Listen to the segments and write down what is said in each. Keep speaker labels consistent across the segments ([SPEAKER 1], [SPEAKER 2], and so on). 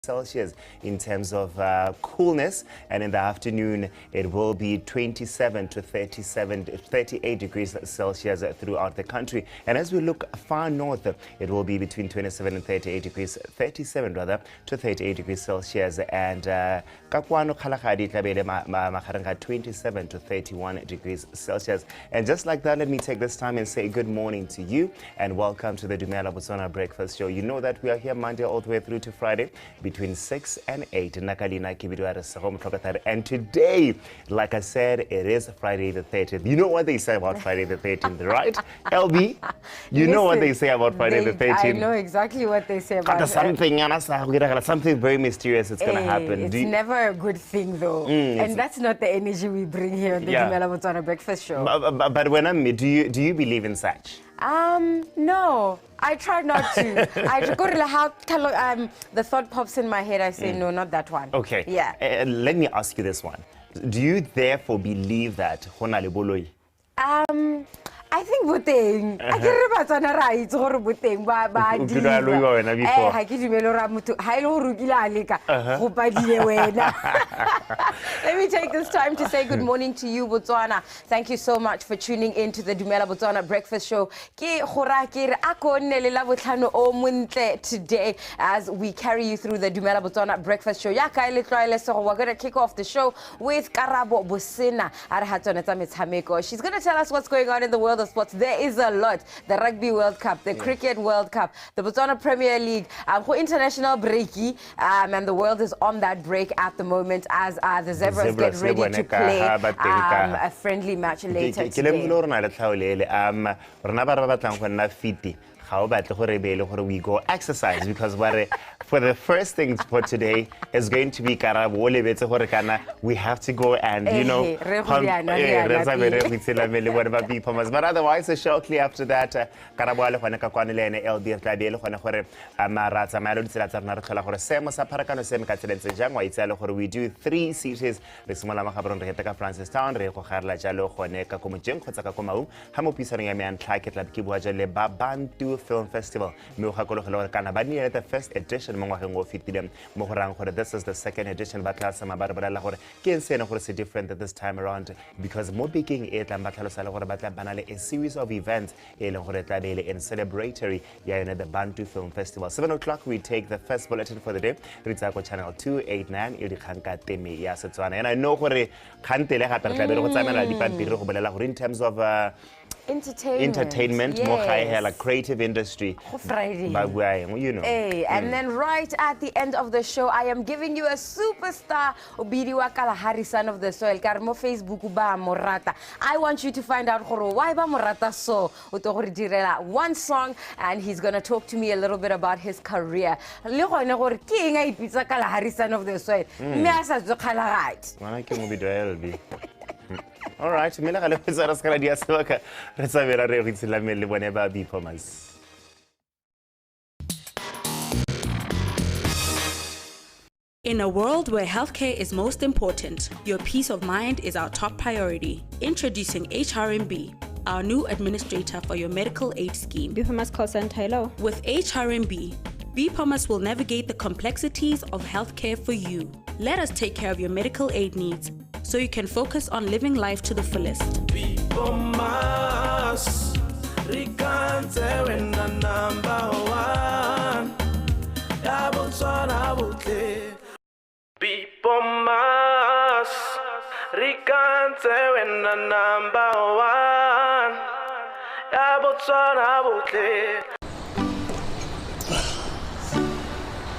[SPEAKER 1] Celsius in terms of coolness, and in the afternoon it will be 27 to 38 degrees Celsius throughout the country. And as we look far north, it will be between 27 and 38 degrees, 37 rather, to 38 degrees Celsius, and Kakwano Kalahadi tlabele magareng ga 27 to 31 degrees Celsius. And just like that, let me take this time and say good morning to you and welcome to the Dumela Botswana Breakfast Show. You know that we are here Monday all the way through to Friday between 6 and 8. And today, like I said, it is Friday the 30th. You know what they say about Friday the 13th, right? LB, you know what they say about Friday the 13th.
[SPEAKER 2] I know exactly what they say about it.
[SPEAKER 1] Something very mysterious is going to happen.
[SPEAKER 2] It's never a good thing, though. And that's not the energy we bring here on the Dumela Botswana Breakfast Show.
[SPEAKER 1] But when I'm do you believe in such?
[SPEAKER 2] No, I try not to. The thought pops in my head. I say, no, not that one.
[SPEAKER 1] Okay.
[SPEAKER 2] Yeah.
[SPEAKER 1] Let me ask you this one. Do you therefore believe that Honale Boloi?
[SPEAKER 2] I think boteng a ke re batsana ra itse gore boteng ba dira ha ke dumelo ra motho ha ile go rukile a leka go padile wena. Let me take this time to say good morning to you, Botswana. Thank you so much for tuning in to the Dumela Botswana Breakfast Show. Ke gora ke re a ko nne le la botlhano o montle today as we carry you through the Dumela Botswana Breakfast Show. Ya ka ile tlwaele so we're going to kick off the show with Karabo Bosena a re hatsona tsa metshameko. She's going to tell us what's going on in the world of sports. There is a lot. The Rugby World Cup, the Cricket World Cup, the Botswana Premier League, international breaky, and the world is on that break at the moment as the Zebras get ready to play a friendly match later today.
[SPEAKER 1] We go exercise because for the first things for today is going to be we have to go and but otherwise shortly after that we do 3 cities Film Festival. The first edition this is the second edition, but it's different this time around because more beginning a series of events in celebratory the Bantu Film Festival. 7 o'clock we take the first bulletin for the day. It's channel 289 and I know in terms of entertainment, more high like creative industry.
[SPEAKER 2] Friday.
[SPEAKER 1] You know.
[SPEAKER 2] And then right at the end of the show, I am giving you a superstar Obidiwa Kalahari, son of the soil. Karmo Facebook ba morata. I want you to find out why ba morata so one song, and he's gonna talk to me a little bit about his career. Kalahari, son of the soil.
[SPEAKER 1] All right,
[SPEAKER 3] in a world where healthcare is most important, your peace of mind is our top priority. Introducing HRMB, our new administrator for your medical aid scheme.
[SPEAKER 4] BPOMAS call center, hello.
[SPEAKER 3] With HRMB, BPOMAS will navigate the complexities of healthcare for you. Let us take care of your medical aid needs so you can focus on living life to the fullest.
[SPEAKER 5] BPOMAS,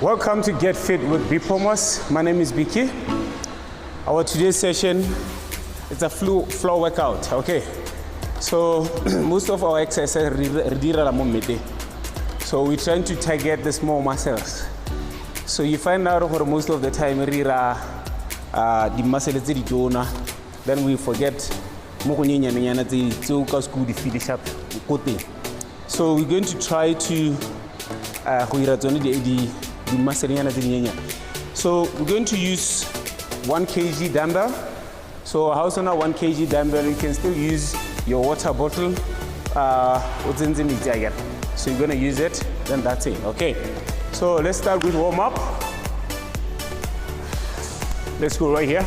[SPEAKER 6] Welcome to Get Fit with BPOMAS. My name is Biki. Our today's session is a floor workout. Okay, so most of our exercises so we're trying to target the small muscles. So you find out for most of the time the muscles then we forget so we're going to try to so we're going to use 1 kg dumbbell. So house on a 1 kg dumbbell, you can still use your water bottle. So you're gonna use it, then that's it. Okay. So let's start with warm up. Let's go right here.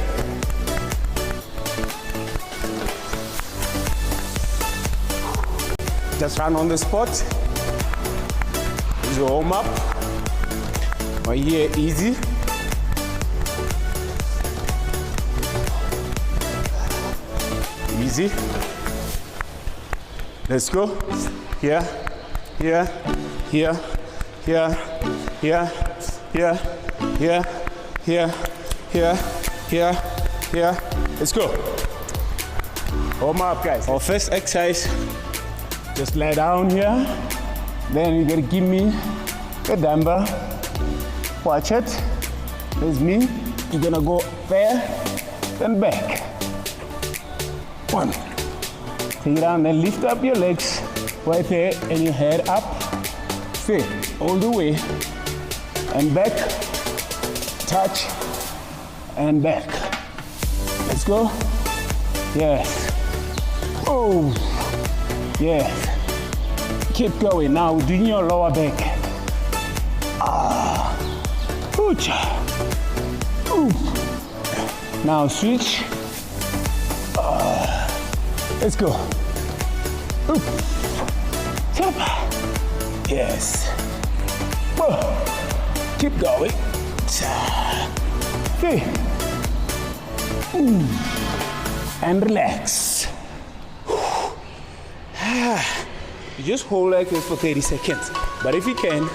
[SPEAKER 6] Just run on the spot. Just warm up. Right here, easy. Easy. Let's go. Here, here, here, here, here, here, here, here, here, here, here. Let's go. Warm up, guys. Our first exercise, just lie down here. Then you're gonna give me a dumbbell. Watch it. There's me. You're gonna go there, then back. One. Take it down, then lift up your legs right there and your head up. Stay all the way. And back. Touch. And back. Let's go. Yes. Oh. Yes. Keep going. Now we're doing your lower back. Ooch. Ooh. Now switch. Let's go. Oop. Tap. Yes. Whoa. Keep going. Okay. And relax. You just hold like this for 30 seconds. But if you can,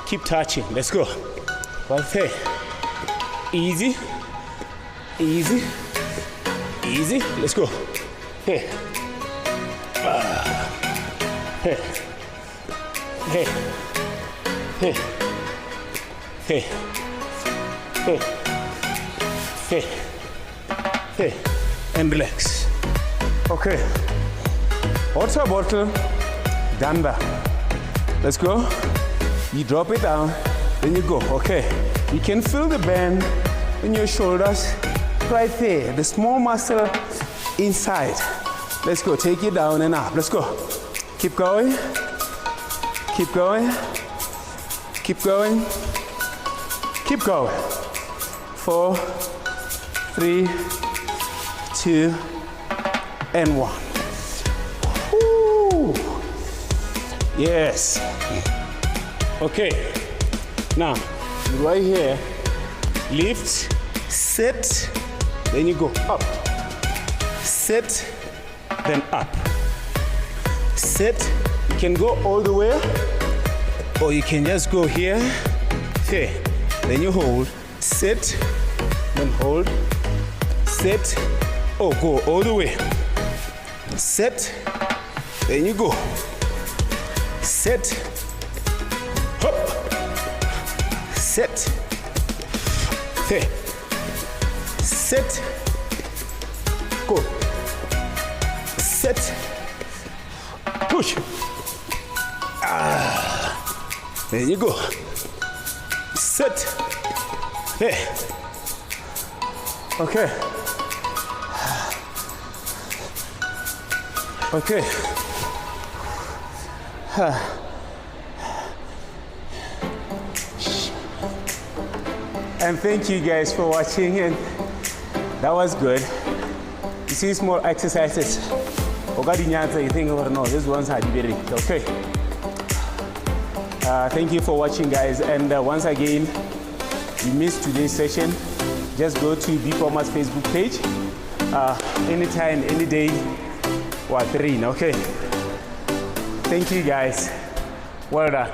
[SPEAKER 6] keep touching. Let's go. Right there. Easy. Easy. Easy. Let's go. Hey. Hey. Hey. Hey. Hey. Hey. Hey. Hey. And relax. Okay. Water bottle. Dumbbell. Let's go. You drop it down, then you go. Okay. You can feel the bend in your shoulders right there. The small muscle inside. Let's go. Take it down and up. Let's go. Keep going. Keep going. Keep going. Keep going. 4, 3, 2, and 1. Woo. Yes. Okay. Now, right here, lift, sit, then you go up. Sit, then up. Sit, you can go all the way, or you can just go here, here. Then you hold, sit, then hold, sit, oh, go all the way. Sit, then you go. Sit, hop, sit, here, sit, go, sit, push. There you go. Sit. Hey. Okay. Okay. And thank you guys for watching, and that was good. You see small exercises. You think, oh no, this one's hard. Okay. Thank you for watching, guys. And once again, you missed today's session, just go to BTV's Facebook page. Anytime, any day, what, 3, okay? Thank you, guys. Well done.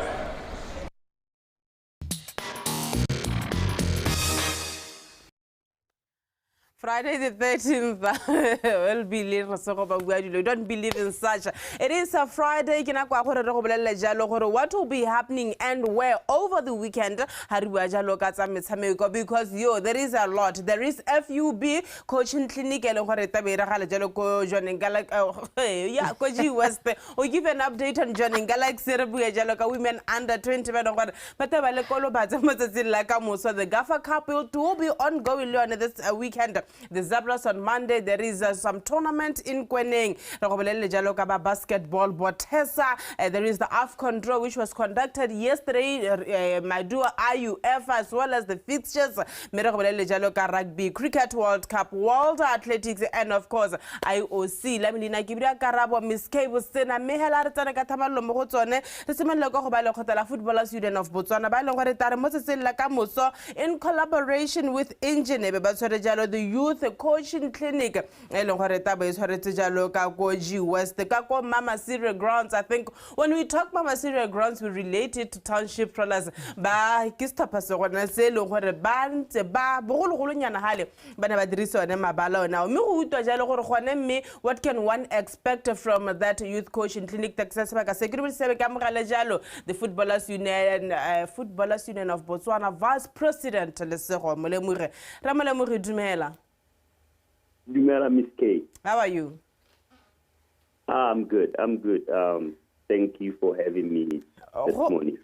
[SPEAKER 4] Friday the 13th will be late. Don't believe in such. It is a Friday. What will be happening and where over the weekend? Because there is a lot. There is FUB coaching clinic. We give an update on joining Galaxy women under 20. But the Gaffer Cup will be ongoing on this weekend. the Zebras on Monday. There is some tournament in Kweneng. Basketball Botesa. There is the AFCON draw which was conducted yesterday. Madua IUF as well as the fixtures. Rugby, Cricket World Cup, World Athletics, and of course IOC. Lamilina Kibria Karabo, Miss Cable Sena, Mehela Tamakatama Mohotone, the Simaloko Balokotala Footballers Union of Botswana, Balongare Moses Lakamoso, in collaboration with Engineer Basorejalo, the Youth Coaching Clinic, Elongoreta is Horetijalo, Kako West, the Kako Mama Syria Grounds. I think when we talk Mama Syria Grounds, we relate it to township rollers. Ba Kistapaso, Selo, where band, ba, Bolunyana Hale, Banabadriso, and Mabalo. Now, what can one expect from that youth coaching clinic? The Footballers Union of Botswana Vice President Lesego Molemure. Ramolemure Dumela.
[SPEAKER 5] Dumela, Miss K.
[SPEAKER 4] How are you?
[SPEAKER 5] I'm good. Thank you for having me this morning.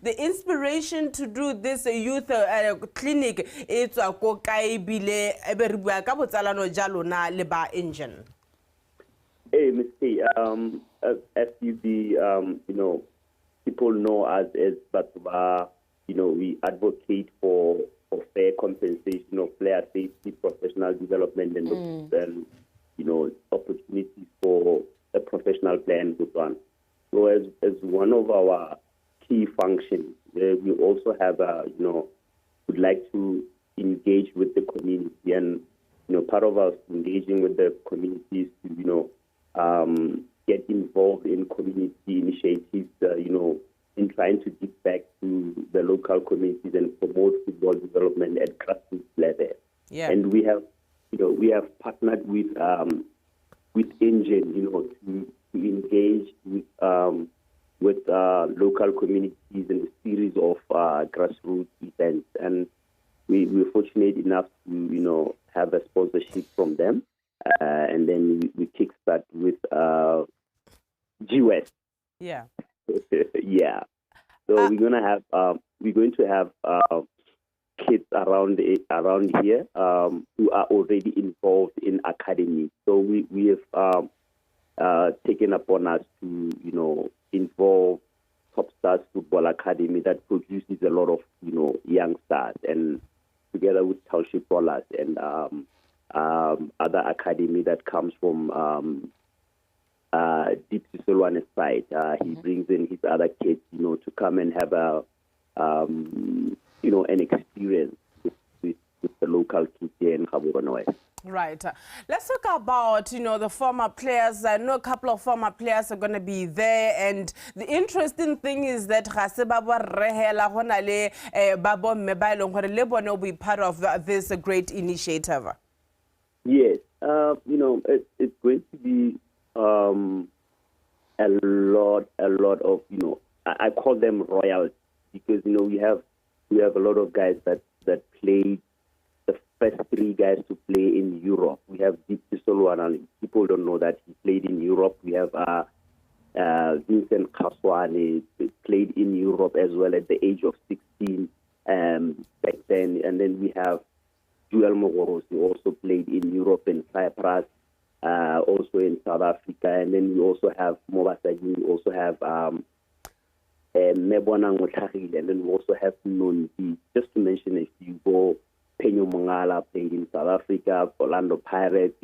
[SPEAKER 4] The inspiration to do this youth clinic is a engine.
[SPEAKER 5] Hey, Miss K, FUB, people know us as Batuba, we advocate for fair compensation of player safety, professional development, and opportunities for a professional player in Botswana. So as one of our key functions, we also have would like to engage with the community, and part of us engaging with the community is to get involved in community initiatives, in trying to give back to the local communities and promote football development at grassroots level.
[SPEAKER 4] Yeah.
[SPEAKER 5] And we have partnered with Engine, to engage with local communities in a series of grassroots events, and we're fortunate enough to have a sponsorship from them, and then we kickstart with GWest.
[SPEAKER 4] Yeah.
[SPEAKER 5] Yeah. So we're going to have kids around here who are already involved in academy. So we have taken upon us to involve Top Stars Football Academy that produces a lot of young stars, and together with Township Rollers and other academy that comes from Deep Sisolwane's side. He brings in his other kids, to come and have an experience with the local kids here in Gaborone.
[SPEAKER 4] Right. Let's talk about, the former players. I know a couple of former players are going to be there. And the interesting thing is that will be part of this great initiative.
[SPEAKER 5] Yes. It's going to be a lot of, I call them royals, because, we have a lot of guys that played, the first three guys to play in Europe. We have Deep Sisolwane. People don't know that he played in Europe. We have Vincent Kaswane, played in Europe as well at the age of 16 back then. And then we have Joel Mogoros, who also played in Europe and Cyprus, also in South Africa. And then we also have Mobasagi, we also have Mebwana Ngotagile, and then we also have Nondi. Just to mention a few, Penyo Mongala played in South Africa, Orlando Pirates,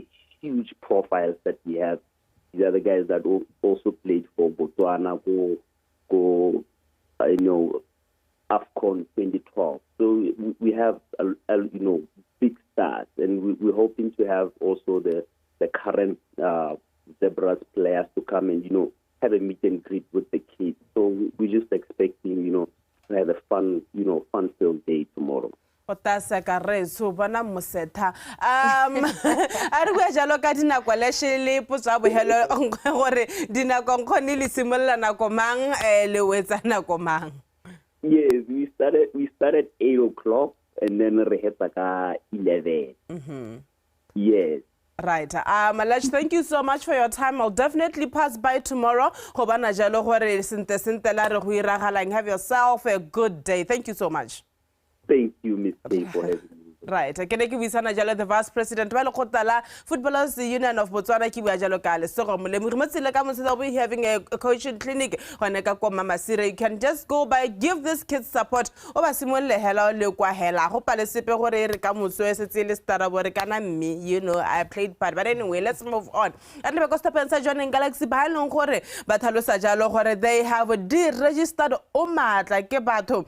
[SPEAKER 5] huge profiles that we have. These are the guys that also played for Botswana, AFCON 2012. So we have, big stars, and we're hoping to have also the current Zebras players to come and, have a meet and greet with the kids. So we're just expecting, to have a fun-filled day tomorrow.
[SPEAKER 4] So bona Museta. Are we jalo ka dinako le shele potsa bohelo gore dinako nkgone le simolla nako mang le wetsa nako mang?
[SPEAKER 5] Yes, we started 8 o'clock and then re hetsa ka 11. Yes.
[SPEAKER 4] Right. Malach, thank you so much for your time. I'll definitely pass by tomorrow. Have yourself a good day. Thank you so much.
[SPEAKER 5] Thank you, Ms. K, for having me.
[SPEAKER 4] Right. The Vice President of Footballers Union of Botswana they'll be having a coaching clinic. You can just go by, give this kids support. You know, I played part. But anyway, let's move on. And because the joining Galaxy they have a deregistered Omat like Kebato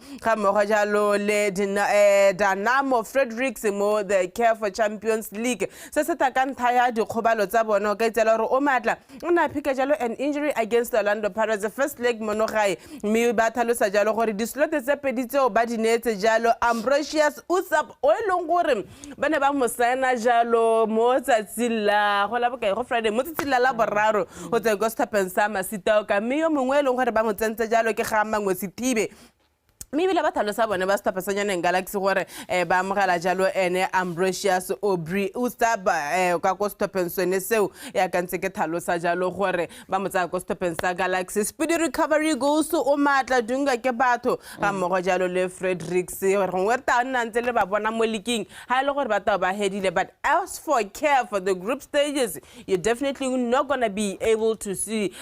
[SPEAKER 4] Danamo Frederick the Care for Champions League. Se takan thaya di khobalo tsa bona ka itela re o matla una phika jalo an injury against the Orlando Pirates. The first leg monogai mi ba thalosa jalo gore di slot tse pedi tse o ba di netse jalo Ambrosius Usap o elong gore bane ba mo signa jalo mo tsatsila go la bokae go Friday mo tsatsila la boraro go tse go stephen sama sitao ka mi yo mongwe elong gore ba mo tsentse jalo ke ga mangwe Sithibe. Maybe la batalo sa bone ba stapa sanyana Galaxy gore ba amogela jalo ene Ambrosius Obri Ustaba ka ko stopen sone seo ya ka ntse ke thalosa jalo gore ba motsa ko stopen sa Galaxy. Speedy recovery goes to o matla dunga ke batho ga mmogo jalo le Fredericks gore ngwe ta nna ntse le ba bona mo leaking ha ile gore ba ta ba headile. But as for Care for the group stages, you're definitely not going to be able to see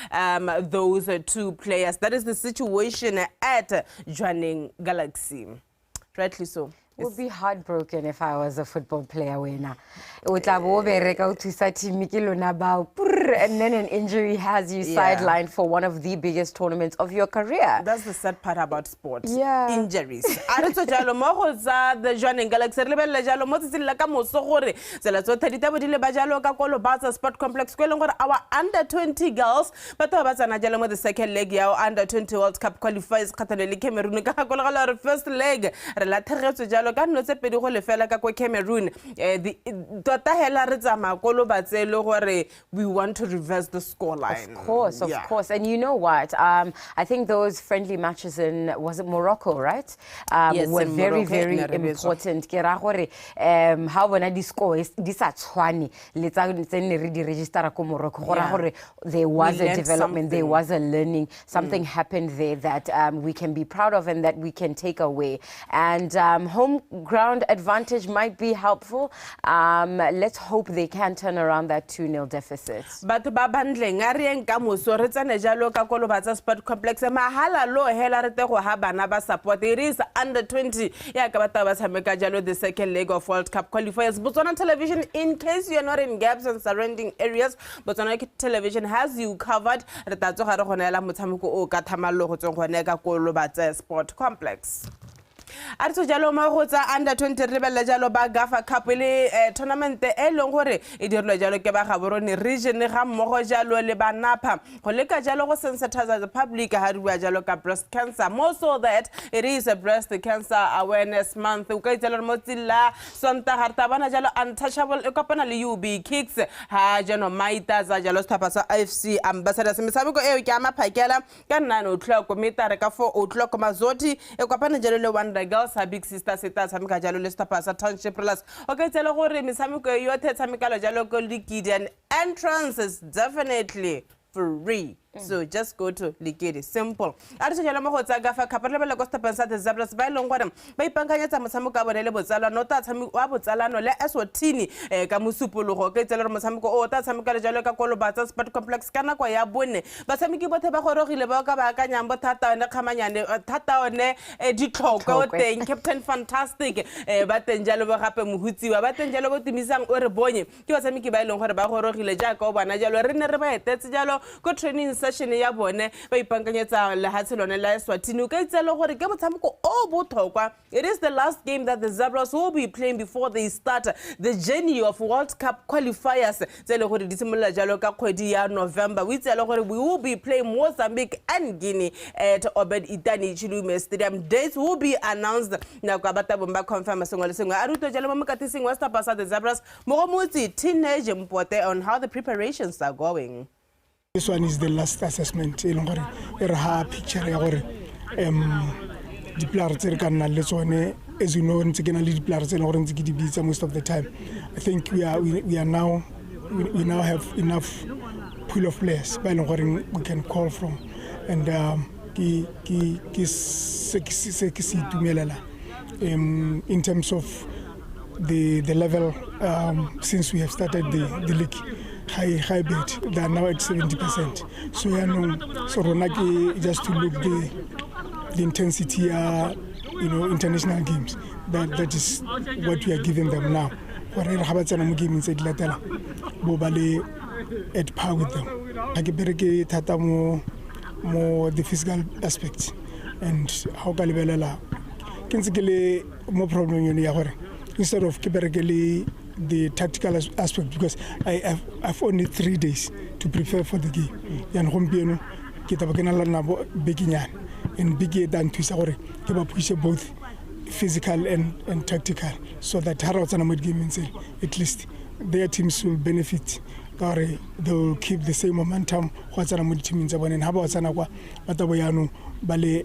[SPEAKER 4] those two players. That is the situation at joining Galaxy. Rightly so.
[SPEAKER 2] I would be heartbroken if I was a football player. And then an injury has you sidelined for one of the biggest tournaments of your career.
[SPEAKER 4] That's the sad part about sport.
[SPEAKER 2] Yeah.
[SPEAKER 4] Injuries. The joining Galaxy Sport Complex. Our under 20 girls, but the second leg, our under 20 World Cup qualifiers. First leg. Cameroon we want to reverse the scoreline.
[SPEAKER 2] Of course. And you know what? I think those friendly matches in, was it Morocco, right?
[SPEAKER 4] Yes,
[SPEAKER 2] were very,
[SPEAKER 4] Morocco,
[SPEAKER 2] very important. How when I disco is this at Swani, let's register Morocco. There was a development, there was a learning, something happened there that we can be proud of and that we can take away. And home ground advantage might be helpful. Let's hope they can turn around that 2-0 deficit.
[SPEAKER 4] But babandle ngari nkamoso re tsane jalo ka kolo batsa Sport Complex mahala lo hela re te go ha bana ba support. It is under 20 ya ka bata ba tshameka jalo the second leg of World Cup qualifiers. Botswana Television, in case you are not in gaps and surrounding areas, Botswana Television has you covered. Re ta tsoga re gona la motshameko o ka thamalo go tsong gone ka kolo batsa Sport Complex. Arto jalo ma go tsa under 20 rebella jalo ba Gafa Cup le tournament e leng gore e dirlo jalo ke ba Gaborone region ga mmogo jalo le ba Napa go leka jalo go sensitize the public ha riwa jalo ka breast cancer. More so that it is a breast cancer awareness month. O ka itela mo tsila sonta harta bana jalo untouchable e kopana le UB Kicks ha jano maita za jalo stapa sa FC ambassadors misabiko e ke ama phakela ka 9 o'clock metare ka 4 o'clock mazoti e kopana jalo le Wonder Girls ha big sister seta samika jalo le stapa sa Township Plus. Okay, tell gore misamiko yo the samika jalo ko Likidi, and entrance is definitely free. So just go to Likidi. Simple. Arito jalo mo go tsa Gafa Cup le bela go stapa sa the Zebras ba ilong gore ba ipankanyetsa mosamoko a bone le botsala no ta tshamiko wa botsalano le Eswatini ka musupologo ke tsela re mosamoko o ta tshamika le jalo ka kolo batsa Sport Complex kana kwa ya bone ba tshamiki bothe ba gorogile ba ka ba akanyang bo thata ne khamanyane thata one ditlhoko o teng Captain Fantastic ba teng jalo bo gape mohutsiwa ba teng jalo bo timisang o re bonye ke ba tshamiki ba ilong gore ba gorogile jaaka o bana jalo re ne re ba etetse jalo go training session ya bone ba ipankanyetsa le hatselone la Eswatini ka itselo gore ke motshameko o botlhokwa. It is the last game that the Zebras will be playing before they start the journey of World Cup qualifiers. Tsele gore di simolla jalo ka kgwedi ya November. We tselo gore we will be playing Mozambique and Guinea at Obed Itani Chilume Stadium. Dates will be announced na kwa bata bomba confirm sengwe le sengwe. Aruto jalo mo makatising wa stapa sa the Zebras mo motsi teenage mpote on how the preparations are going.
[SPEAKER 7] This one is the last assessment. E leng gore e re ha picture ya gore di player tse re ka nna le tsone as you know, in lead players and most of the time. I think we now have enough pool of players we can call from, and in terms of the level since we have started the league. High bet. They are now at 70%. So just to look the intensity, international games. That is what we are giving them now. At par with them. More the physical aspects and how more problem instead of the tactical aspect, because I've only 3 days to prepare for the game. And big than to both physical and tactical, so that at least their teams will benefit. They will keep the same momentum. And how about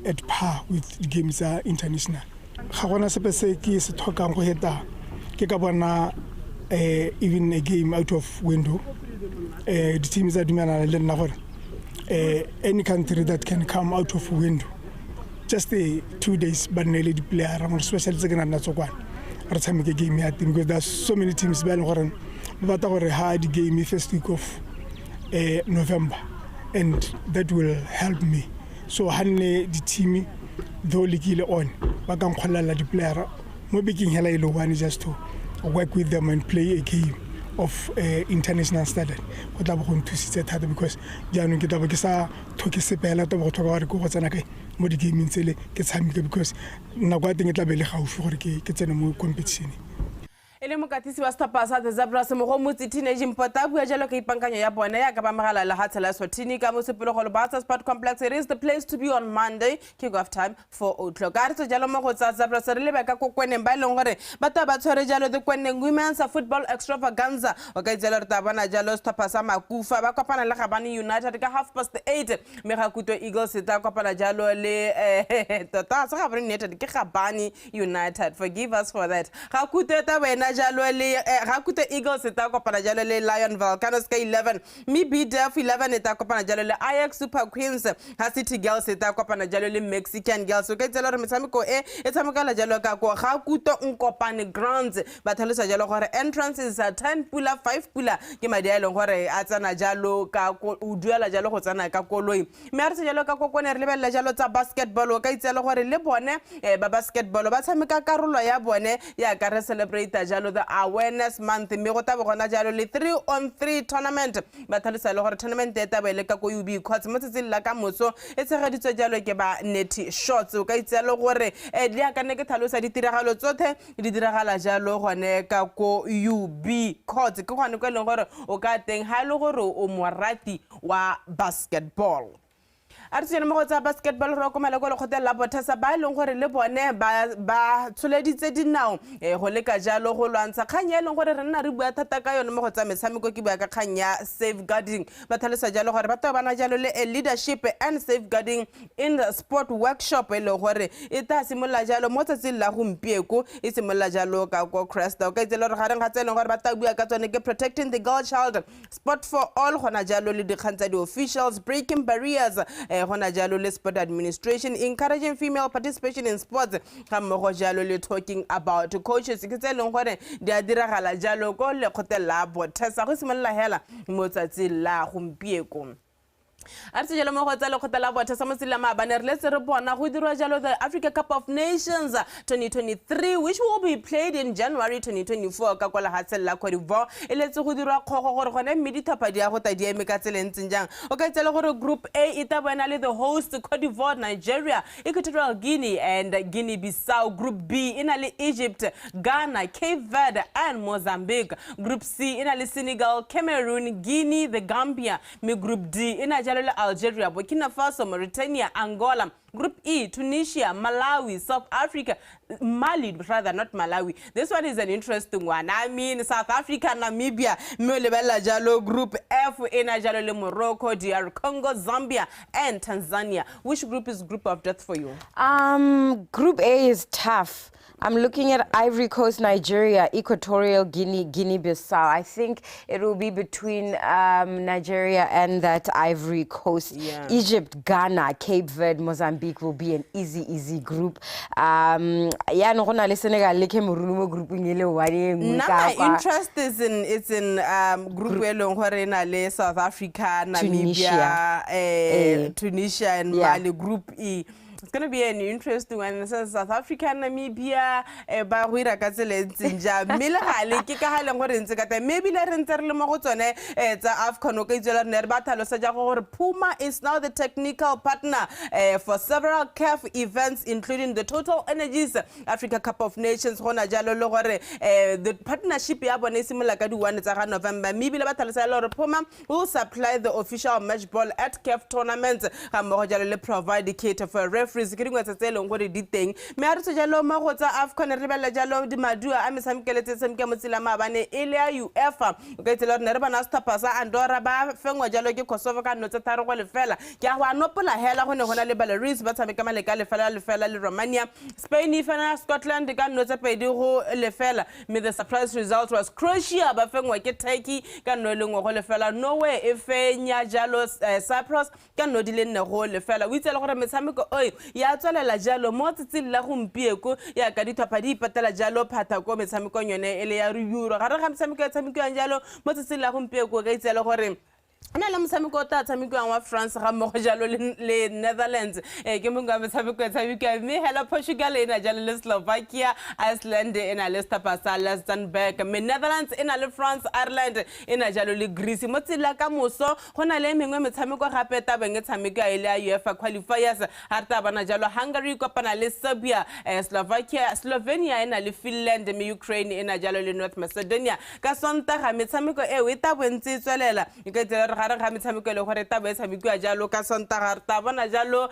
[SPEAKER 7] at par with games international. Even a game out of window, the teams that any country that can come out of window, just 2 days, but nearly the player, especially the game because there's so many teams but our hard game first week of November, and that will help me. So the team, though on, but the player, one just to work with them and play a game of international standard. What I'm going to see that because Janu kita bagisa toki sepela to boto ko tsana kai mo di game ntsele ke tshamika because na kwa teng tla bele ga ufi gore ke tsena mo competition.
[SPEAKER 4] Ele mokatisi wa Stapasa the Zabras mo go motse teenage impota bua jalo ka ipankanyo ya bona ya ka ba magala la hatsela Swatini ka mo sepelo go Lobasa Sport Complex. It is the place to be on Monday, kick off time 4:00. Ka re jalo mo go tsa Zabras re leba ka ko kweneng ba ileng gore ba ta ba tshware jalo the kweneng women's football extravaganza o ka itse le re ta bana jalo Stapasa Makufa ba kopana le Gabani United ka 8:30. Megakuto Eagles ta kopana jalo le tota sa Gabani United ke Gabani United, forgive us for that. Ga kuto ta wena jalo le Rakute Eagles ta kopana jalo le Lion Volcanoes ka 11. Mi BTV 11 ta kopana jalo le Ajax Super Queens. Ha City Girls ta kopana jalo le Mexican Girls. O ka tsela re metshameko e tshamekala jalo ka go Gakuto Nkopane Grounds. Ba tlhalosa jalo gore entrance is 10 pula 5 pula ke madi a ileng gore a tsana jalo ka o duela jalo go tsana ka koloi. Me a re jalo ka kokone re lebella jalo tsa basketball o ka itsela gore le bone ba basketball ba tshameka karolo ya bone ya ka re celebrate jalo the awareness month me go tabe gona jalo le 3-on-3 tournament ba tlhalisa le gore tournament e tabele ka ko UB courts mo tsetseng la ka motso e tshegeditswe jalo ke ba Neti Shots o ka itsela gore le ya ka ne ke tlhalosa ditiragalo tsothe di diragala jalo gone ka ko UB courts ke gone go leng gore o ka teng ha le gore o morati wa basketball. Artsena mo tsa basketball ro komela go le khotela bothasa ba ileng gore le bone ba tsholeditse dinao go le ka jalo go lwantsha khanya ileng gore re nna re bua thata ka yone mo go tsa metshameko ke bua ka khanya safeguarding ba tlhalosa jalo gore ba bana jalo le leadership and safeguarding in the sport workshop ile gore e ta simolla jalo mo tsatsing la gompieko e simolla jalo ka go Cresta o ka itse le gore gareng ga tseleng gore ba bua ka tsone ke protecting the girl child, sport for all gona jalo le dikgantsa di officials, breaking barriers gona jalo le sport administration, encouraging female participation in sports ga mmogo jalo le talking about coaches ke tseleng gore di a diragala jalo go le khotela bothesa go simolla hela mo tsatsing la gompieko. Artse jalo mo go tsa le khotela bothesa mo sila maabane re letse re bona go dirwa jalo the Africa Cup of Nations 2023 which will be played in January 2024 ka kwa la hatsela la Cote d'Ivoire. E letse go dirwa khogo gore gone mmedi thapa di a go ta di eme ka tseleng jang o ka tsela gore group A e ta bona le the host Cote d'Ivoire, Nigeria, Equatorial Guinea and Guinea Bissau. Group B ina le Egypt, Ghana, Cape Verde and Mozambique. Group C ina le Senegal, Cameroon, Guinea, the Gambia. Me group D ina jalo le Algeria, Burkina Faso, Mauritania, Angola Group E, Tunisia, Malawi, South Africa, Mali, rather not Malawi. This one is an interesting one. I mean, South Africa, Namibia, Mulebella Jalo, Group F, Jalo, Morocco, DR Congo, Zambia, and Tanzania. Which group is group of death for you?
[SPEAKER 2] Group A is tough. I'm looking at Ivory Coast, Nigeria, Equatorial Guinea, Guinea-Bissau. I think it will be between Nigeria and that Ivory Coast.
[SPEAKER 4] Yeah.
[SPEAKER 2] Egypt, Ghana, Cape Verde, Mozambique will be an easy group. Yeah, no gonna Senegal le Cameroon group ngile wari
[SPEAKER 4] Now my interest is in group where South Africa, Namibia, Tunisia and Mali, Group E. It's going to be an interesting one. South Africa, Namibia, Bahira Katselenja, Milahali, Kikahal, maybe let Interlemotone, Afcon, Nerbatalo Sajahor. Puma is now the technical partner for several CAF events, including the Total Energies Africa Cup of Nations, Honajalo Lore, the partnership Yabonisimo Lagadu November. Maybe Batalo Puma will supply the official match ball at CAF tournaments. Hamojale provide the cater for referees. Getting what I tell on what it did thing. Marto Jalo Mahota Afcon Rebella Jalo di Madua, Amisam Kelete, some Kamusila Mabane, Elia, UEFA, get a lot Nerbanasta Pasa, and Dora Ba, Fengo Jalo, Kosovo, Notaro Fella, Yawa Nopola, Hela, when the Belarus, but I'm a Fella, Romania, Spain, Scotland, the gun Nota Pedu, Lefella. May the surprise result was Croatia, but Fengo get Taiki, can no longer Fella, Norway, if Jalo, Cyprus, can no delay the whole Fella. We tell her Mesamico, oi. Ya tswela la jalo mo tsetsi la gompieko ya ka dithapadi patela jalo phata ko metsamiko nyone ele ya Euro ga re ga metsamiko ya tsamiko ya jalo mo tsetsi la gompieko ga itsela gore ana la msamiko ta tsamiko wa France ga mo jalo le Netherlands ke monga msamiko ya tsamiko me hela Portugal ina jalo le Slovakia, Iceland ina le Stapasa, Luxembourg, me Netherlands ina le France, Ireland ina jalo le Greece mo tsela ka moso gona le mengwe metshamiko gape ta beng tsamiko ya ile ya UEFA qualifiers harta bana jalo Hungary kopana le Serbia, Slovakia, Slovenia ina le Finland, me Ukraine ina jalo le North Macedonia ka sonta ga metshamiko e ta bontsi tswelela iketela ga metshamiko le gore ta ba tshamiko ya jalo ka sonta ga ta bona jalo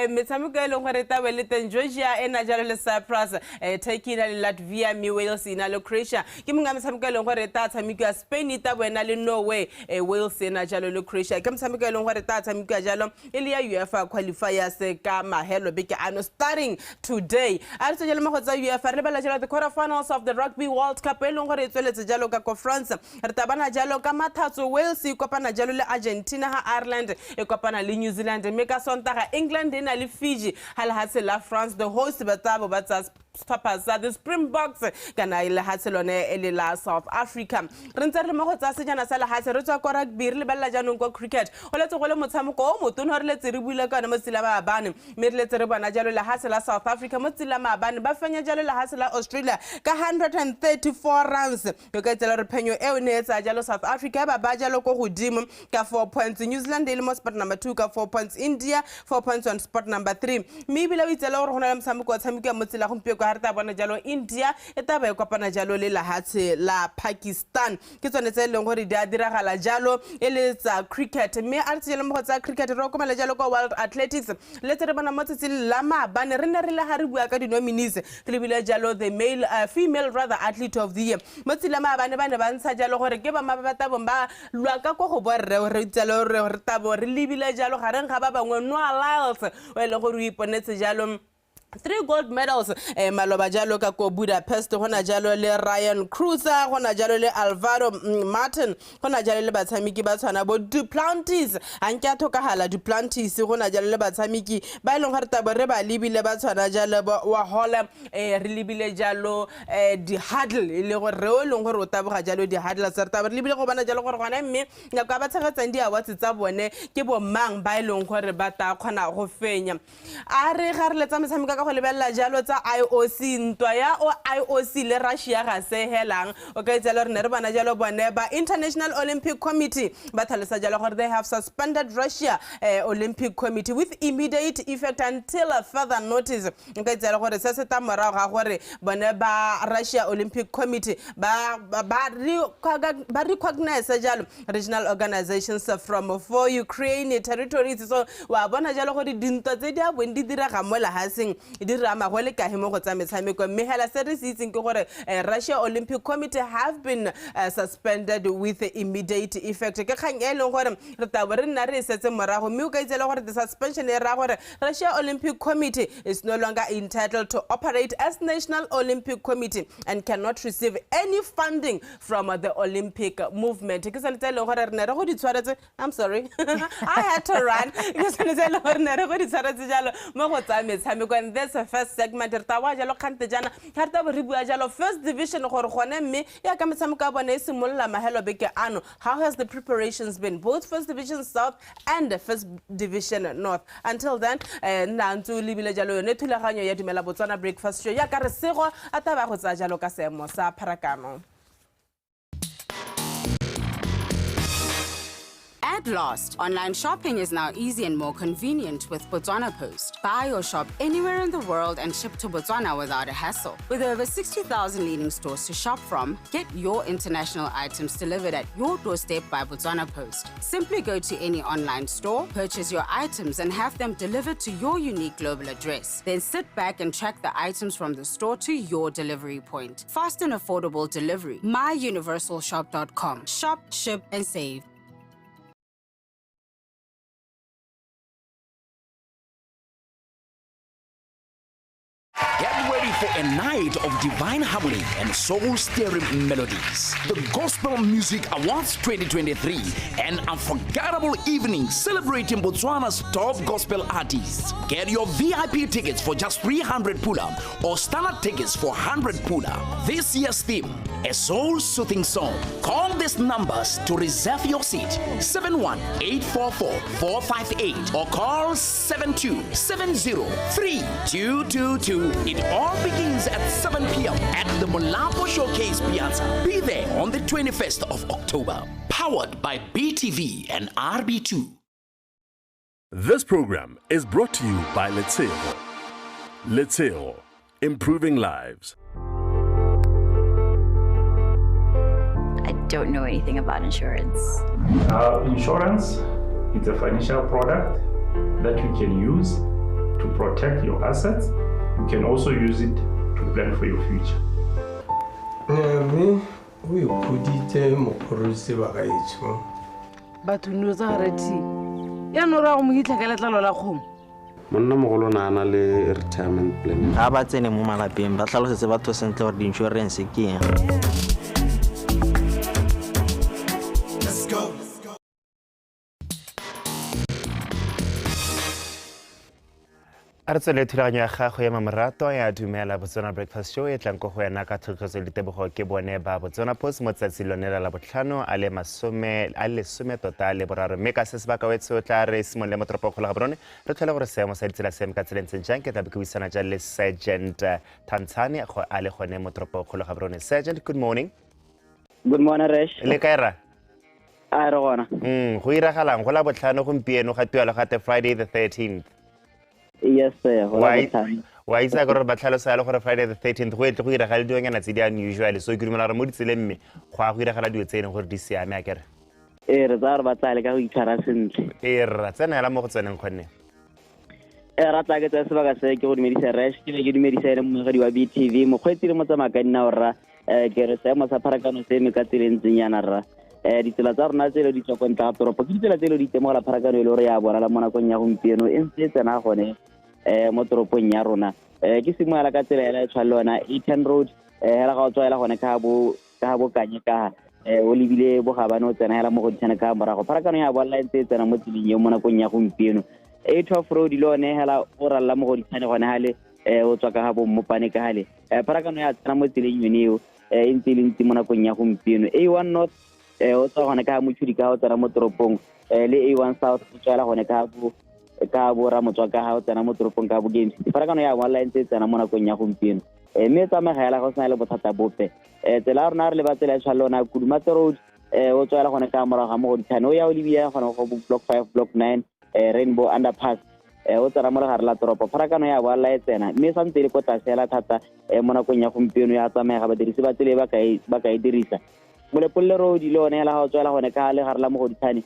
[SPEAKER 4] metshamiko le gore ta ba le Georgia ina jalo le Cyprus, Turkey le Latvia, me Wales ina le Croatia ke monga metshamiko le gore ta tshamiko ya Spain ta bona le Norway, Wales ina jalo le Croatia ke metshamiko le gore ta tshamiko ya jalo ile ya UEFA qualifiers ka mahelo beke ano starting today. Also jalo mo gotsa UEFA re bala jalo the quarterfinals of the Rugby World Cup e leng gore e tsweletse jalo ka France re tabana jalo ka mathatso Wales e kopana jalo le Argentina ha Ireland e kopana le New Zealand me ka sontaga England ina le Fiji hal hatse la France the host batabo batsa Papasa the Springboks kana ile hatselone ele la South Africa re ntse re mo go tsa sejana sa la hatse re tswa ko rugby re le balla janong ko cricket o letse go le motshameko o motone re letse re buile kana mo tsela ba bane me re letse re bona jalo la hatse la South Africa mo tsela ma bane ba fenya jalo la hatse la Australia ka 134 runs yo ka tsela re phenyo e ne etsa jalo South Africa ba jalo ko godimo ka 4 points. New Zealand ile mo spot number 2 ka 4 points. India 4 points on spot number 3. Me bila witsela gore gona le msamiko tshamiko mo tsela gompieko harta bona jalo India eta ba kopana jalo le la hatse la Pakistan ke tsone tse leng gore di a diragala jalo ele tsa cricket me a tsela mo tsa cricket ro komela jalo ko World Athletics le tsere bona mo tsela la mabane re ne re le ha re bua ka di nominees re bile jalo the female rather athlete of the year mo tsela mabane ba ne ba ntsha jalo gore ke ba mabata bomba lwa ka go borre re tsela re tabo re libile jalo gareng ga ba bangwe Noah Lyles o ile go re iponetse jalo 3 gold medals maloba jalo ka ko Budapest gona jalo le Ryan Cruiser gona jalo le Alvaro Martin gona jalo le batsamiki ba tshwana bo Duplantis anka thoka hala Duplantis gona jalo le batsamiki ba ileng gore tabo re ba libile ba tshwana jalo wa Hola re libile jalo di hurdle ile gore re o leng gore o taboga jalo di hurdle sa tabo re libile go bana jalo gore gona mme ya ka ba tshegatsang di awards tsa bone ke bo mang ba ileng gore ba ta khona go fenya a re ga re letsa metshameko ka go lebella jalo tsa IOC ntwa ya o IOC le Russia ga se helang o ka itse le re ne re bana jalo bone ba International Olympic Committee ba tlhalosa jalo gore they have suspended Russia Olympic Committee with immediate effect until further notice o ka itse le gore se se ta morago ga gore bone ba Russia Olympic Committee ba recognize jalo regional organizations from 4 Ukraine territories so wa bona jalo gore dinto tse dia bone di dira ga mola haseng di rama go le ka hemo go tsa metshameko mme hela se re se itseng ke gore Russia Olympic Committee have been suspended with immediate effect ke kgang e leng gore re tabo re nna re setse morago mme o ka itse le gore the suspension e ra gore Russia Olympic Committee is no longer entitled to operate as National Olympic Committee and cannot receive any funding from the Olympic movement ke se le gore re ne re go di tshwaretse I'm sorry I had to run ke se le gore ne re go di tshwaretse jalo mo go tsa metshameko and this first segment re tawa jalo khante jana ka taba re bua jalo first division gore gone mme ya ka metshameko a bone e simolla mahelo beke ano how has the preparations been both first division south and first division north until then nna ntse libile jalo yone thulaganyo ya dumela Botswana breakfast show ya ka re sego a taba go tsa jalo ka seemo sa pharakano.
[SPEAKER 8] At last, online shopping is now easy and more convenient with Botswana Post. Buy or shop anywhere in the world and ship to Botswana without a hassle. With over 60,000 leading stores to shop from, get your international items delivered at your doorstep by Botswana Post. Simply go to any online store, purchase your items and have them delivered to your unique global address. Then sit back and track the items from the store to your delivery point. Fast and affordable delivery. myuniversalshop.com. Shop, ship and save.
[SPEAKER 9] Get ready for a night of divine harmony and soul-stirring melodies. The Gospel Music Awards 2023, an unforgettable evening celebrating Botswana's top gospel artists. Get your VIP tickets for just 300 pula or standard tickets for 100 pula. This year's theme, a soul-soothing song. Call these numbers to reserve your seat. 71844-458 or call 72703222. It all begins at 7 p.m. at the Molapo Showcase Piazza. Be there on the 21st of October. Powered by BTV and RB2.
[SPEAKER 10] This program is brought to you by Letseo. Letseo, improving lives.
[SPEAKER 11] I don't know anything about insurance.
[SPEAKER 12] Insurance is a financial product that you can use to protect your assets. You can also use it to plan for your future.
[SPEAKER 2] But no zareti. Ya no ra go mo itlhakela tlalo la kgomo.
[SPEAKER 13] Monna mogolo na ana le retirement plan.
[SPEAKER 14] Ga ba tsene mo malapeng ba tlhalosetse batho sentle gore di insurance ke eng.
[SPEAKER 1] A re tswele thulaganyo ya gago ya mamorato ya dumela Botswana breakfast show e tlang go go yana ka tlhotlhoso le tebogo ke bone ba Botswana Post mo tsatsi lonela la botlhano a le 13 mme ka se sebaka wetse o tla re simolole mo toropokgolo ga borone re tlhole gore seemo sa ditsela seemo ka tselentseng jang ke tla be ke buisana jang le Sergeant Tantshane a le gone mo toropokgolo ga borone. Sergeant, good morning.
[SPEAKER 15] Good morning, Resh.
[SPEAKER 1] Le kae ra?
[SPEAKER 15] A re gona.
[SPEAKER 1] Go iragalang go la botlhano gompieno ga tuelo ga Friday the 13th.
[SPEAKER 15] Yes, sir.
[SPEAKER 1] Why is that going to battle for Friday the 13th? Wait, we are doing an unusual. So you can remember Mudzi me, Quaquira Hadu saying what this year maker.
[SPEAKER 15] Reserve Batalica, which are recently.
[SPEAKER 1] Ratsan Alamosan and Conne.
[SPEAKER 15] Rataka Savaga, good medicine, Resh, give medicine, BTV, Moqueti Motamaka, Naura, Geresema Saparacano, Semicatil, Zianara. Di Lazar Nazero di Chocontato, Pocitela di Temola Paragano, Lorea, Buona Monaconia, Piano, Instance and Ahone, Motoropognarona, Kissima la Catella, Chalona, Eton Road, Heracola on a Cabo Canica, Olivile, Bohabano, and Helamo Tanacamara, Paragania, one line says and a Motilio Monaconia, Piano, 8 of Road, Lone, Hela, or a Lamo, Tanahale, Otacabo, Mopanicale, Paragania, Tramotilio, Intilin Timonaconia, Piano, A1 North. Also on a Kamuchika, Motropong, Le A1 South, Chala on a Kabu, ka bo ra motswa ka ha o tsena mo toropong ka bo games pharakano ya online tse tsena mo nakong ya gompieno mme tsa megela go sna le bothata bope tsela rona re le ba tsela e tshwalona Kudumate road o tswela gone ka morago ga mo go ditshane o ya o lebia gone go block 5 block 9 Rainbow underpass o tsena mo gare la toropo pharakano ya boala e tsena mme santse le ko tlasela thata mo nakong ya gompieno ya tsamega badirisi ba tsele ba ka e dirisa mo le polle road le one la go tswela gone ka le gare la mo go ditshane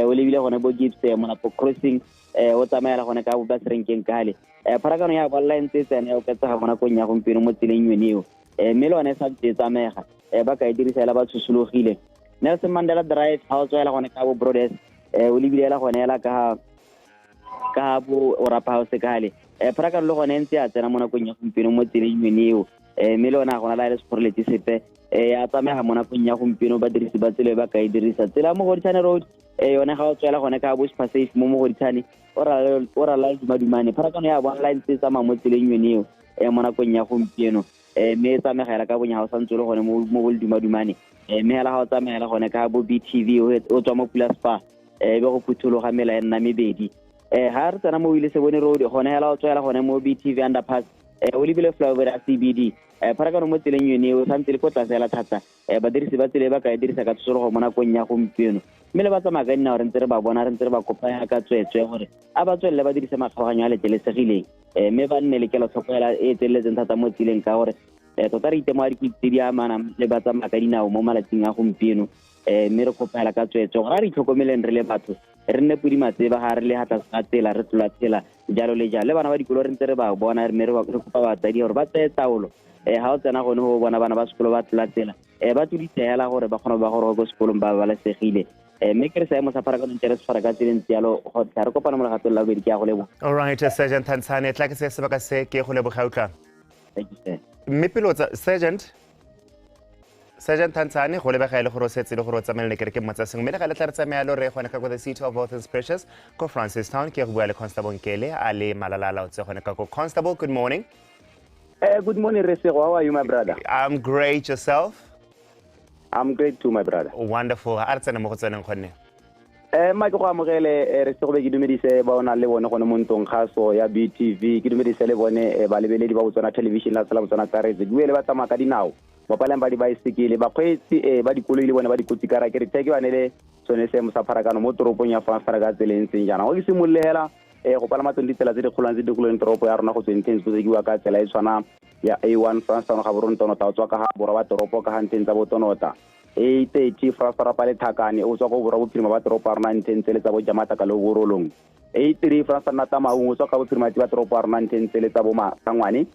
[SPEAKER 15] o lebile gone bo gips mo napo crossing o tsamela gone ka bo basrenkeng kale pharakano ya boala e ntse tsena o ketsa mo nakong ya gompieno mo tseleng yone mme le one santse tsamega ba ka e dirisa la ba tsusulogile Nelson Mandela Drive ha o tswela gone ka bo Brothers o lebile la gone la ka bo o rapa house kale pharakano le gone ntse a tsena mo nakong ya gompieno mo tseleng yone mme le ona gona la le sportleti sepe ya tsamega mo nakong ya gompieno ba dirisi ba tsele ba ka e dirisa tsela mo Goditshane road yone ga o tswela gone ka bo Space mo Goditshane o ra la Dumadumane pharakano ya bo online tse tsamaya mo tseleng yone mo nakong ya gompieno mme tsamegela ka bonya o santse le gone mo go Dumadumane mme hela ga o tsamegela gone ka bo BTV o tswa mo Pula Spa be go phuthologa mela ya nna mebedi ha re tsena mo ile se bone road gone hela o tswela gone mo BTV underpass o lebile flyover ya CBD pharakano mo tseleng yone o santse le ko tlasela thata badirisi ba tsele ba ka e dirisa ka tsosologo mo nakong ya gompieno mme le ba tsamaya ka dinao re ntse re ba bona re ntse re ba kopanya ka tswetswe gore a ba tswelele ba dirisa makgabaganyo a letelesegileng mme ba nne le kelotlhoko e tseleletseng thata mo tseleng ka gore tota re itemoga dikotsi di amana le ba tsamaya ka dinao mo malatsing a gompieno mme re kopela ka tswetswe gore a re itlhokomeleng re le batho re nne podimatseba ga re le hatla sa tsela re tlola tsela jalo le jalo le bana ba dikolo re ntse re ba bona mme re kopa batsadi gore ba tseye taolo ha o tsena gone go bona bana ba sekolo ba tlola tsela ba tlodisegela gore ba kgona ba gore go sekolong ba balesegile mme ke re seemo sa pharakano ntse re se fara ka tseleng yalo go tla re kopana mo legatong la bobedi ke ya go leboga
[SPEAKER 1] all right Sergeant Thansane tla ke se sebaka se ke go leboga utlwa
[SPEAKER 15] thank you sir
[SPEAKER 1] mme pilotsa Sergeant Thansane go lebega ile gore o setse le gore o tsamelele kere ke mmatsaseng mme le ga le tla re tsamaya lo re gone ka go the city of Northern Precious ko Francistown ke go bua le Constable Nkele a le malalala o tse gone ka go Constable good morning
[SPEAKER 16] good morning Resego how are you my brother
[SPEAKER 1] I'm great yourself
[SPEAKER 16] I'm great too my brother
[SPEAKER 1] wonderful a re tsena mo go tseneng gonne
[SPEAKER 16] ma ke go amogele re se go be ke dumedise ba ona le bone gone mo ntong kgaso ya BTV ke dumedise le bone ba lebeledi ba Botswana television la tsala Botswana tsaretse duele ba tsamaka dinao ba palang ba di bicycle ba kgweetsi ba dikoloi le bone ba dikotsi kara ke re teke ba nele tsone se mo sa pharakano mo toropong ya fara ka tseleng tseng jana go ke simollela go palama tsone ditsela tse di kgolwang tse di goleng toropo ya rona go tsweng teng se ke ka tsela e tshwana ya A1 Franston ga borontonota o tswa ka ga borwa ba toropo ka hanteng tsa botonota 830 Frasarapa le Thakane o tswa go borwa bophirima ba toropo ya rona nteng tsele tsa bo Jamata ka le borolong 83 Frasana Tamaung o tswa ka bophirima ba toropo ya rona nteng tsele tsa bo Masangwane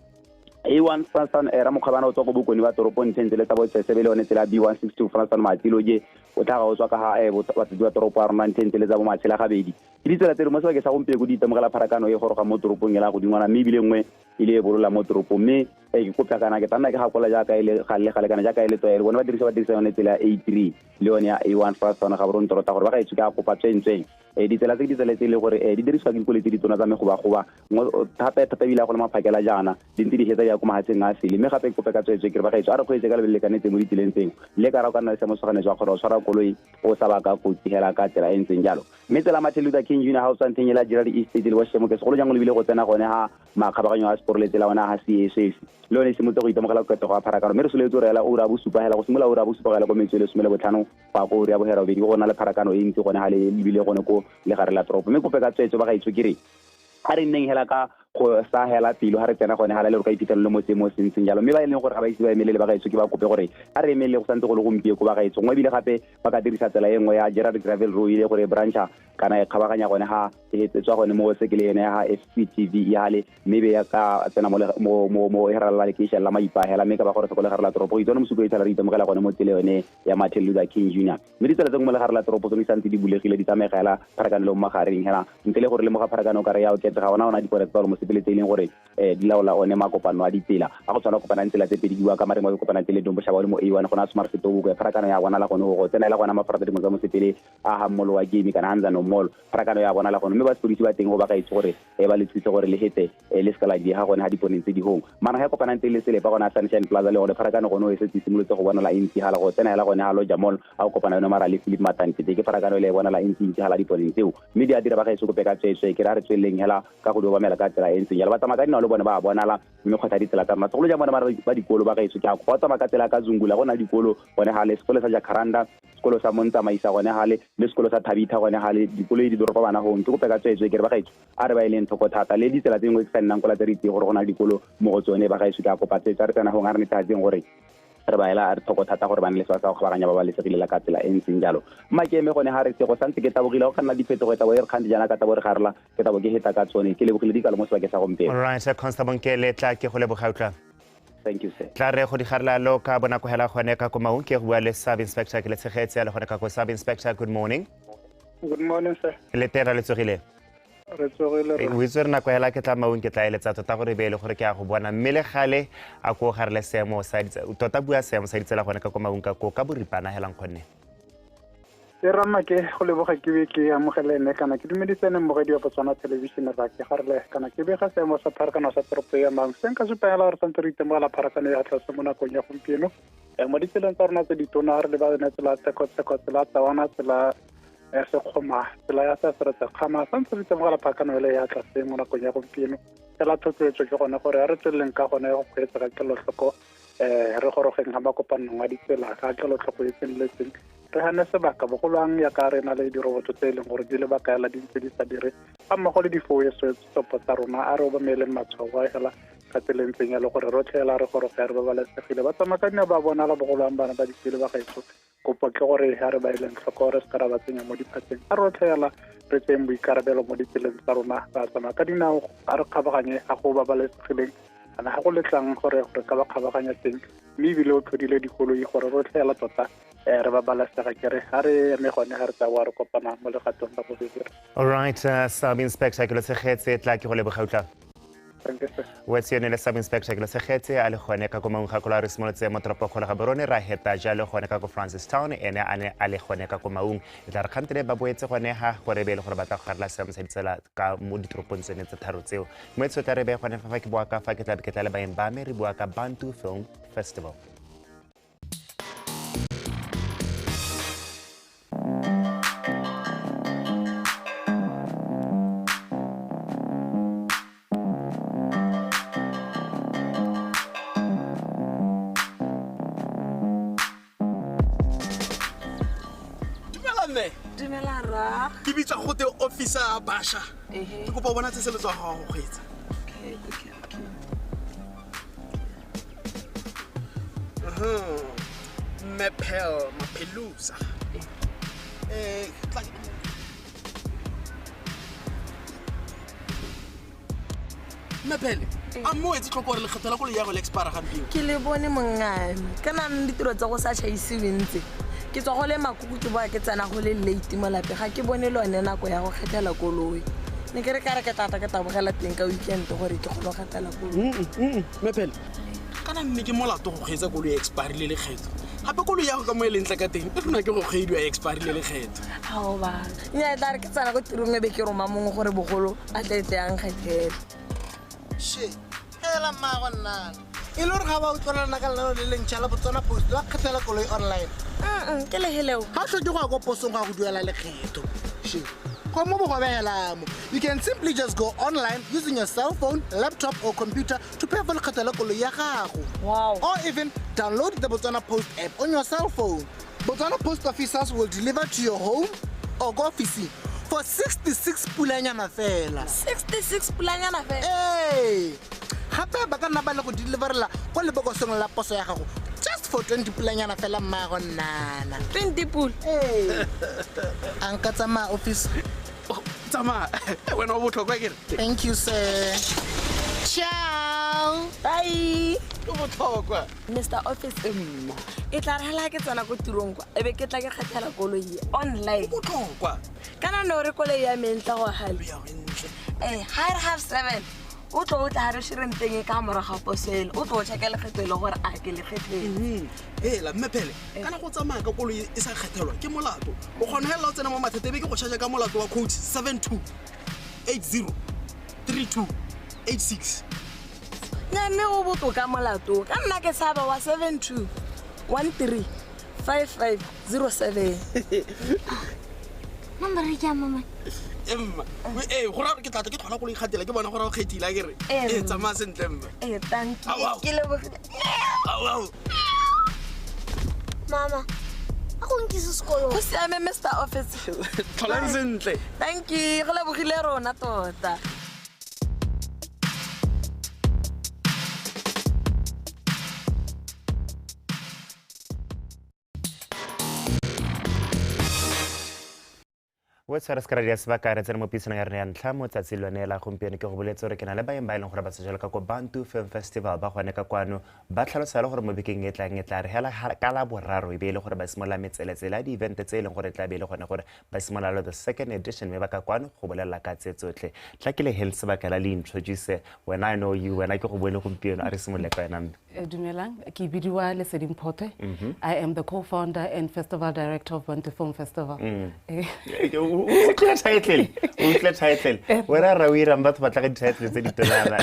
[SPEAKER 16] A1 Franston era mokgabana o tswa go bokoni ba toropo nteng tsele tsa bo Tsesebele one tsela B162 Franston Matiloje o tla ga o tswa ka ga batho ba toropo ya rona nteng tsele tsa bo Matshela gabedi ke ditsela tse mo se ke sa gompieko di itemogela pharakano e goroga mo toropong ya la go dingwana mme bile nngwe ile e bolola mo toropong mme ke kopya kana ke tana ke gakola jaaka ile gale kana jaaka ile toele bona ba dirisa yone tsela A3 le yone ya A1 Franston ga boron torota gore ba ga itse ka kopa tsentseng ditsela tse tse le gore di dirisiwa ke dikole tse di tona tsa me goba thata bila go le maphakela jana di ntse di hetsa ya go mahatseng a sele mme gape kope ka tswetse ke ba ga itse a re go itse ka lebele kanetse mo ditseleng tseng le ka ra ka nna se mo sogane jwa gore o tshwara koloi o sa ba ka kotsi hela ka tsela e ntseng jalo mme tsela Martin Luther King Junior House and Thengela Gerald East le wa shemo ke segolo jang le bile go tsena gone ha makgabaganyo a sport le tsela ona ha CSS le one se motse go itemogela go ketego a pharakano mme re sole tsorela o ra bo supa hela go simola o ra bo supa hela go metswele somele botlhano ba go re ya bo hera bedi go na le pharakano e ntse gone ha le bile gone ko le gare la tropo mme kope ka tswetse ba ga itse kere a re nneng hela ka go sa hela pilo ha re tsena gone hala le go ka iphitlhela le mo tsemo sentseng jalo mme ba ileng gore ga ba itse ba emelele ba ga itse ke ba kope gore a re emelele go santse go le gompie ko ba ga itse ngwe bile gape ba ka dirisa tsela e nngwe ya Gerard Gravel Road ile gore brancha kana e kgabaganya gone ha e tsetswa gone mo se ke le ene ha FPTV ya hale mme be ya ka tsena mo hera la lekisha la maipa hela mme ka ba gore se go le gare la tropo itse mo supo ithala re itemogela gone mo tsele yone ya Martin Luther King Junior mme ditsela tse mo le gare la tropo tse di santse di bulegile di tsamegela pharakano le mo magareng hela ntse le gore le mo ga pharakano ka re ya o ketse ga ona di pore tsa mo sepele tse leng gore di laola one makopano a ditsela a go tshwana kopana tsela tse pedi bua ka mare mo kopana tse le dombo shaba le mo A1 gona smart fito go pharakano ya bona la gone go tsena ile gona mafarata mo mo sepele a ha mmolo wa game kana hanza no mall pharakano ya bona la gone mme ba sepodisi ba teng go ba ka itse gore ba le tsitse gore le hete le skala di ha gone ha diponeng tse di hong mana ha kopana tse le sele pa gona Sunshine Plaza le gore pharakano gone o se tsimolotse go bona la intsi hala go tsena ile gone ha lo jamol a go kopana no mara le Philip Matani ke pharakano le bona la intsi hala diponeng tseo mme di a dira ba ga iso go peka tsetse ke ra re tsweleng hela ka go do ba mela ka tsela entsi ya ba tsamaka dina le bona ba bonala mme go tla ditsela tsa matlo go ja bona ba dikolo ba ga iso ke a go tsamaka tsela ka Zungula gona dikolo gone ha le sekolo sa Jacaranda sekolo sa Monta Maisa gone ha le sekolo sa Thabitha gone ha le dikolo di doropa bana go ntse go peka tsetse ke re ba ga iso a re ba ile ntho go thata le ditsela tse ngwe ke sa nnang kola tse re itse gore gona dikolo mo go tsone ba ga iso ke a kopa tse tsare tsena go ngare ne tsatseng gore re ba ela re thoko thata gore bana le sa go baganya ba le segile la ka tsela entseng jalo makeme gone ha re se go santse ke tabogile go kana diphetogo tsa bo re khandi jana ka tabo re garela ke tabo ke heta ka tsone ke lebogile di ka le mo sebaka sa gompe.
[SPEAKER 1] All right, Constable Nkele tla ke go le bogautla.
[SPEAKER 16] Thank you sir.
[SPEAKER 1] Tla re go di garela lo ka bona go hela gone ka ko maung ke go bua le Sub Inspector ke le tshegetse ya le gone ka go Sub Inspector. Good morning.
[SPEAKER 17] Good morning sir.
[SPEAKER 1] Le tera le tsogile.
[SPEAKER 17] Re tsogile
[SPEAKER 1] re witse re nako hela ke tla maung ke tla eletsa tota gore be le gore ke a go bona mmele gale a go garele seemo sa tota bua seemo sa ditsela gone ka ko maung ka ko ka boripana helang khonne
[SPEAKER 17] e rama ke go leboga ke be ke amogelene kana ke dumedisene mogedi wa Botswana television ra ke garele kana ke be ga seemo sa pharakano sa toropo ya mang se nka supela gore santse re itemogela pharakano ya tlase mo nakong ya gompieno mo ditseleng tsa rona tse di tona re le ba ne tsela tseko tsela tsawana tsela se khoma tsela ya sa seretse khama santse re temogela pharakano le ya tlase mo nakong ya gompieno tsela thotsetso ke gone gore re tsweleng ka gone go kgweetsa ka kelotlhoko re gorogeng ga makopanong a ditsela ka kelotlhoko e tseneletseng re hane sebaka bogolwang ya ka re na le diroboto tse leng gore di le bakaela di ntse di sa dire ga mmogo le difoe sopo tsa rona a re obamele matshwao a hela ka tselentseng ya le gore rotlhela re goroga re babalesegile ba tsamakanya ba bonala bogolwang bana ba ditsele ba gaetso kopo ke gore ha re ba ileng tlhoko re ska ra ba tsenya mo diphatseng a rotlhela re tseng boikarabelo mo ditseleng tsa rona ba tsamaka dinao a re kgabaganye a go babalesegileng ana ha go letlang gore re ka ba kgabaganya teng mme ebile o tlhodile dikoloi gore rotlhela tota re ba balasega ke re ha re eme gone ha re tsa wa re kopana mo legatong la bobedi.
[SPEAKER 1] All right, Sub Inspector ke le tshegetse tla ke go le bogautla. What's your name, Sub Inspector ke le tshegetse a le gone ka go maung ga kola re simolotse mo toropo go ga borone ra heta jalo gone ka go Francistown ene a le gone ka go maung e tla re khantele ba boetse gone ha gore be le gore ba tla go garela seemo sa ditsela ka mo ditoropong tsene tse tharo tseo mo etso tla re be gone fa ke bua ka fa ke tla le baeng ba me re bua ka Bantu Film Festival.
[SPEAKER 18] Dumela ra ke bitsa go te officer Basha ke kopa bona tse selo tsa gago go kgweetsa Mapelusa Mapele a mo etsi tlhoko gore le kgetela go le ya go le expire gampio
[SPEAKER 19] ke le bone mongame kana ditiro tsa go sa chaisiwe ntse ke tswa go le makuku ke boa ke tsana go le late mo lape ga ke bone lone nako ya go kgethela koloi ne ke re ka re ke tata ke tabogela teng ka weekend gore ke go lo kgethela koloi
[SPEAKER 18] Mapele kana mme ke molato go kgweetsa koloi ya expire le lekgetho gape koloi ya go ka mo e lentle ka teng e rona ke go kgwediwa ya expire le lekgetho
[SPEAKER 19] ao ba nya tla re ke tsana go tirong e be ke roma mongwe gore bogolo a tletse yang kgethela
[SPEAKER 18] she hela mmago nnana e le gore ga ba utlwanana ka lenano le lentšha la Botswana Post wa kgethela koloi online
[SPEAKER 19] ke leheleo
[SPEAKER 18] ga o tlhoke go ya ko posong ga go duela lekgetho she go mo bogobelamo you can simply just go online using your cell phone laptop or computer to pay for lekgetho la koloi ya gago or even download the Botswana Post app on your cell phone. Botswana Post officers will deliver to your home or go office for 66 pulanyana fela
[SPEAKER 19] 66 pulanyana fela
[SPEAKER 18] hey gape ba ka nna ba le go deliverela go lebokosong la poso ya gago just for 20 pulanyana fela mmago nnana
[SPEAKER 19] 20 pul
[SPEAKER 18] anka tsama office tsama wena o botlhokwa kere thank you sir ciao
[SPEAKER 19] bye
[SPEAKER 18] o botlhokwa
[SPEAKER 19] Mr. Office e tla re hala ke tsana go tirong kwa e be ke tla ke kgethela koloi online
[SPEAKER 18] botlhokwa
[SPEAKER 19] kana no re koloi ya mentla go hale ha re have 7 o tlo o tla re shirenteng e ka moraga posele o tlo o check lekgetho le gore a ke lekgetheng
[SPEAKER 18] la mmephele kana go tsamaya ka koloi e sa kgethelwa ke molato o kgona hela o tsena mo mathete be ke go charge ka molato wa code 72803286
[SPEAKER 19] nyame o botoka molato ka nna ke saba wa 72135507
[SPEAKER 11] number ya mama
[SPEAKER 18] emma go ra ke tla ke tlhola go le kgatela ke bona gore o kgethile a kere tsamaya sentle emma
[SPEAKER 19] thank you ke lebogile
[SPEAKER 11] mama a go nkise sekolo
[SPEAKER 19] go siame Mr. Officer
[SPEAKER 18] tlholang sentle
[SPEAKER 19] thank you go lebogile rona tota
[SPEAKER 1] What's our scarabia sebaka re tsena mo pisong ya rena ya ntlha mo tsatsi lone la gompieno ke go boletse gore ke na le baeng ba ileng gore ba sejela ka go Bantu Film Festival ba gone ka kwano ba tlhalosa le gore mo bekeng e tla re hela ka la boraro e be ile gore ba simola metseletsela di event tse ileng gore tla be ile gone gore ba simola the second edition me ba ka kwano go bolela ka tse tsotlhe tla ke le health sebaka la le introduce when I know you when I ke go bone gompieno a re simole ka ena
[SPEAKER 4] Dumelang ke bidiwa le Seding Phote I am the co-founder and festival director of Bantu Film Festival
[SPEAKER 1] Utle title. Where are we batho ba tla ka title tse di telana.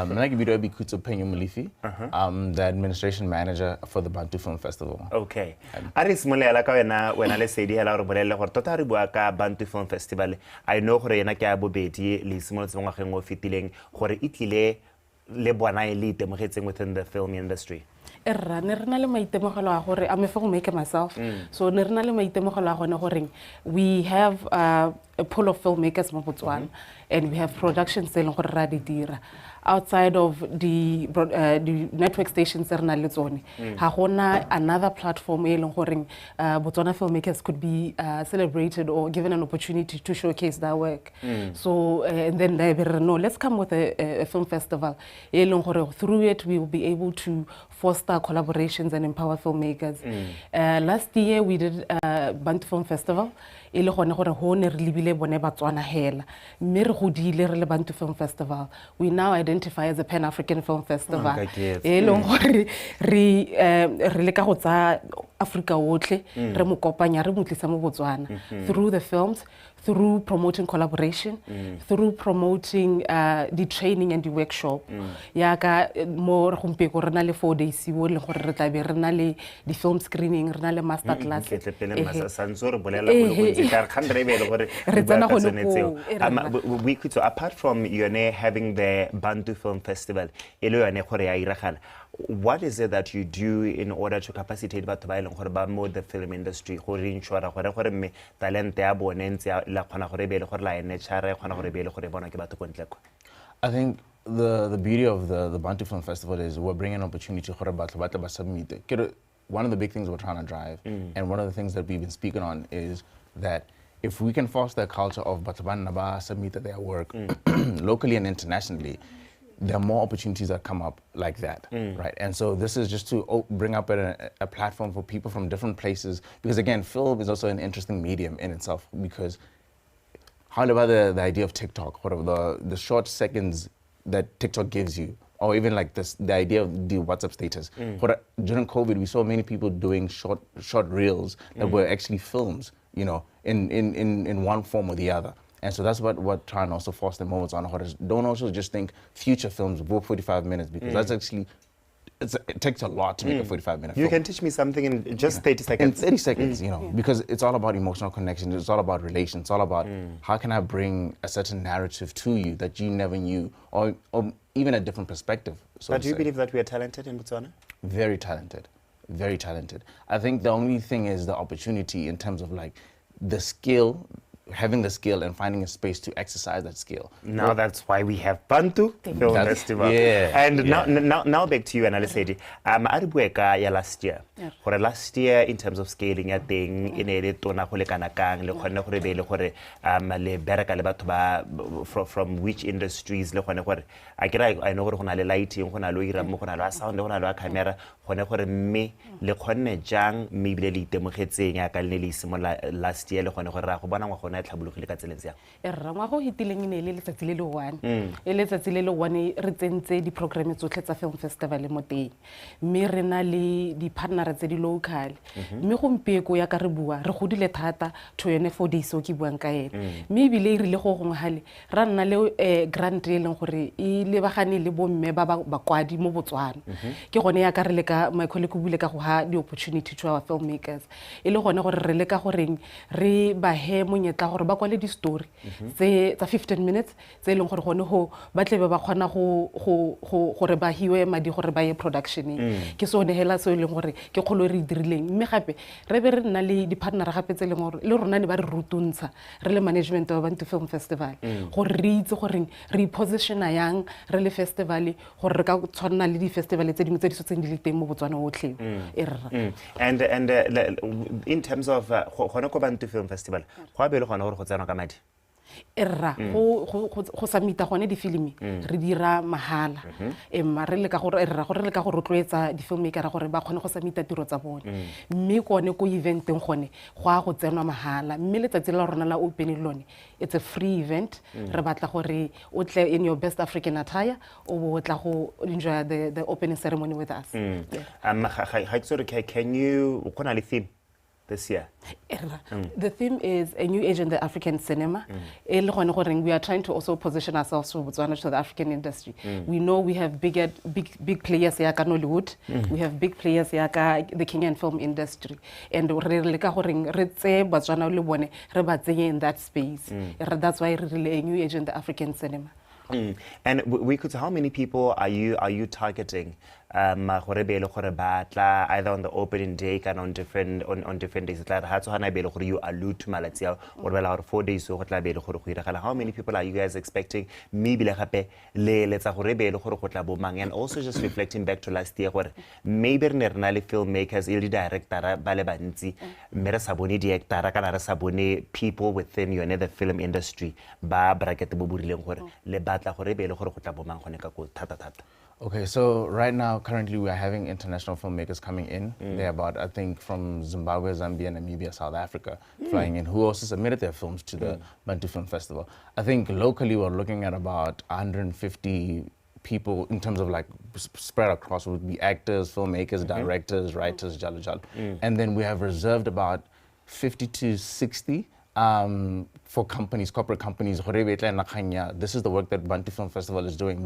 [SPEAKER 20] Nna ke bidiwa Bikutso Penyo Molifi. I'm the administration manager for the Bantu Film Festival.
[SPEAKER 1] Okay. Ari simolela ka wena le Sedi hela re bolelle gore tota re bua ka Bantu Film Festival. I know gore yena ke a bobedi le simolotse ngwageng o fetileng gore itlile le bona e le itemogetseng within the film industry.
[SPEAKER 4] ne re na le maitemogelo a gore I'm a filmmaker myself so ne re na le maitemogelo a gone gore we have a pool of filmmakers mo Botswana and we have productions tse leng gore ra di dira outside of the network stations tse re na le tsone ha gona another platform e leng gore Botswana filmmakers could be celebrated or given an opportunity to showcase their work so and then they no let's come with a film festival e leng gore through it we will be able to foster collaborations and empower filmmakers last year we did Bantu Film Festival e le gone gore ho ne re libile bone Batswana hela mme re godile re le Bantu Film Festival we now identify as a Pan-African Film Festival e leng gore re le ka go tsa Africa otle re mo kopanya re mo tlisa mo Botswana through the films through promoting collaboration through promoting the training and the workshop ya ka mo re gompieko re na le 4 days wo le gore re tla be re na le di film screening re na le master class
[SPEAKER 1] apart from having the Bantu Film Festival what is it that you do in order to capacitate batho ba ileng gore ba mo the film industry go ensure gore me talent ya bone ntse la khona gore be le gore la ene tshare khona gore be le gore bona ke batho go ntle kwa
[SPEAKER 20] I think the beauty of the Bantu Film Festival is we're bringing an opportunity for batho ba tla ba submit. One of the big things we're trying to drive and one of the things that we've been speaking on is that if we can foster a culture of batho ba nna ba submit their work locally and internationally, there are more opportunities that come up like that, right? And so this is just to bring up a platform for people from different places, because again, film is also an interesting medium in itself, because how about the idea of TikTok, whatever the short seconds that TikTok gives you, or even like this, the idea of the WhatsApp status. During COVID, we saw many people doing short reels that were actually films, you know, in one form or the other. And so that's what we're trying to also force the moments on. Don't also just think future films will 45 minutes, because that's actually, it takes a lot to make a 45-minute film.
[SPEAKER 1] You can teach me something in just 30 seconds.
[SPEAKER 20] In 30 seconds, you know, because it's all about emotional connection. It's all about relations. It's all about how can I bring a certain narrative to you that you never knew, or even a different perspective. So
[SPEAKER 1] but do you believe that we are talented in Botswana?
[SPEAKER 20] Very talented. Very talented. I think the only thing is the opportunity in terms of like the skill, having the skill and finding a space to exercise that skill.
[SPEAKER 1] Now that's why we have Bantu Film Festival.
[SPEAKER 20] Yeah.
[SPEAKER 1] And now back to you, Analysedi. Aribueka ya last year. gore last year in terms of scaling ya teng e ne le tona go le kana kang le khone gore be le gore le bereka le batho ba from which industries le khone gore I know gore gona le lighting gona lo ira mo gona lo sound gona lo camera gone gore mme le khone jang maybe le itemogetseng ya ka le le simola last year le khone gore ra go bona ngwa gona e tlhabulogile ka tseleng ya
[SPEAKER 21] rra go hitileng ne le letsatsi le le one e letsatsi le le one re tsentse di program tsotlhe tsa film festival mo teng mme re na le di partner tse di local mme gompieko ya ka re bua re godile thata to yone 4 days o ke buang ka ene mme bile re le go gongwe hale ra nna le grant e leng gore e lebagane le bomme ba kwadi mo Botswana ke gone ya ka re le ka my colleague bule ka go ha di opportunity to our filmmakers e le gone gore re le ka gore re ba he monyetla gore ba kwale di story tse tsa 15 minutes tse leng gore gone ho ba tle ba kgona go re ba hiwe madi gore ba ye production ke so ne hela so e leng gore ke kgolo re dirileng mme gape re be re nna le di partner gape tse leng gore le rona ne ba re rutuntsha re le management wa Bantu Film Festival gore re itse gore re positiona yang re le festival gore re ka tshwana le di festival tse dingwe tse di sotseng di le teng mo Botswana otlhe
[SPEAKER 1] and in terms of gone ko Bantu Film Festival go abele gone gore go tsena ka madi
[SPEAKER 21] go samita gone di filimi re dira mahala emma re le ka gore gore le ka go rotloetsa di filmmaker gore ba kgone go samita tiro tsa bone mme kone ko eventeng gone go a go tsenwa mahala mme letsatsi la rona la opening lone it's a free event re batla gore o tle in your best African attire o tla go enjoy the opening ceremony with us
[SPEAKER 1] can you kona le theme this year?
[SPEAKER 21] The theme is a new age in the African cinema. We are trying to also position ourselves to the African industry. We know we have big players here in Nollywood. We have big players here in the Kenyan film industry. And in that space. That's why really a new age in the African cinema.
[SPEAKER 1] And we could, how many people are you targeting? Either on the opening day and on different days. You allude to Malaysia or 4 days. How many people are you guys expecting? Maybe and also just reflecting back to last year where maybe filmmakers, director, people within your the film industry.
[SPEAKER 20] Okay, so right now, currently we are having international filmmakers coming in. They're about, I think, from Zimbabwe, Zambia, Namibia, South Africa, flying in, who also submitted their films to the Bantu Film Festival. I think locally we're looking at about 150 people in terms of like spread across, would be actors, filmmakers, directors, writers, jalo jalo. And then we have reserved about 50 to 60 for companies, corporate companies. This is the work that Bantu Film Festival is doing.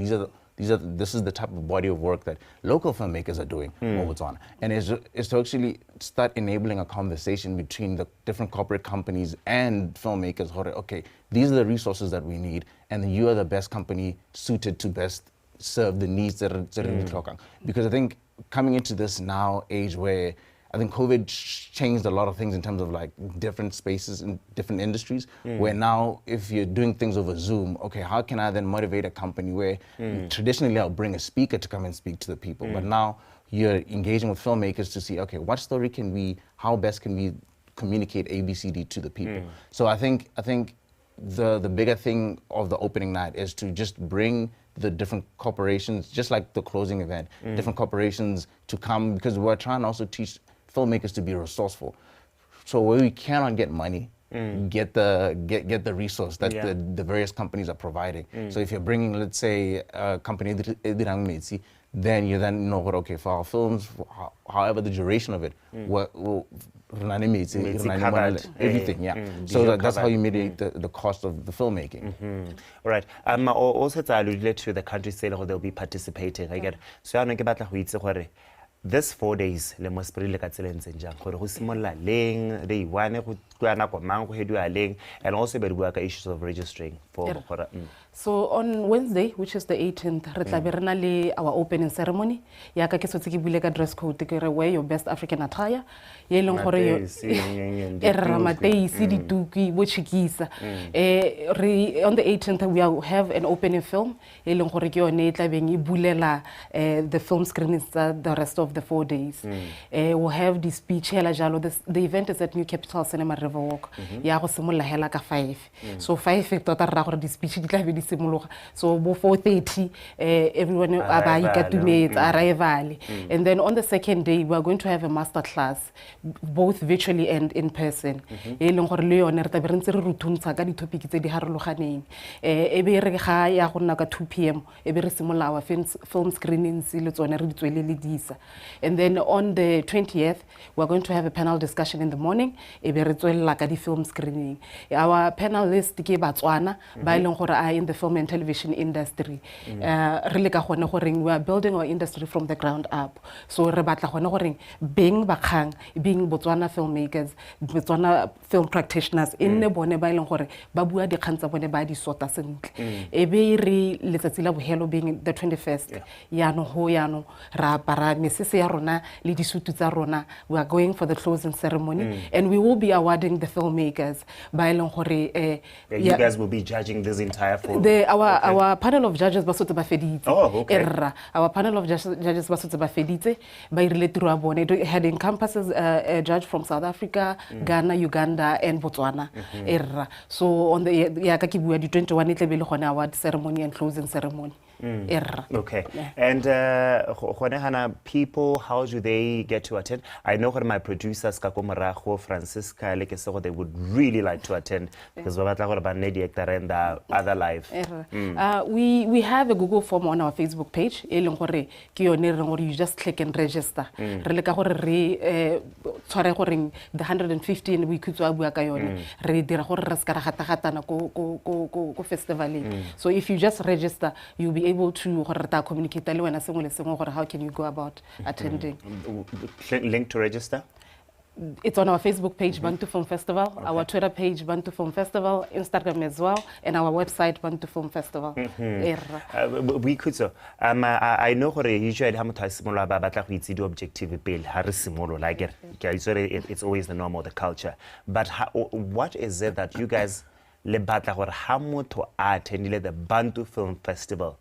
[SPEAKER 20] This is the type of body of work that local filmmakers are doing in Botswana. And it's to actually start enabling a conversation between the different corporate companies and filmmakers. Okay, these are the resources that we need, and you are the best company suited to best serve the needs that are talking. Because I think coming into this now age where I think COVID changed a lot of things in terms of like different spaces in different industries, where now if you're doing things over Zoom, okay, how can I then motivate a company where traditionally I'll bring a speaker to come and speak to the people, but now you're engaging with filmmakers to see, okay, what story can we, how best can we communicate ABCD to the people? So I think the bigger thing of the opening night is to just bring the different corporations, just like the closing event, different corporations to come, because we're trying to also teach filmmakers to be resourceful. So where we cannot get money, get the resource that the various companies are providing. So if you're bringing, let's say, a company, then you then know what, okay, for our films, however the duration of it, we'll everything, so that's how you mitigate the cost of the filmmaking.
[SPEAKER 1] All right. Also, it's alluded to the countries they'll be participating. I get so this 4 days le mosprele ka tseleng jang gore go simolla leng day 1 go twana go mang go hedwa leng and also be bua ka issues of registering for
[SPEAKER 21] So on Wednesday, which is the 18th, re tla be re na le our opening ceremony. Ya ka ke sotse ke bule ka dress code ke re wear your best African attire. Ye leng gore yo mateisi dituki bo chikisa. On the 18th we will have an opening film. Ye leng gore ke yone tla beng e bulela the film screenings the rest of the 4 days. We'll have the speech hela jalo. The event is at New Capital Cinema Riverwalk. Ya go simolla hela ka 5. So 5 tota ra gore the speech di tla be di simologa. So bo 4:30 everyone aba ikatumetse arrival. And then on the second day we are going to have a master class both virtually and in person. E leng gore le yone re tla be re ntse re rutuntsha ka di topic tse di harologaneng. E be re ga ya go nna ka 2 p.m. e be re simolla our film screenings le tsone re di tswelele disa. And then on the 20th we are going to have a panel discussion in the morning. E be re tswella ka di film screening. Our panelist ke Batswana ba leng gore are in the film and television industry. Re ka gone gore we are building our industry from the ground up. So re batla gone gore beng bakgang being Botswana filmmakers, Botswana film practitioners in ne bone ba leng gore ba bua dikgang tsa bone ba di sota sentle. E be re letsatsi la bohelo being the 21st. Yano ho yano ra para mesese ya rona le disutu tsa rona. We are going for the closing ceremony and we will be awarding the filmmakers ba leng gore
[SPEAKER 1] you guys will be judging this entire film.
[SPEAKER 21] Our panel of judges ba sotse ba feditse.
[SPEAKER 1] Oh, okay.
[SPEAKER 21] Our panel of judges ba sotse ba feditse ba irile tiro a bone. It had encompasses a judge from South Africa, Ghana, Uganda and Botswana. So on the ya ka ke bua di 21 e tle be le gone award ceremony and closing ceremony.
[SPEAKER 1] Okay. And Hana, people, how do they get to attend? I know my producers Kako Marajo, Francisca, Lekesoko, they would really like to attend because we're talking about Nedi and other live.
[SPEAKER 21] We have a Google form on our Facebook page. You just click and register. The 115 we could so if you just register, you'll be able to communicate how can you go about attending.
[SPEAKER 1] Link to register?
[SPEAKER 21] It's on our Facebook page, Bantu Film Festival, our Twitter page, Bantu Film Festival, Instagram as well, and our website, Bantu Film Festival.
[SPEAKER 1] We could so. I know how usually the objective like it's always the norm or the culture. But what is it that you guys le batla gore ha motho a attendile the Bantu Film Festival,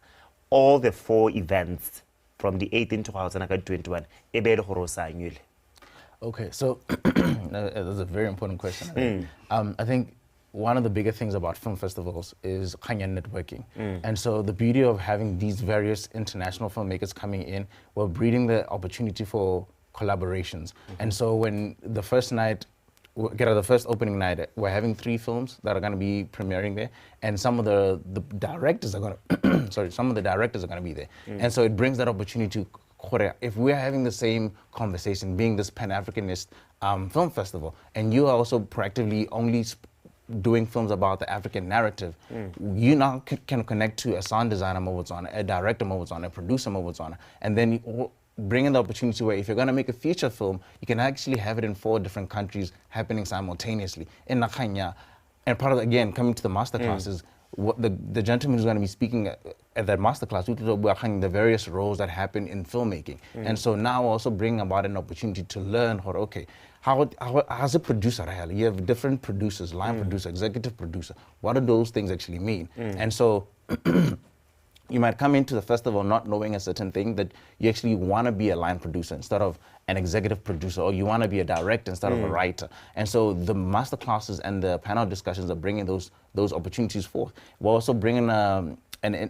[SPEAKER 1] all the 4 events from the 18th to 2021 e be le gore o sa anyule?
[SPEAKER 20] Okay, so that's a very important question. I think one of the bigger things about film festivals is kanya networking. And so the beauty of having these various international filmmakers coming in, we're breeding the opportunity for collaborations. And so when the first night, the first opening night, we're having 3 films that are going to be premiering there, and some of the directors are going to some of the directors are going to be there. And so it brings that opportunity to if we're having the same conversation, being this Pan-Africanist film festival, and you are also proactively only doing films about the African narrative, you now can connect to a sound designer Botswana, a director Botswana, a producer Botswana, and then you bring in the opportunity where if you're going to make a feature film, you can actually have it in 4 different countries happening simultaneously in Nakanya. And part of, again, coming to the master classes, what the gentleman who's going to be speaking at that masterclass, the various roles that happen in filmmaking. And so now also bringing about an opportunity to learn how as a producer, you have different producers, line producer, executive producer. What do those things actually mean? And so you might come into the festival not knowing a certain thing, that you actually want to be a line producer instead of an executive producer, or you want to be a director instead of a writer. And so the master classes and the panel discussions are bringing those opportunities forth. We're also bringing an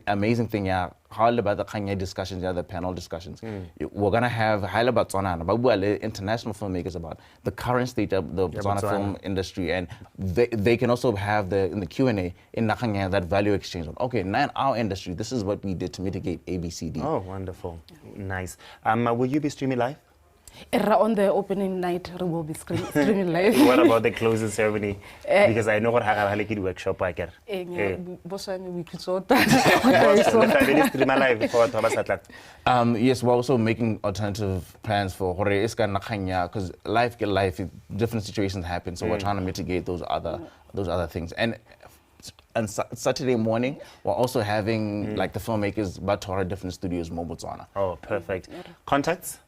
[SPEAKER 20] amazing thing, about the Kanye discussions, the panel discussions. We're going to have international filmmakers about the current state of the Botswana film industry, and they can also have in the Q&A in Nakanya that value exchange. Okay, now in our industry, this is what we did to mitigate ABCD.
[SPEAKER 1] Oh, wonderful. Nice. Will you be streaming live?
[SPEAKER 21] On the opening night, we will be streaming live.
[SPEAKER 1] What about the closing ceremony? Because I know what Hagaliki workshop I get.
[SPEAKER 20] Yes, we're also making alternative plans for because life, different situations happen, so we're trying to mitigate those other things. And and Saturday morning, we're also having like the filmmakers Batora different studios in Botswana.
[SPEAKER 1] Oh, perfect. Contacts?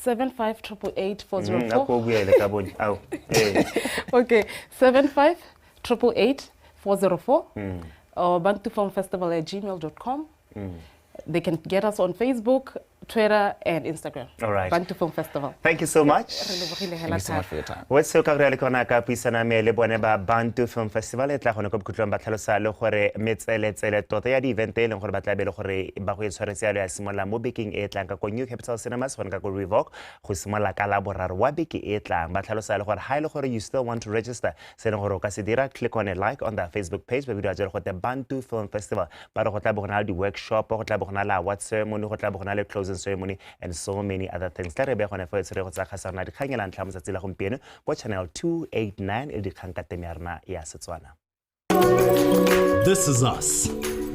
[SPEAKER 21] 7588-404. Okay, 7588-404 or bantufilmfestival@gmail.com. They can get us on Facebook, Twitter, and Instagram.
[SPEAKER 1] All right.
[SPEAKER 21] Bantu Film Festival.
[SPEAKER 1] Thank you so much.
[SPEAKER 20] Thank you so much for your time.
[SPEAKER 1] What's so ka re le kona ka puisana me le bone ba Bantu Film Festival e tla gone go bokhutlong ba tlhalosa le gore metseletsele tota ya di event e leng gore ba tla be le gore ba go tshwaretse ya simola mo baking e tlang ka go New Capital Cinemas gone ka go Revoke go simola ka la boraro wa beke e tlang ba tlhalosa le gore ha ile gore you still want to register se le gore o ka se dira click on a like on that Facebook page ba video ja go the Bantu Film Festival ba re go tla bogona di workshop go tla bogona la what ceremony go tla bogona le closing ceremony and so many other things. Tla re be gone fa e tsere go tsa khasana di khangela ntla motsa tsela gompieno go channel 289 e di khang ka teme ya rena ya Setswana.
[SPEAKER 3] This is us.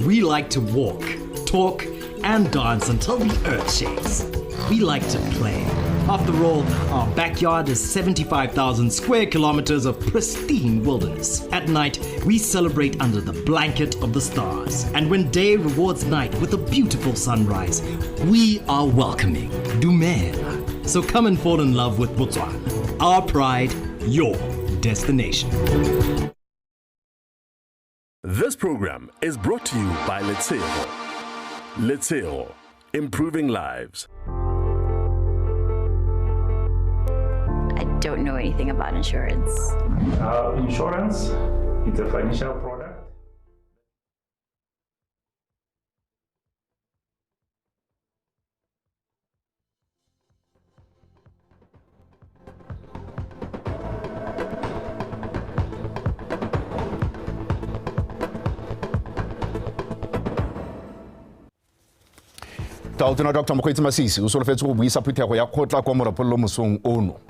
[SPEAKER 3] We like to walk, talk, and dance until the earth shakes. We like to play. After all, our backyard is 75,000 square kilometers of pristine wilderness. At night, we celebrate under the blanket of the stars. And when day rewards night with a beautiful sunrise, we are welcoming Dumela. So come and fall in love with Botswana. Our pride, your destination.
[SPEAKER 10] This program is brought to you by Letseo. Letseo, improving lives.
[SPEAKER 11] I don't know anything about insurance.
[SPEAKER 12] Insurance, it's a financial product.
[SPEAKER 22] Tautona Dr. Mokgweetsi Masisi o solofetse go buisa phuthego ya kgotla kwa morapollo mosong ono.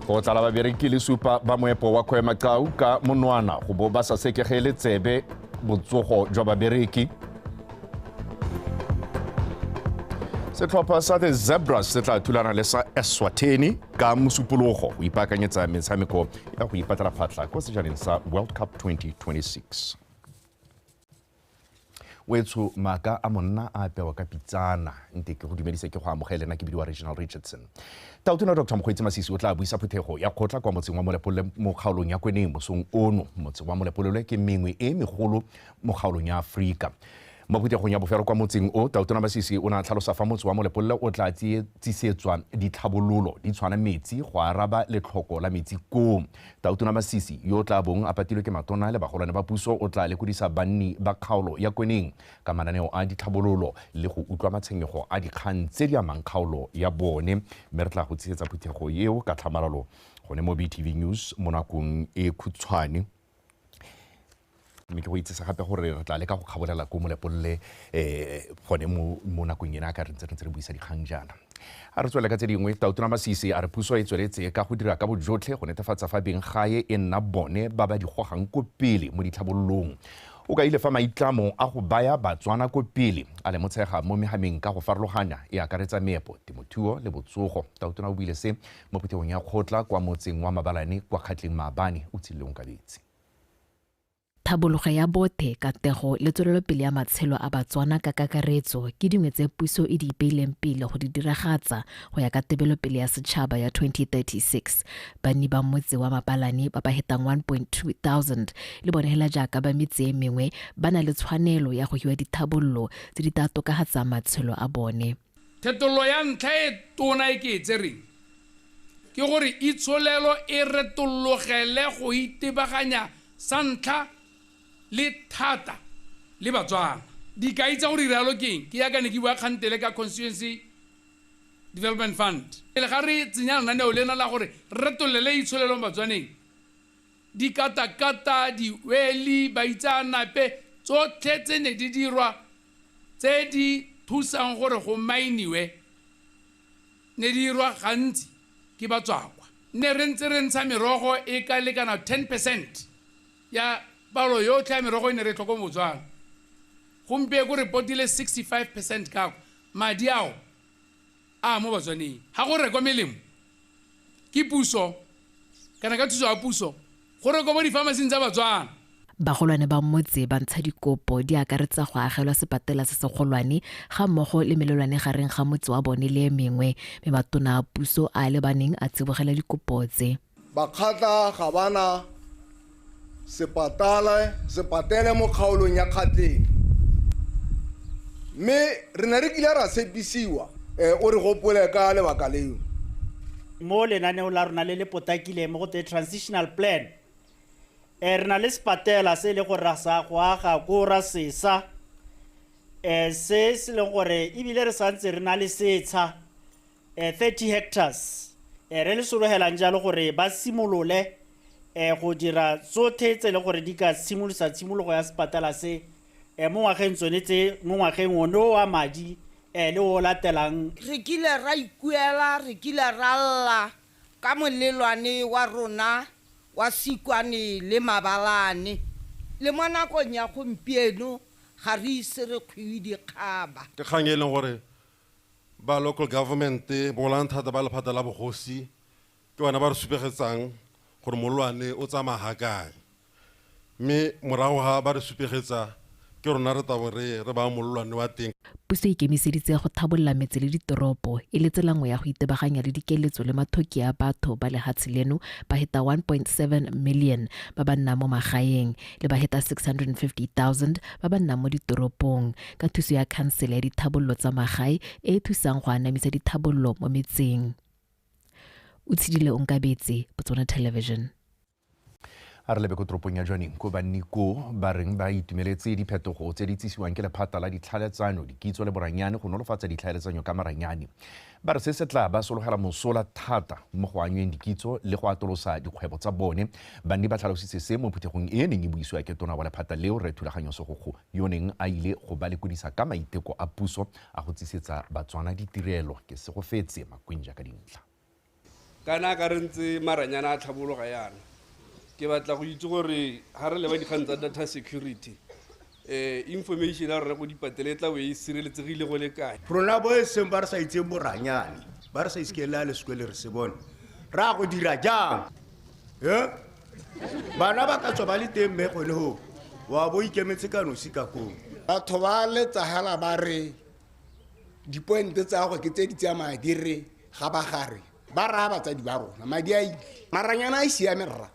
[SPEAKER 22] Go tla la babereki le supa ba moepo wa Kgoemaqau ka monwana go bo ba sa sekegele tsebe botsogo jwa babereki. Setlhopha sa the Zebras se tla thulana le sa Eswatini ka mosupologo go ipaakanyetsa metshameko ya go ipatela phatla kwa sejaneng sa World Cup 2026. Wetso maka a monna a apewa ka pitsana ntse ke go dumedise ke go amogela nna ke bidiwa Regional Richardson. Tautona Dr. Mokgweetsi Masisi o tla buisa phuthego ya kgotla kwa motseng wa Molepole mo kgaolong ya Kweneng mosong ono. Motseng wa Molepole ke mengwe e megolo mo kgaolong ya Afrika. Mo phuthegong ya bofelo kwa motseng o Tautona Masisi o na tlhalosa fa motse wa Molepole o tla tsisetswa ditlhabololo di tshwana metsi go araba le tlhoko la metsi ko. Tautona Masisi yo tla bong a patilwe ke matona le bagolwane ba puso o tla le kudisa banni ba kgaolo ya Kweneng ka mananeo a ditlhabololo le go utlwa matshwenyego a dikgang tse di amang kgaolo ya bone. Mme re tla go tsisetsa phuthego eo ka tlhamalalo gone mo BTV News mo nakong e khutshwane. Mme ke go itsese gape gore re tla leka go kgabolela ko Molepole gone mo nakong ena ka re ntse re buisa dikgang jana. A re tswela ka tse dingwe Tautona Masisi a re puso e tsweletse ka go dira ka bojotlhe go netefatsa fa beng gae e nna bone ba ba di gogang ko pele mo ditlhabololong. O ka ile fa maitlamo a go baya Batswana ko pele a le motshega mo mehameng ka go farologanya e akaretsa meepo temothuo le botsogo. Tautona o buile se mo phuthegong ya kgotla kwa motseng wa Mabalane kwa Kgatleng Maabane o tsileng ka betsi.
[SPEAKER 23] Tlhabologo ya bothe katego le tswelelopele ya matshelo a Batswana ka kakaretso ke dingwe tse puso e di ipeileng pele go di diragatsa go ya ka tebelopele ya setšhaba ya 2036. Banni ba motse wa Mabalane ba ba hetang 1,200 le bone hela jaaka ba metse e mengwe ba na le tshwanelo ya go hiwa dithabololo tse di tla tokagatsa matshelo a bone.
[SPEAKER 24] Thetolo ya ntlha e tona e ke tsereng ke gore itsholelo e retologele go itebaganya sa ntlha le thata le Batswana. Dikai tsa go diralo keng ke ya ka ne ke bua kgantele ka Constituency Development Fund. Le ga re tsenya lenaneo lena la gore retolele itsholelo Batswaneng. Dikatakata, diweli, baitsanape tsotlhe tse ne di dirwa tse di thusang gore go mainiwe ne di dirwa gantsi ke Batswakwa. Ne re ntse re ntsha merogo e ka lekana 10% ya balo yotlhe ya merogo e ne re tlhoko Botswana. Gompieno go repotile 65% ka madi ao a mo Batswaneng. Ha go rekwa melemo ke puso kana ka thuso ya puso gore ko mo di-pharmacing tsa Batswana.
[SPEAKER 23] Bagolwane ba motse ba ntsha dikopo di akaretsa go agelwa sepatela se segolwane ga mmogo le melelwane gareng ga motse wa bone le mengwe me matona a puso a lebaneng a tsibogela dikopo tse.
[SPEAKER 5] Bakgatla ga bana sepatele mo kgaolong ya Kgatleng. Mme re ne re kile ra tshepisiwa o re gopole ka lebaka leo.
[SPEAKER 6] Mo lenaneo la rona le potakile mo go te transitional plan. Re na le sepatela se le gore sa go aga go ra sesa se se le gore ebile re santse re na le setsha 30 hectares re le sologelang jalo gore ba simolole go dira tsotlhe tse le gore di ka simolosa tshimologo ya sepatela se mo ngwageng tsone tse mo ngwageng ono wa madi le o latelang.
[SPEAKER 7] Re kile ra ikuela re kile ra lla ka molelwane wa rona wa Sikwane le Mabalane le mo nakong ya gompieno ga re ise re kgwi dikgaba.
[SPEAKER 8] Ke kgang e leng gore ba local government bolang thata ba lephata la bogosi ke bona ba re supegetsang gore molwane o tsamaya kae mme morago ga ba re supegetsa ke rona re tabo re ba molwane wa teng.
[SPEAKER 23] Puso e ikemiseditse go thabolola metse le ditoropo e le tsela nngwe ya go itebaganya le dikeletso le mathoki a batho ba lehatshe leno ba heta 1.7 million ba ba nnang mo magaeng le ba heta 650,000 ba ba nnang mo ditoropong ka thuso ya khansele ya dithabololo tsa magae e thusang go anamisa dithabololo mo metseng. O tshidile Onkabetse, Botswana Television.
[SPEAKER 22] A re lebe ko toropong ya Johaneng ko banniko ba reng ba itumeletse diphetogo tse di tsisiwang ke lephata la ditlhaeletsano dikitso le boranyane go nolofatsa ditlhaeletsano ka maranyane. Ba re se se tla ba sologela mosola thata mo go anyweng dikitso le go atolosa dikgwebo tsa bone. Banni ba tlhalositse se mo phuthegong e neng e buisiwa ke tona wa lephata leo re thulaganyo segogo yo neng a ile go ba lekodisa ka maiteko a puso a go tsisetsa Batswana ditirelo ke se go fetse Makwinja ka dintlha.
[SPEAKER 25] Kana ka rentse maranyana a tlhabologa yana ke batla go itse gore ha re leba dikgang tsa data security information ya re go dipatele tla we sireletsegile go le kae.
[SPEAKER 26] Rona bo seng ba re sa itseng boranyane ba re sa iskela le sekole re se bone ra go dira jang bana ba ka tswa ba le teng me go le ho wa bo ikemetse ka no sika ko
[SPEAKER 5] Batho ba letsa hala ba re dipointe tsa go ke tse di tsa madi re ga ba gare ba ra ba tsa di ba rona madi a maranyana a siamerra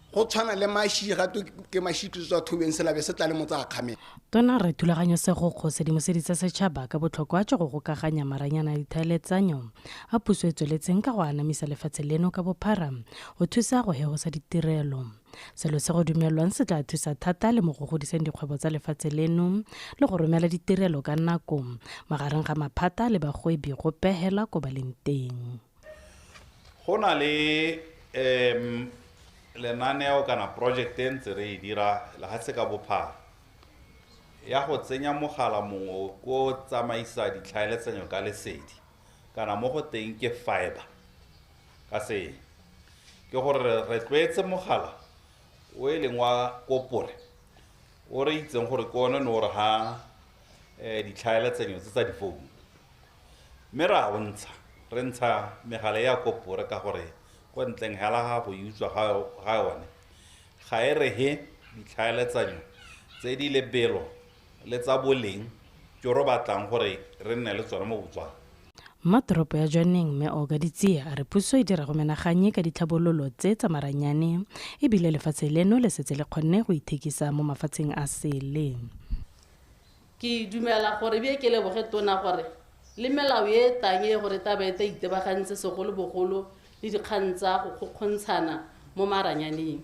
[SPEAKER 5] go tshwana le mashi ga ke mashi tsa thobeng se labe se tla le motsa khamela.
[SPEAKER 27] Tona re thulaganyo se go go sedimoseditse setšhaba ka botlhokwa tsa go gokaganya maranyana a dithaeletsanyo a puso e tsweletseng ka go anamisa lefatshe leno ka bophara go thusa go hegosa ditirelo. Selo se go dumelwang se tla thusa thata le mo go godiseng dikgwebo tsa lefatshe leno le go romela ditirelo ka nako magareng ga maphata le bagwebi go pehela ko ba leng teng.
[SPEAKER 28] Go na le lenaneo kana project e ntse re e dira le ga se ka bophara ya go tsenya mogala mongwe ko tsamaisa ditlhaeletsanyo ka lesedi kana mo go teng ke fiber ka se ke gore re tlwaetse mogala o e leng wa kopore o re itseng gore ko one no re ha ditlhaeletsanyo tsa difounu mme ra bontsha re ntsha megala ya kopore ka gore go ntleng hela ga go utswa ga yone ga e re he ditlhaeletsanyo tse di lebelo le tsa boleng jo ro batlang gore re nne le tsona mo Botswana.
[SPEAKER 27] Matoropo ya Johaneng mme Oga Ditsia a re puso e dira go menaganye ka ditlhabololo tse tsa maranyane e bile lefatshe leno le setse le kgonne go ithekisa mo mafatsheng a sele.
[SPEAKER 29] Ke dumela gore be ke leboge tona gore le melao e tanye gore taba e itebagantse segolo bogolo le dikgang tsa go kgontshana mo maranyaneng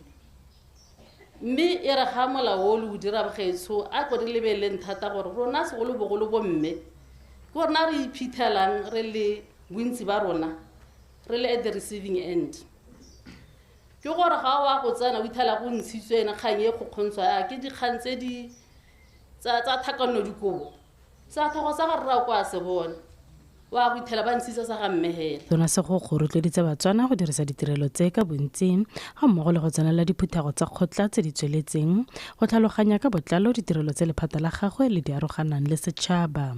[SPEAKER 29] mme e re ga molao o le o dira bogetso a go re lebeleng thata gore rona segolo bogolo bomme ke rona re iphithelang re le bontsi ba rona re le at the receiving end ke gore ga wa go tsena o ithela go ntshitswe ene kgang e go kgontshwa ke dikgang tse di tsa thakano dikobo sa thogo sa ga rra kwa se bona wa go ithela ba ntshitsa sa ga mmehela.
[SPEAKER 27] Tona se go rotloeditse Batswana go dirisa ditirelo tse ka bontsi ga mmogo le go tsenela diphuthego tsa kgotla tse di tsweletseng go tlhaloganya ka botlalo ditirelo tse lephata la gagwe le di aroganang le setšhaba.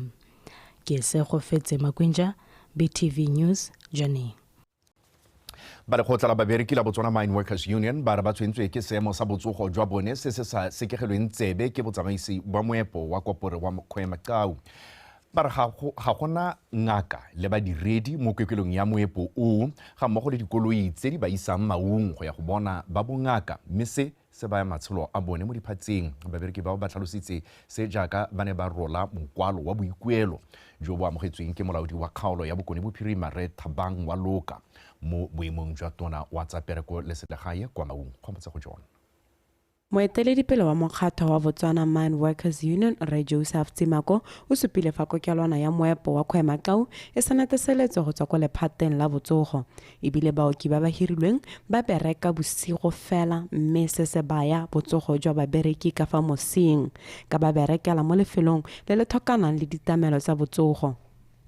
[SPEAKER 27] Ke se go fetse Makwinja, BTV News, Johaneng.
[SPEAKER 22] ba lekgotla la babereki la Botswana Mine Workers Union ba re ba tshwentswe ke seemo sa botsogo jwa bone se se sa sekegelweng tsebe ke botsamaisi ba moepo wa kopore wa Khwemaqau. Ba re ga gona ngaka le badiredi mo kwekelong ya moepo o ga mmogo le dikoloi tse di ba isang maung go ya go bona ba bongaka mme se baya matshelo a bone mo diphatseng. Babereki bao ba tlhalositse se jaaka ba ne ba rola mokwalo wa boikuelo jo bo amogetsweng ke molaodi wa kgaolo ya bokone bophirima Re Thabang wa Loka mo boemong jwa tona wa tsa pereko le selegae kwa maung. Kgomotsa go jona
[SPEAKER 2] moeteledipele wa mokgatlho wa Botswana Mine Workers Union Re Joseph Tsimako o supile fa kokelwana ya moepo wa Khwemaqau e saneteseletswe go tswa kwa lephateng la botsogo ebile baoki ba ba hirilweng ba bereka bosigo fela mme se baya botsogo jwa babereki ka fa mosing ka ba berekela mo lefelong le le thokanang le ditamelo tsa botsogo.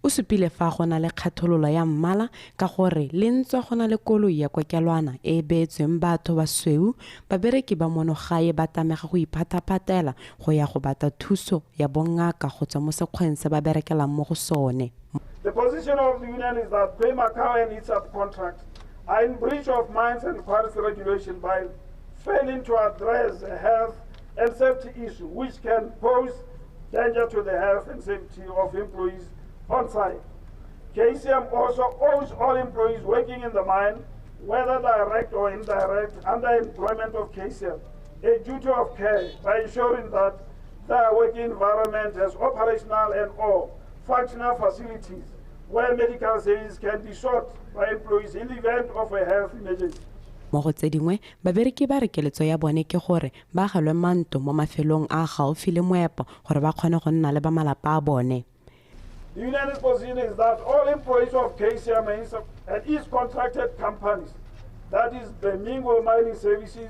[SPEAKER 2] O supile fa gona le kgathololo ya mmala ka gore le ntse gona le koloi ya kokelwana e beetsweng batho ba sweu babereki ba monogae ba tamega go iphathaphatela go ya go bata thuso ya bongaka go tswa mo sekgweng se ba berekelang mo go sone.
[SPEAKER 9] The position of the union is that Khwemaqau and its subcontract are in breach of mines and quarries regulation by failing to address a health and safety issue which can pose danger to the health and safety of employees on site. KCM also owes all employees working in the mine, whether direct or indirect, under employment of KCM, a duty of care by ensuring that their working environment has operational and or functional facilities where medical services can be sought by employees in the event of a health emergency.
[SPEAKER 2] Mo go tse dingwe babereki ba re keletso ya bone ke gore ba galwe manto mo mafelong a gaufi le moepo gore ba kgone go nna le ba malapa a bone.
[SPEAKER 9] The union's position is that all employees of KCM and its contracted companies, that is the Mingo Mining Services,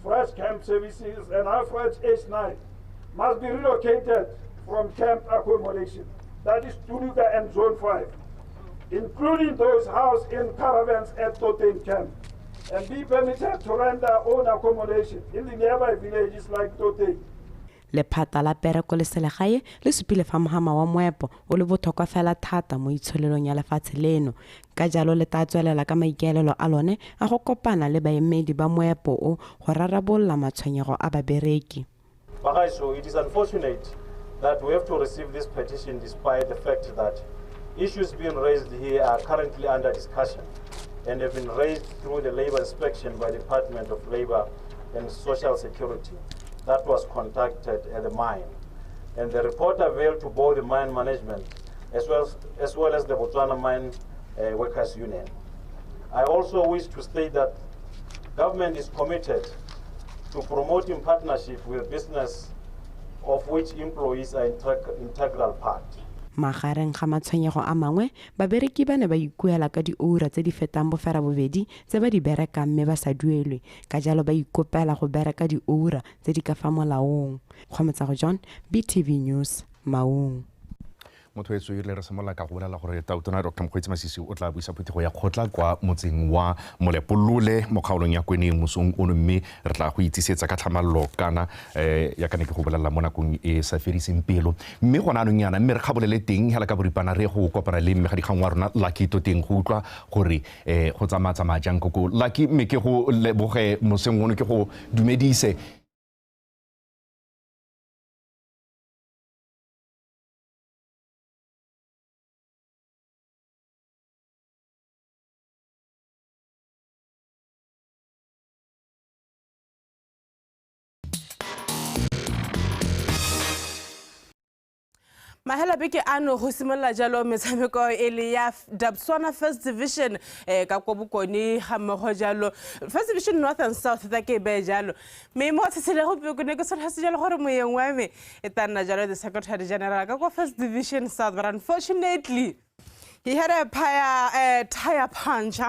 [SPEAKER 9] Fresh Camp Services, and Alfred H9, must be relocated from camp accommodation, that is Tuluka and Zone 5, including those housed in caravans at Toten Camp, and be permitted to rent their own accommodation in the nearby villages like Toten.
[SPEAKER 2] Lephata la pereko le selegae le supile fa mohama wa moepo o le botlhokwa fela thata mo itsholelong ya lefatshe leno ka jalo le tla tswelela ka maikaelelo a lone a go kopana le baemedi ba moepo o go rarabolla matshwenyego a babereki.
[SPEAKER 13] So it is unfortunate that we have to receive this petition despite the fact that issues being raised here are currently under discussion and have been raised through the labor inspection by the Department of Labor and Social Security that was conducted at the mine. And the report availed to both the mine management as well as the Botswana Mine Workers Union. I also wish to state that government is committed to promoting partnership with business of which employees are integral part.
[SPEAKER 2] Magareng ga matshwenyego a mangwe babereki ba ne ba ikuela ka diura tse di fetang bofera bobedi tse ba di bereka mme ba sa duelwe ka jalo ba ikopela go bereka diura tse di ka fa molaong. Kgomotsa go John, BTV News, Maung.
[SPEAKER 22] Motho e tswile re semola ka go bolela gore tautona Dr. Mokgweetsi Masisi o tla buisa phetogo ya kgotla kwa motseng wa Molepolole mo kgaolong ya Kweneng mosong ono mme re tla go itsisetsa ka tlhamallo kana ya kana ke go bolela mo nakong e sa fediseng pelo mme gona anong yana mme re kgabolele teng hela ka boripana re go kopana le mme ga dikgang wa rona Lucky to teng go utlwa gore go tsamatsa majang koko Lucky mme ke go leboge moseng ono ke go dumedise.
[SPEAKER 4] Mahela beke ano go simolla jalo metshameko e le ya Botswana First Division ka kwa bokone ga mmogo jalo First Division North and South da ke be jalo me mo tsetsele go pe kone ke se hase jalo gore moyeng wa me e tana jalo the Secretary General ka kwa First Division South, but unfortunately he had a tire punch.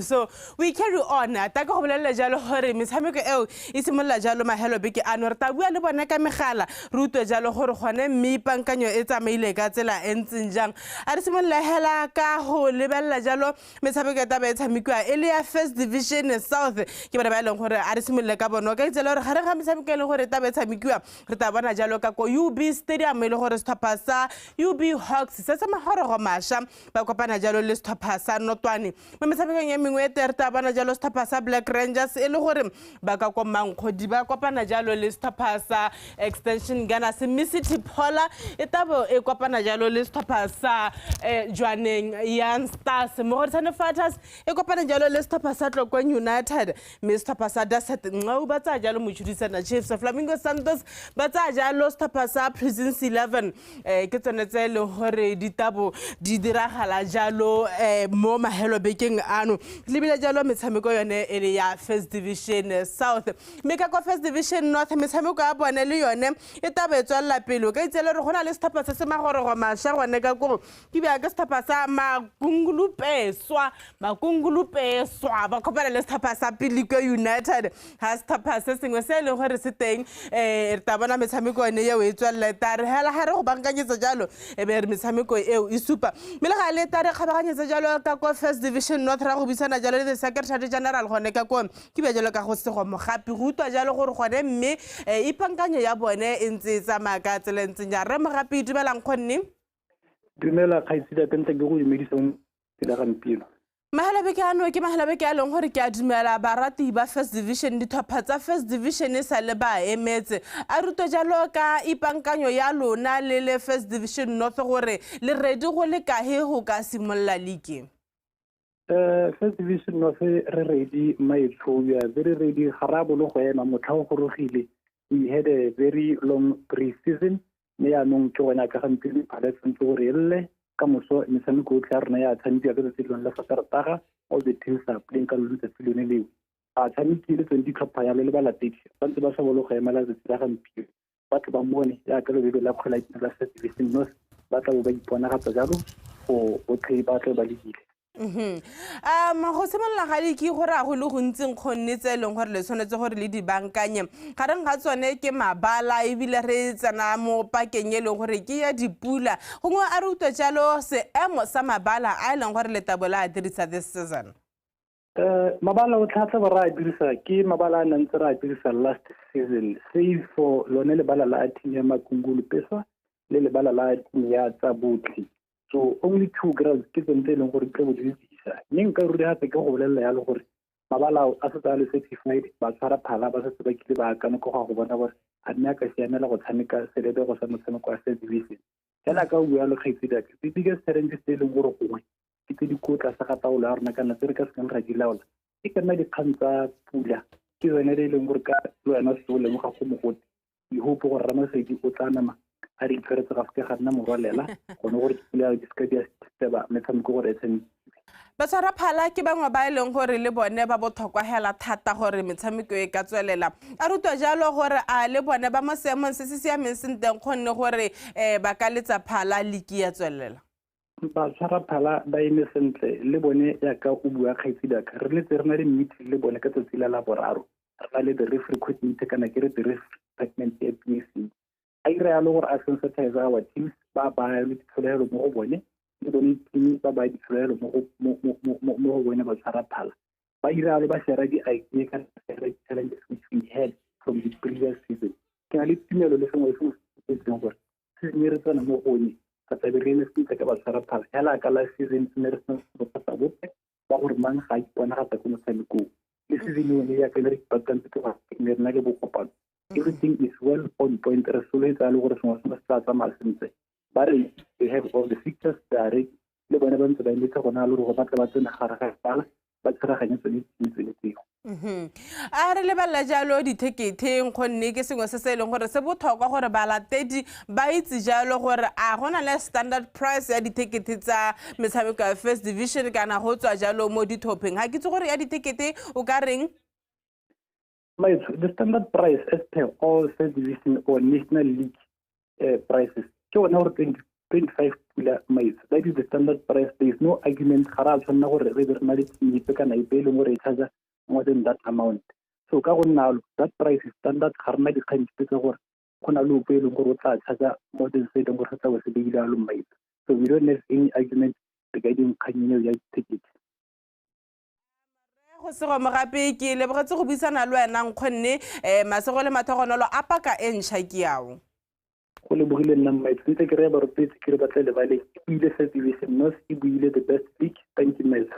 [SPEAKER 4] So we carry on. Ta go bolela jalo gore metshameko eo e simolla jalo mahelo beke ano re ta bua le bona ka megala ruto jalo gore gone mme pankanyo e tsamaile ka tsela entseng jang a re simolla hela ka go lebella jalo metshameko ta ba tshamekwa e le ya First Division South ke bona ba leng gore a re simolle ka bona ka tsela gore gare ga metshameko e le gore ta ba tshamekwa re ta bona jalo ka ko UB Stadium e le gore stopper sa UB Hawks se se se magorogo mašwa ba kopana jalo le setlhopha sa Notwane mo metshamekong ye mengwe e tere ta bona jalo setlhopha sa Black Rangers e le gore ba ka kwa Mankgodi ba kopana jalo le setlhopha sa Extension Gunners mme City Pola e tabo e kopana jalo le setlhopha sa Jwaneng Young Stars mo Godisane Fighters e kopana jalo le setlhopha sa Tlokwe United mme setlhopha sa Daset Nqau ba tsa jalo Mochudisana Chiefs Flamingo Santos ba tsa jalo setlhopha sa Prisons 11 ke tsone tse le gore ditabo di diragala jalo mo mahelo bekeng ano le bile jalo metshameko yone e le ya First Division South mme ka kwa First Division North metshameko ya bone le yone e taba e tswalla pele ka itsele re gona le setlhopha se se magorogo mašwa gone ka kore ke bja ka setlhopha sa Makungulupeswa ba kopana le setlhopha sa Piliko United ha setlhopha se sengwe se e leng gore se teng re ta bona metshameko yone eo e tswalla tare hela ga re go bankanyetsa jalo e be re metshameko eo e supa mme le ga le tare kgabaganyetsa jalo ka kwa First Division North ra go bisana jalo le the Secretary General gone ka kwa ke bja jalo ka go sego mogapi go utwa jalo gore gone mme ipankanyo ya bone e ntse tsamaya ka tsela ntseng ja re mogapi dumelang kgonne
[SPEAKER 1] dumela kgaitsida ke ntse ke go dumedisa tsela gampieno
[SPEAKER 4] Mahalabeke ano ke mahalabeke a leng gore ke a dumela barati ba First Division ditlhopha tsa First Division sa le ba emetse a ruto jalo ka ipankanyo ya lona le First Division North gore le ready go le kahe go ka simolla league
[SPEAKER 1] First Division North re ready maitho we are very ready garabo le go ema motlha go gorogile we had a very long pre-season me ya nong ke wena ka gampile phala tsentse gore elle ka moso metshameko tla rena ya tshameka ka tseleng la Satertaga all the teams are playing ka lutse tseleng leo a tshameki le tsone ditlhopha ya le ba latedi ba ntse ba sa bolo go emela tsetsa gampile batho ba mone ya ka le be la kgola la First Division North ba tla ba ipona ga tsalo go tlhe ba tla ba legile
[SPEAKER 4] go semolla ga ke gore a go le go ntseng kgonne tse leng gore le tshwanetse gore le di bankanye gareng ga tsone ke mabala e bile re tsana mo pakeng e leng gore ke ya dipula gongwe a re utwe jalo seemo sa mabala a leng gore le tabola a dirisa this season
[SPEAKER 1] mabala o tlhatsa ba ra dirisa ke mabala a nantse ra dirisa last season save for lone le bala la team ya Makungulupeswa le bala la team ya tsa Botli so only 2 grounds ke tsone tse leng gore ke bo dirisa mme nka ruri gape ke go bolelela ya le gore mabala a se tsa le certified ba tshwara phala ba se ba kile ba kana go go bona gore a nna ka siamela go tshameka selebe go sa motshameko wa First Division hela ka bua le kgaitsida ke the biggest challenge tse leng gore gongwe ke tse dikotla sa ga taola ya rona kana tse re ka se kang ra di laola e ka nna dikgang tsa pula ke yone e leng gore ka wena se o lemoga go mogoti I hope gore Ramasedi o tla nama a re iferetse ga se ga nna morwalela gone gore ke pula di ska di tseba metshameko gore e tsene
[SPEAKER 4] ba tshwara phala ke bangwe ba leng gore le bone ba botlhokwa hela thata gore metshameko e ka tswelela a rutwa jalo gore a le bone ba mo seemong se se siameng senteng kgonne gore ba ka letsa phala league ya tswelela
[SPEAKER 1] ba tshwara phala ba eme sentle le bone ya ka o bua kgaitsida ka re letse re na le meeting le bone ka tsatsi la boraro re na le the referee equipment kana ke re the referee department ya PSC a ire ya le gore a sensitize our teams ba le ditholelo mo go bone le bone team ba ditholelo mo go bone ba tshwara phala ba ire le ba share di idea ka challenges which we had from the previous season ke na le tumelo le sengwe se se gore se re tsana mo gone ka tsa re ne se ka ba tshwara phala hela ka la season se re se ba botse ba gore mang ga ipona ga tsa motshameko le season e ya ka le patante ke ba ne rena le bokopano everything is well on point re soletsa le gore sengwe se sa tsamaya sentle ba re we have all the fixtures direct le bona ba ntse ba ile gona le gore ba tla ba tsena gare ga pala ba tshwaraganya tsone tseo
[SPEAKER 4] a re lebella jalo ditheketeng gonne ke sengwe se se leng gore se botlhokwa gore balatedi ba itse jalo gore a gona le standard price ya dithekete tsa metshameko ya First Division kana go tswa jalo mo dithopheng ga ke tse gore ya dithekete o ka reng
[SPEAKER 1] the standard price as per all First Division or National League prices ke ona gore 25 pula maitse that is the standard price there is no argument ga ra tshwanna gore re be re na le tsepe kana ipe le gore e charge more than that amount so ka go nna that price is standard ga rena dikgang tse gore go na le upe le gore o tla charge more than se leng gore se tla se beile a lo maitse so we don't have any argument regarding kganyeo ya ticket
[SPEAKER 4] go sego mogape ke lebogetse go buisana le wena nkgonne masego le mathogonolo a paka e ntšha ke yao
[SPEAKER 1] go lebogile nna mmaetsi ntse ke re barotloetsi ke re batle lebale e buile first division north e buile the best league thank you mates.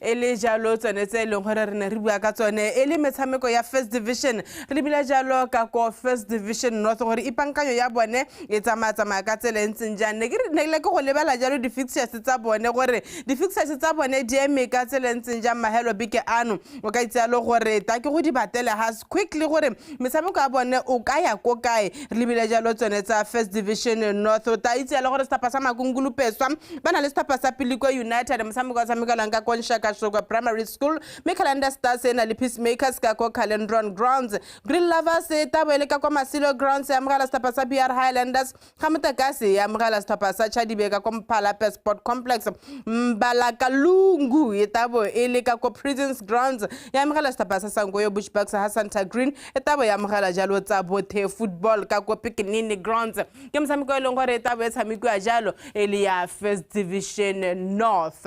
[SPEAKER 4] E le jalo tsone tse e leng gore re ne re bua ka tsone e le metshameko ya first division re bila jalo ka ko first division north gore ipankanyo ya bone e tsamaya ka tsela ntseng jang ne ke go lebala jalo di-fixtures tsa bone gore di-fixtures tsa bone di eme ka tsela ntseng jang mahelo beke ano o ka itse jalo gore ta ke go di batele has quickly gore metshameko ya bone o ka ya ko kae re lebile jalo tsone tsa first division north o ta itse jalo gore setapa sa makungulupeswa ba na le setapa sa Piliko United motshameko wa tshameka ka ko Nshaka Primary School me calendar stars ena le Peacemakers ka ko Calendron Grounds Green Lovers e tabele ka ko Masilo Grounds ya mogala stapa sa BR Highlanders Khamutakasi ya mogala stapa sa Chadibeka ko Mpalape Sport Complex Mbalakalungu e tabo e le ka ko Prisons Grounds ya mogala stapa sa Sangoyo Bushbucks ha Santa Green e tabo ya mogala jalo tsa Bothe Football ka ko Pikinini Grounds ke msamiko e leng gore e tabo e tshamiko ya jalo e le ya First Division North.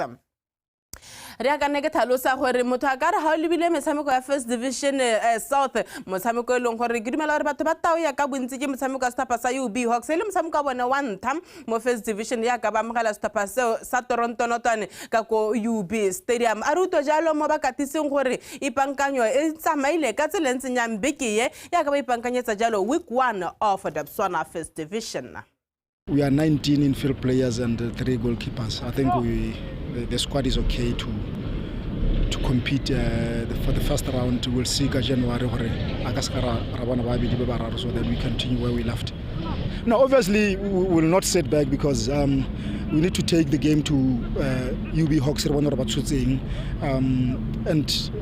[SPEAKER 4] Re a ka nne ke tlhalosa gore motho a ka re ga o lebile metshameko ya first division south motshameko e leng gore ke dumela gore batho ba tao ya ka bontsi ke motshameko wa setapa sa UB Hawks e le motshameko wa bone wa ntlha mo first division ya ka ba amogela setapa seo sa Toronto Northern ka ko UB Stadium a ruto jalo mo ba katiseng gore ipankanyo e tsamaile ka tselentseng ya mbeke ye ya ka ba ipankanyetsa jalo week 1 of the Botswana first division.
[SPEAKER 3] We are 19 infield players and 3 goalkeepers. I think the squad is okay to compete for the first round. We'll see ka January gore akaskara rabana ba bidi ba raro so that we continue where we left. Now obviously we will not set back because we need to take the game to UB Hawks and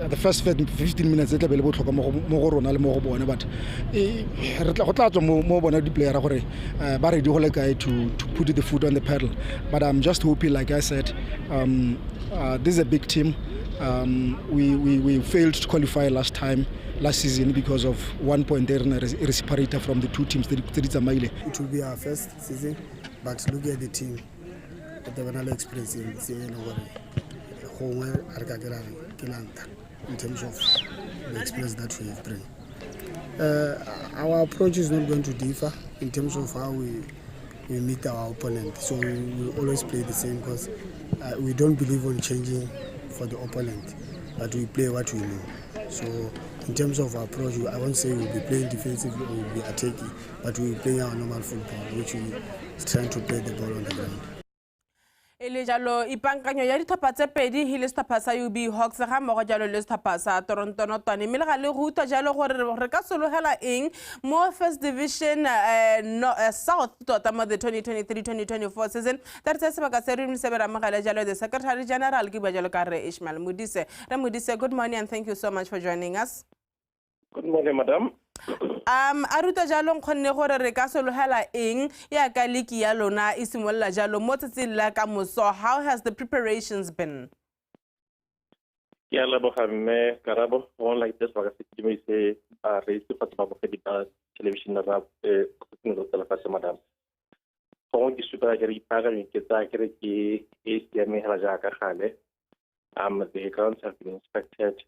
[SPEAKER 3] the first 15 minutes but re tla go tla tswa mo bona di player gore ba re di go le kae to put the foot on the pedal, but I'm just hoping, like I said, this is a big team. We failed to qualify last season because of 1 point there in a respirator from the two teams.
[SPEAKER 14] It will be our first season, but look at the team. The vanilla experience in terms of the experience that we have bring. Our approach is not going to differ in terms of how we meet our opponent. So we will always play the same because we don't believe on changing for the opponent, but we play what we know. So in terms of our approach, I won't say we'll be playing defensively or we'll be attacking, but we'll be playing our normal football, which we trying to play the ball on the ground.
[SPEAKER 4] Ele jalo ipankanyo ya dithopa tse pedi hile setapa sa UB Hawks ga mmogo jalo le setapa sa Toronto Northern mme le ga le ruta jalo gore re ka sologela eng mo first division south tota mo the 2023-2024 season that se sebaka se re msebera mogala jalo the secretary general ke ba jalo ka re Ishmael Modise. Modise, good morning and thank you so much for joining us.
[SPEAKER 15] Good morning, madam.
[SPEAKER 4] Aruta jalo khonne gore re ka sologela eng ya ka liki ya lona isimolla jalo mo tsatsing la ka moso. How has the preparations been?
[SPEAKER 15] Ya la bohamme karabo on like this vaga se se re se fatwa bo ke ba television ra no tla fa madam. Go di super ga ri paga ni ke tsa ke re ke e se me hela ja ka khale. The grounds have been inspected.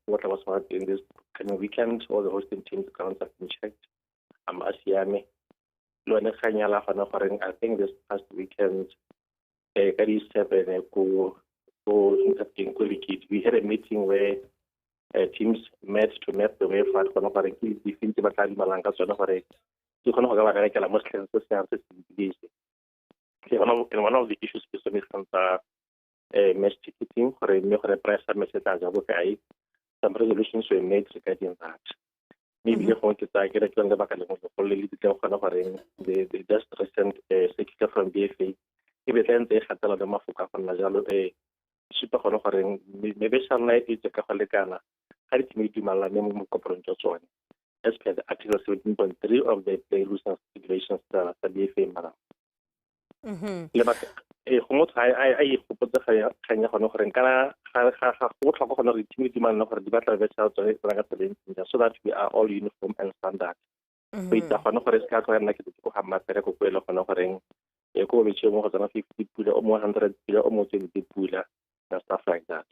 [SPEAKER 15] What was what in this coming weekend, all the hosting teams' grounds have been checked. Asiame. I think this past weekend, we had a meeting where teams met to map the way forward for one of the issues is mesh ticketing for a price some resolutions were made regarding that. Maybe the point is I get a the just recent secretary from BFA. If then they had a mafuka from Najalo super honoring maybe some night is a Catholic. How did you do Malamem Copron as per the Article 17.3 of the Play Rules and Regulations that the BFA Madam. Go I go kanya go gore kana ga go tlhoka go re team di mana gore di batla be sa tsone tsaka tseleng so that we are all uniform and standard. Go itse go gore se ka go nna ke go ga mapere go kwela go gore e go be tshemo go tsana 50 pula o 100 pula o mo 20 pula and stuff like that.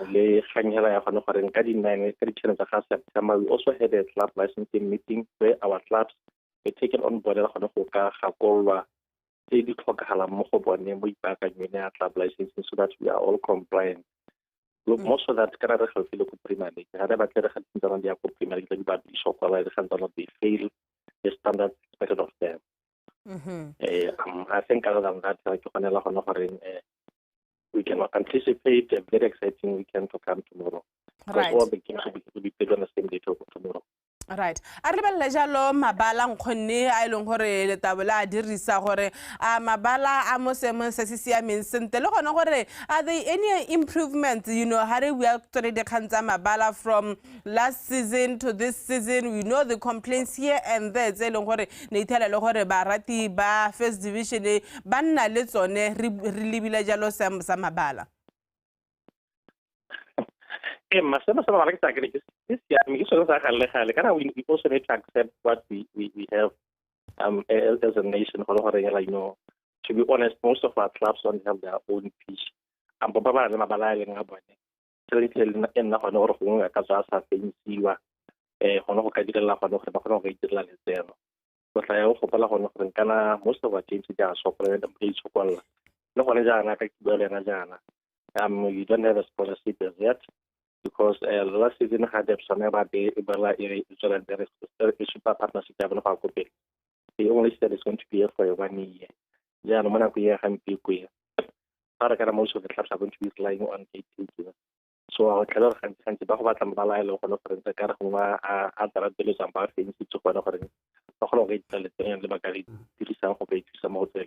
[SPEAKER 15] Le khanyela ya go gore ka di 9 ka di channel tsa ga September we also had a club licensing meeting where our clubs we take it on board le gone go ka gakolwa tse di tlhokagalang mo go bone mo ipaakanyeng ya club licensing so that we are all compliant. Look, most of that kind of healthy local Premier League. I never had things on the Premier League, but the shock while they fail the standards expected of them. I think other than that, we can anticipate a very exciting weekend to come tomorrow. Because all the games will be played on the same day tomorrow.
[SPEAKER 4] Right. A re bella jalo mabala nkgonne a ileng gore le tabola a dirisa gore a mabala a mo semong se se siameng sente le gone gore are there any improvements ha re bua tsone dikgang tsa mabala from last season to this season. We know the complaints here and there tse leng gore ne ithela le gore barati ba first division ba nna le tsone re lebile jalo sa mabala.
[SPEAKER 15] Masema like this year, we also need to accept what we have as a nation. To be honest, most of our clubs don't have their own pitch. And Baba and Mabala and Abane. In the honor of Kazasa, Pensiwa, Honokadilla, Honokadilla is there. But I also follow Ghana, most of our teams are so and play so well. No one is an you don't have a scholarship as yet. Because last season had some super partnership. They only said it's going to be here for 1 year. They are not going to be most of the clubs are going to be relying on 18. So our color and the Bahwa Tambala local the Karhuma are other bills and bar things to one of the Bagari, some hotel.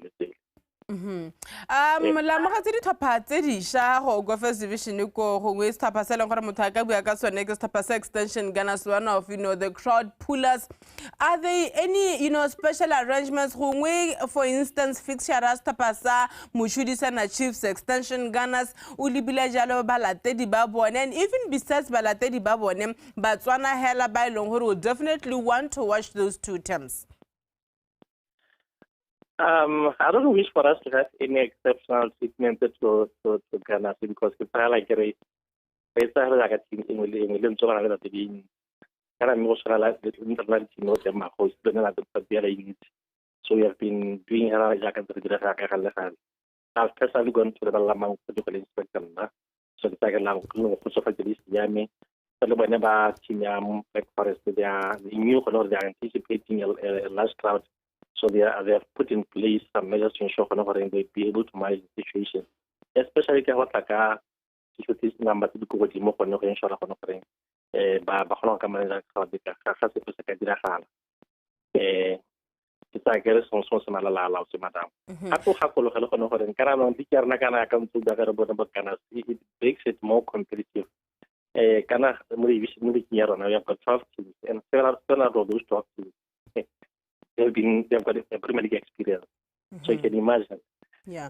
[SPEAKER 4] La magatse di thopa tse di sha go go first division ko go West Tapa se leng gore motho ka bua ka sone ke Tapa extension Ghana's one of the crowd pullers. Are there any special arrangements for instance fixtures Tapa sa Mushudisa na Chiefs extension Ghana's ulibile jalo balatedi ba bone, and even besides balatedi ba bone Batswana hela ba ileng gore will definitely want to watch those two teams.
[SPEAKER 15] I don't wish for us to have any exceptional treatment to Ghana because it's like a team in William Zola that being emotional international team host so we have been doing I've personally gone to the Balamang Political Inspector, so the second language of the list Yami, whenever Chinyam, Black Forest, they are anticipating a large crowd. So they have put in place some measures to ensure they'll be able to manage the situation. Especially if this number to go with more no ensure it's like a response from Malala, madam. It makes it more competitive. Ghana, we have got 12 teams and several of those 12 teams. They've got a Premier League experience. So you can imagine.
[SPEAKER 4] Yeah.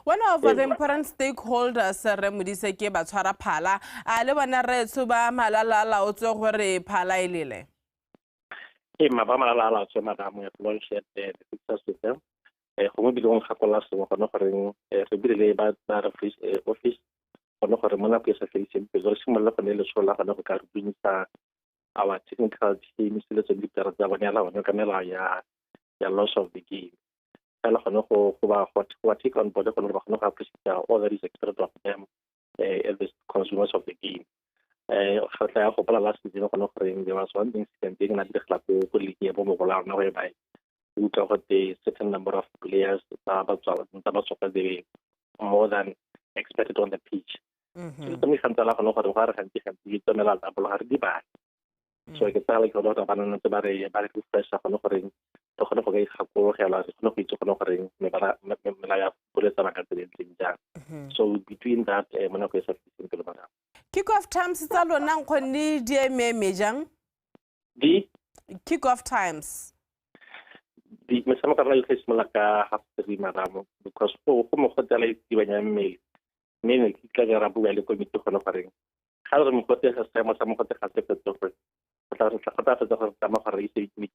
[SPEAKER 4] One of the important stakeholders Remudise ke ba tshwara phala a le bona re tsuba malala la o tso gore phala ilele.
[SPEAKER 15] Malala la tso madam ya launched the success with them. Go be long gakola se go no gore re bile ba office no gore mona pesa felisieng because se molla pele le sola kana go ka re binisa our technical team se le tse di tara tsa bona la bona ka mela ya loss of the game. Ela gone go ba what take on board go ba gone go appreciate all that is expected of them as the consumers of the game. Ga tla go pala last season go no gore there was one incident in the club go league ya bo mo gola na whereby we got a certain number of players that more than expected on the pitch. So we can tell no gore ga re gantsi gantsi ke tsela tsa bolo ga re di ba. So ke tsala ke lo ta bana ntse ba re fresh ga no gore to go go ga go gela re no go itse go no gore me bala ya pole tsa ka tsela jang. So between that mona go sa simple bana.
[SPEAKER 4] Kick off times tsa lona nkgone di eme jang?
[SPEAKER 15] Di
[SPEAKER 4] kick off times.
[SPEAKER 15] Di me sama kana le tsela ka half 3 madam because go mo go tsela di banya mme me ke tla ra bua le komite go no gore ga re mo go tse sa mo sa mo go tse ga se fetso go tla re tla go tsa mo gore ise di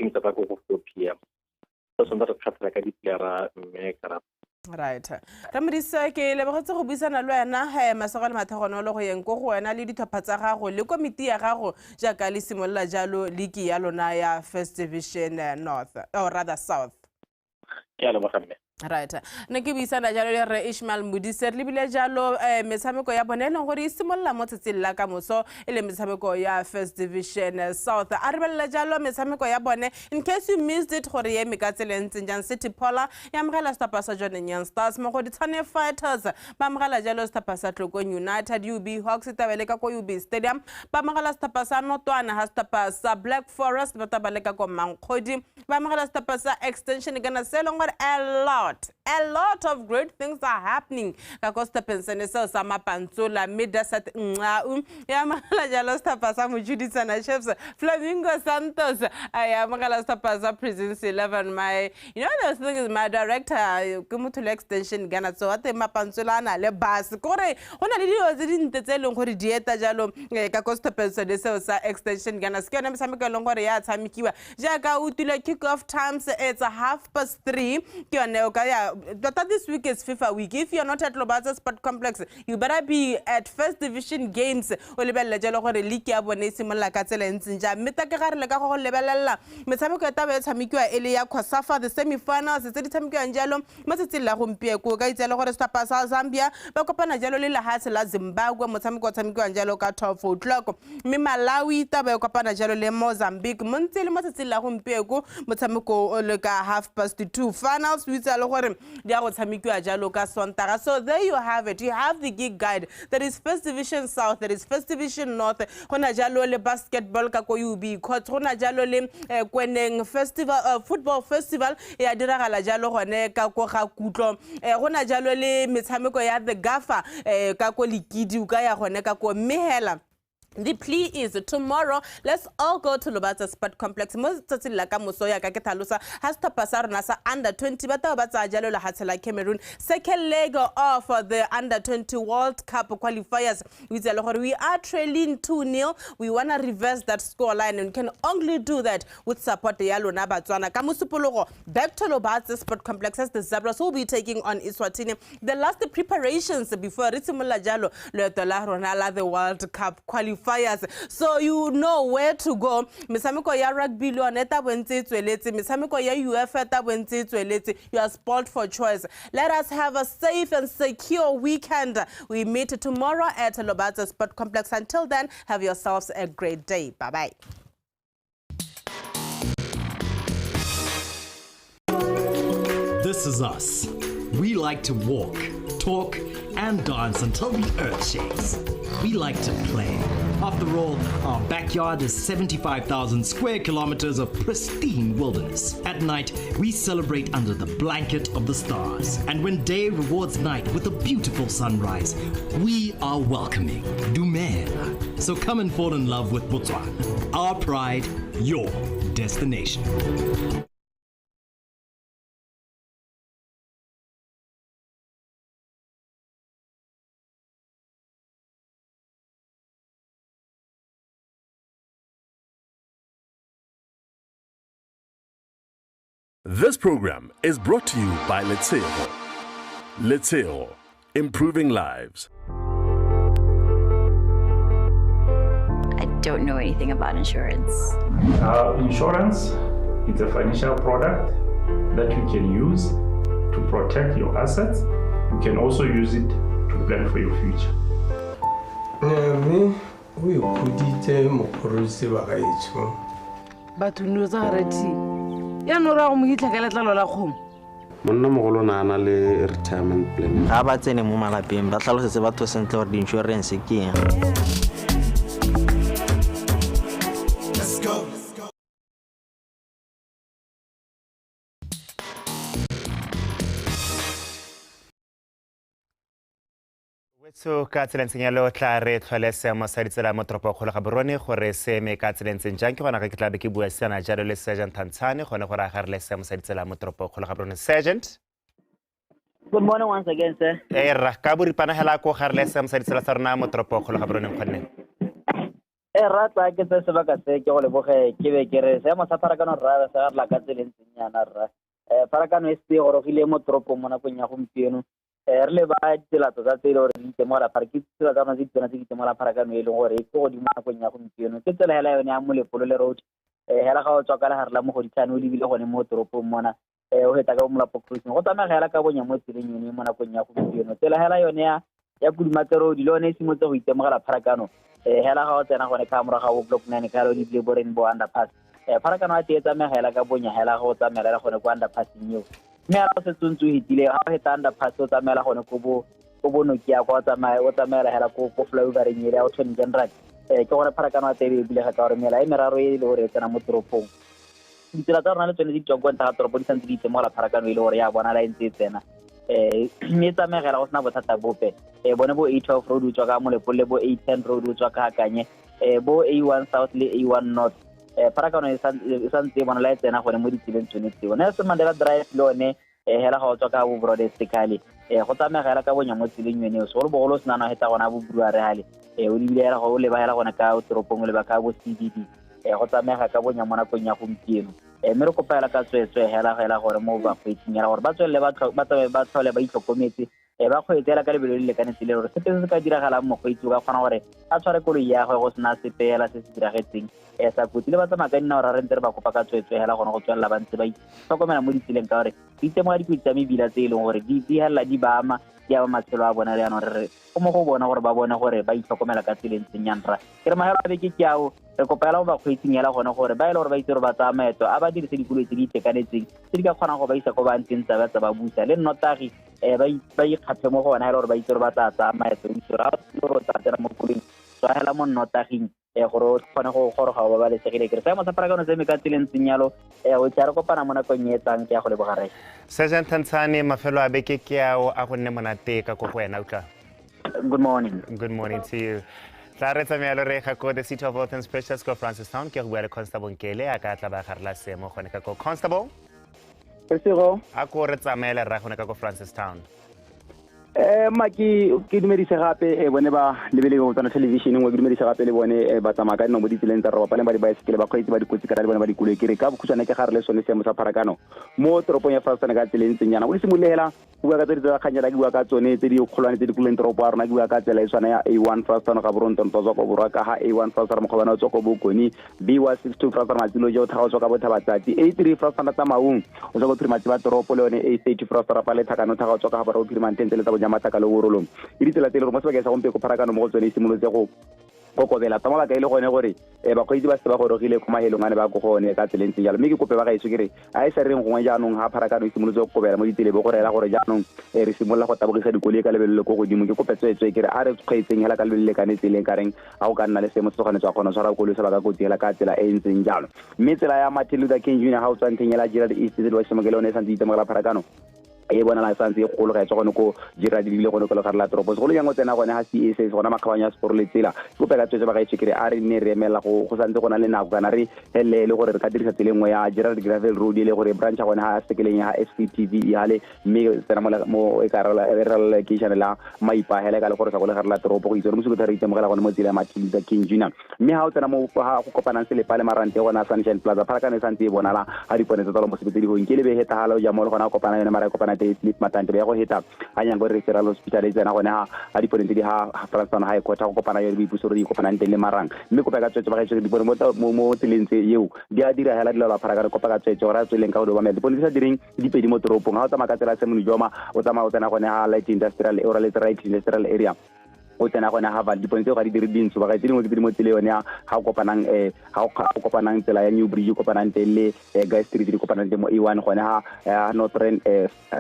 [SPEAKER 15] tsa ba go 4 PM so sonda re khatla ka di player me kara
[SPEAKER 4] Right. Ramodisa ke lebogetse go buisana le wena Masogo le Mathagonolo go yeng go go wena le ditlhopha tsa gago le komiti ya gago jaaka le simolola jalo ligi ya lona ya First Division North or rather South.
[SPEAKER 15] Ke a leboga mme.
[SPEAKER 4] Right. Ne ke buisana jalo le re Ishmael Modise le bile jalo metshameko ya bone leng gore e simolola mo tsetsi la ka moso le metshameko ya First Division South. A re bella jalo metshameko ya bone in case you missed it gore ye me ka tselentse jang City Pola ya mogela stapa sa John Nyan Stars mo go di Tshwane Fighters ba mogela jalo stapa sa Tlokong United UB Hawks tabele ka ko UB Stadium ba mogela stapa sa Notwana ha stapa sa Black Forest ba tabele ka ko Mankgodi ba mogela stapa sa Extension gana selong gore a lot of great things are happening ka Costa Pensene so sa Mapantsola Midasat Ngau ya magala jalo stapa sa Mujuditsana Chefs Flamingo Santos ya magala stapa sa Presence 11 my you know the thing is my director Kumutule Extension gana so ate Mapantsola na le bus gore hona le dio tse dinte tse leng gore dieta jalo ka Costa Pensene so sa Extension gana se ke metshameko leng gore ya tshamekiwa jaaka utile kick off times it's 3:30 but this week is FIFA week. If you're not at Lobatsa Sport Complex, you better be at First Division games. O lebella jalo gore league ya bone simolla ka tsela ntsinja. Meta ke gare le ka go lebella. Metshameko ya taba ya tshamekiwa ele ya Kwasafa the semi-finals tse di tshamekiwa jalo mo tsetsi la gompieko ka itsela gore Stapa sa Zambia ba kopana jalo le Lahatse la Zimbabwe motshameko wa tshamekiwa jalo ka 12 o'clock. Mme Malawi taba ya kopana jalo le Mozambique mo ntse le mo tsetsi la gompieko motshameko le ka 2:30 finals we tsela gore dia go tshamekiwa jalo ka Sontaga. So there you have it. You have the gig guide. That is First Division South, that is First Division North. Hona jalo le basketball ka ko UB court. Hona jalo le Kweneng festival football festival ya diragala jalo gone ka ko ga Kutlo. Hona jalo le metshameko ya the Gafa ka ko Likidi ka ya gone ka ko Mehela. The plea is tomorrow. Let's all go to Lobatsa Sport Complex. Motsatsing la ka moso ya ka ke tlhalosa ha stapa sa rona sa under 20 ba taba ba tsa jalo la hatsela Cameroon. Second leg of the under 20 World Cup qualifiers. We are trailing 2-0. We want to reverse that scoreline and we can only do that with support ya lona Batswana. Ka mosupologo back to Lobatsa Sport Complex as the Zebras will be taking on Eswatini. The last preparations before Ritsimula Jalo le la rona la the World Cup qualifiers. So you know where to go. Misamiko ya rugby lo neta bwentse tsweletse, misamiko ya UEFA ta bwentse tsweletse. You are spoiled for choice. Let us have a safe and secure weekend. We meet tomorrow at Lobatsa Sport Complex. Until then, have yourselves a great day. Bye-bye.
[SPEAKER 10] This is us. We like to walk, talk, and dance until the earth shakes. We like to play. After all, our backyard is 75,000 square kilometers of pristine wilderness. At night, we celebrate under the blanket of the stars. And when day rewards night with a beautiful sunrise, we are welcoming Dumela. So come and fall in love with Botswana. Our pride, your destination.
[SPEAKER 11] This program is brought to you by Letseo. Letseo, improving lives.
[SPEAKER 12] I don't know anything about insurance.
[SPEAKER 9] Insurance is a financial product that you can use to protect your assets. You can also use it to plan for your future.
[SPEAKER 16] We khuditse moporisi wa gaetsho.
[SPEAKER 17] Batho no za rati. Ya no ra go mo hitla ka letlalo la kgomo.
[SPEAKER 18] Monna mogolo na na le retirement plan.
[SPEAKER 19] Ha ba tsene mo malapeng ba tlhalosetse batho sentle gore di insurance ke eng.
[SPEAKER 11] Let's go.
[SPEAKER 20] So ka tselentseng tla re tlhole seemo sa ditsela mo toropo kgolo ga borone gore se me ka tselentseng jang ke gona ga ke tla be ke bua sana jalo le Sergeant Tantshane gone gore ga re le seemo sa ditsela mo toropo kgolo ga borone. Sergeant,
[SPEAKER 21] good morning once again, sir.
[SPEAKER 20] Ra ka boripana hela ko ga re le seemo sa ditsela sa rona mo toropo kgolo ga borone kgonne.
[SPEAKER 21] Rata ke se sebaka se ke go leboge ke be ke re seemo sa pharakano rra sa la ka tselentseng yana rra Pharakano e se gorogile mo toropong mo nakong ya gompieno re le ba ditsela tsa tse le gore di itemogela ke tsela tsa rona tse di tsena tse di itemogela pharakano e leng gore e ke godimo nakong ya gompieno ke tsela hela yone ya molepolo le road hela ga o tswa ka legare la mogodisane o lebile gone mo toropong mona o heta ka molapo cruising go tsamega hela ka bonya mo tseleng yone mo nakong ya gompieno tsela hela yone ya Kudumatse road le yone e simotse go itemogela pharakano hela ga o tsena gone ka moraga go block 9 ka lo lebile bo rainbow underpass pharakano a tsamega hela ka bonya hela go tsamela gone ko underpassing eo mme a se tsontso hitile ga heta underpass o tsamela gone ko bo Nokia kwa o tsamela hela ko flyover nyele ya Autumn General ke gore pharakano a tebe bile ga ka gore mela e meraro e le gore tsena mo toropong ditsela tsa rona le tsone di tswa go nta ga toropo di santse di itemogela pharakano e le gore ya bona la ntse tsena mme tsamegela go sena bothata bope bone bo 812 road o tswa ka molepolo le bo 810 road o tswa ka Hakanye bo A1 South le A1 North pharakano e santse bona la tsena gone mo ditseleng tsone tseo Nelson Mandela Drive le one hela ga o tswa ka bo Broadway go tsamegela ka bonya mo tseleng yone so go bogolo senana heta gona bo Buruare hale o lebile hela go leba hela gona ka toropong le ba ka bo CBD go tsamega ka bonya mo nakong ya gompieno mme re kopa hela ka tswetswe hela gore mo ba kgwetsing ya gore ba tswelle ba tlhole ba itlhokometse ba kgwetsela ka lebelo le lekanetse le gore se se ka diragalang mokgweetsi o ka kgona gore a tshware koloi ya gagwe go sena sepela se se diragetseng sa kotsi le ba tsamaya ka dinao ra re ntse re ba kopa ka tswetswe hela gona go tswelela ba ntse ba itlhokomela mo ditseleng ka gore di itemoga dikotsi tsa mebila tse e leng gore di helela di ba ama di ama matshelo a bona le yanong re go mo go bona gore ba bone gore ba itlhokomela ka tseleng tsenyang ra ke re mahelo a beke ke ao re kopela go ba kgweetsing hela gone gore ba ile gore ba itse gore ba tsaya maeto a ba dirise dikoloi tse di itekanetseng tse di ka kgonang go ba isa ko ba ntseng tsa ba busa le nnotagi ba ikgaphe mo go bona hele gore ba itse gore ba tsaya maeto gore o tsa tsena mo koloing tswa hela mo nnotaging gore o kgone go goroga ba balesegile ke re sa mo sa pharakano tse me ka tseleng tsenyalo o tsa re kopana mo nakong e tsang ke ya go lebogare
[SPEAKER 20] Sergeant Tantsane mafelo a beke ke ao a go nne monate ka go wena utlwa
[SPEAKER 21] Good morning
[SPEAKER 20] to you tla re tsamaya lo re ga ko the City of Autumn Specials ko Francistown ke go bua le Constable Nkele a ka tla ba garela seemo gone ka ko Constable a ko re tsamaela ra gone ka ko Francistown
[SPEAKER 5] ke dumedise gape bone ba lebeleng go tsana television ngwe ke dumedise gape le bone ba tsamaya ka nno mo ditseleng tsa rona ba le ba di bicycle ba kgweetsi ba dikotsi ka le bone ba dikoloi ke re ka bokhutsana ke gare le sone seemo sa pharakano mo toropong ya Francistown ka tseleng tsenyana o le simollela go bua ka tse di tsa kganyela ke bua ka tsone tse di kgolwane tse di kuleng toropo ya rona ke bua ka tsela e tshwana ya A1 Francistown ga boronton tswa ko borwa ka ha A1 Francistown mo khobana tswa ko bokoni B162 Francistown matsilo jo thago tswa ka bothabatsatsi A3 Francistown tsa maung o tswa go phirimatsi ba toropo le yone A30 Francistown pa le thakano thago tswa ka ga ba ro phirimanteng le tsa bonyamata ka le worolong e ditsela tse le gore mo sebakeng sa gompieno go pharakano mo go tsone e simolotse go kokobela tsa mabaka e le gone gore bakgweetsi ba se ba gorogile ko mahelong a ne ba go gone ka tseleng tse jalo mme ke kope ba gaetso ke re a e sa reng gongwe jaanong ga pharakano e simolotse go kokobela mo ditseleng bo go reela gore jaanong re simolola go tabogisa dikoloi ka lebelo le ko godimo ke kope tswetswe ke re a re kgweetseng hela ka lebelo le ka ne tseleng ka reng ga go ka nna le seemo se tshwanetse wa kgona go tshwara koloi se ba ka kotsi hela ka tsela e ntseng jalo mme tsela ya Martin Luther King Jr. ga o tswantheng hela Gerald East tse di wa shimokele one e santse itemogela pharakano e bona la santse e kgolo ga e tswa gone ko Gerald di le gone ko le gare la toropo segolo yang o tsena gone ga CSS gona makgabanya sport le tsela ke kope ka tswetse ba gaetsho ke re a re nne re emela go santse gona le nako kana re helele gore re ka dirisa tsela nngwe ya Gerald Gravel Road le gore branch gone ha sekeleng ya SPTV e hale mme tsena mo e ka re location la maipa hele ka le gore sa go le gare la toropo go itse mo se go thari itemogela gone mo tsela ya Martin Luther King Jr. mme ha o tsena mo go kopanang se le pale marante gona Sunshine Plaza pharakano santse e bonala ha dipone tsa tlo mo se betse di go nkele be heta hala o ja mo gona kopana yone mara kopana Sleep matante be go heta a nyang go referral hospital e tsena gone ha dipone tse di ha Francistown ha e kgotha go kopana yone boipusoro di kopanang teng le marang mme kopa ka tswetse ba gaetse dipone mo tseleng tse eo di a dira hela dilo la pharakano kopa ka tswetse gore a tsweleng ka go ba me dipone di sa direng dipedi mo toropong ha o tsamaya ka tsela se monijoma o tsamaya o tsena gone ha light industrial or le right industrial area o tsena gone ha ba dipone tse ga di dire dintso ba gaetse dingwe ke mo tsele yone ha o kopanang tsela ya New Bridge kopanang teng le Guy Street di kopanang teng mo E1 gone ha Northern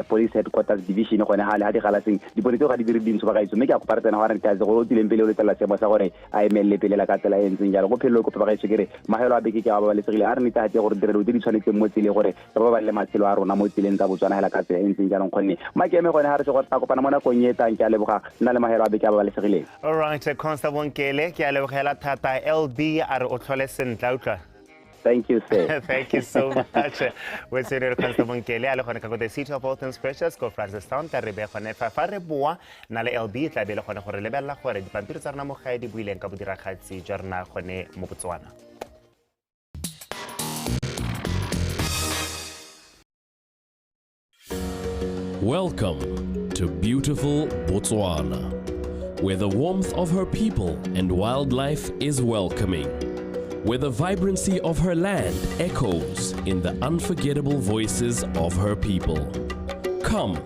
[SPEAKER 5] Police Headquarters Division gone ha le ha di galaseng dipone tse ga di dire dintso ba gaetse mme ke a kopara tsena ga re ka go tileng pele o le tsela seemo sa gore a emelle pele la ka tsela e ntseng jalo go phelo go ba gaetse ke re mahelo a beke ke a ba balesegile a re nita tse gore direlo di tshwanetseng mo tsele gore ba ba le matshelo a rona mo tseleng tsa Botswana hela ka tsela e ntseng jalo kgonne makeme gone ha re se go ta kopana mo nakong e tang ke a leboga nna le mahelo a beke a ba balesegile
[SPEAKER 20] all right Constable Nkele ke a lebogela thata LB a re o tlhole sentle utlwa
[SPEAKER 5] Thank you, sir.
[SPEAKER 20] Thank you so much. We're sitting Constable Nkele a le gone ka go the City of Autumn Specials ko Francistown ka re be gone fa re bua na le LB tla be le gone gore lebella gore dipampiri tsa rena mo gae di buileng ka bodiragatsi jwa rena gone mo Botswana.
[SPEAKER 6] Welcome to beautiful Botswana, where the warmth of her people and wildlife is welcoming, where the vibrancy of her land echoes in the unforgettable voices of her people. Come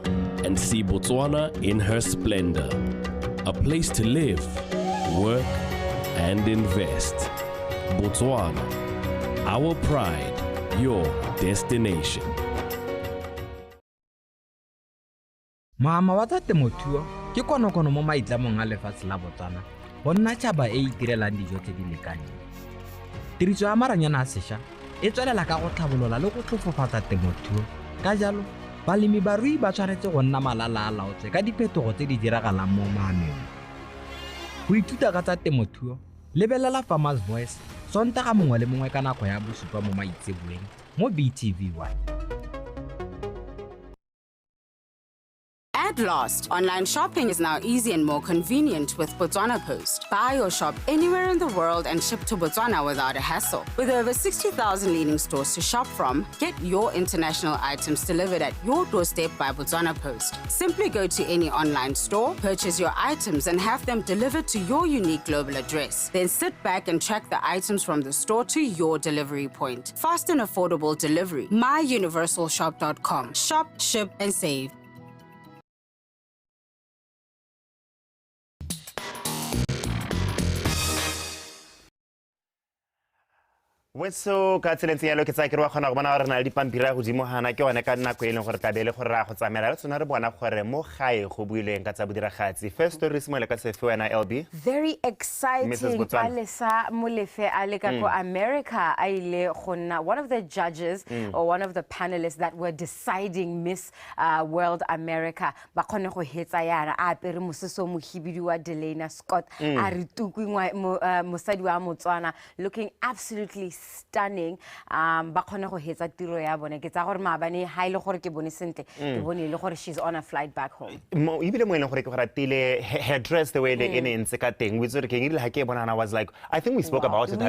[SPEAKER 6] and see Botswana in her splendor, a place to live, work, and invest. Botswana, our pride, your destination.
[SPEAKER 7] Mama wa tsa temothuo ke konokono mo maitlamong a lefatshe la Botswana go nna tšhaba e itirelang dijo tse di lekaneng. Tiriso ya maranyana a sešwa e tswelela ka go tlhabolola le go tlhofofatsa temothuo. Ka jalo balemi barui ba tshwanetse go nna malala a laotswe ka diphetogo tse di diragalang mo maemong. Go ithuta ka tsa temothuo lebelela Farmers Voice Sontaga mongwe le mongwe ka nako ya bosupa mo maitseboeng mo BTV 1.
[SPEAKER 8] At last, online shopping is now easy and more convenient with Botswana Post. Buy or shop anywhere in the world and ship to Botswana without a hassle. With over 60,000 leading stores to shop from, get your international items delivered at your doorstep by Botswana Post. Simply go to any online store, purchase your items and have them delivered to your unique global address. Then sit back and track the items from the store to your delivery point. Fast and affordable delivery. MyUniversalShop.com. Shop, ship and save.
[SPEAKER 20] Wetso ka tselentse yalo ke tsa ke re wa khona go bona gore na le dipampira go dimo hana ke one ka nna ko eleng gore tabele gore ra go tsamela le tsona re bona gore mo gae go buileng ka tsa bodiragatsi. First story se mo le ka se fe wena LB.
[SPEAKER 23] Very exciting ka lesa molefe a le ka ko America a ile go nna one of the judges or one of the panelists that were deciding Miss World America ba khone go hetsa yana a apere moseso mo hibidi wa Delana Scott a re tukungwa mosadi wa Motswana looking absolutely stunning. Ba khone go hetsa tiro ya bone ke tsa gore maabane ha ile gore ke bone sente ke bone ile gore she's on a flight back home.
[SPEAKER 20] Mo ibile mo ile gore ke go ratile her dress the way le ene ntse ka teng we tsore ke ngile ha ke bona and I was like I think we spoke about it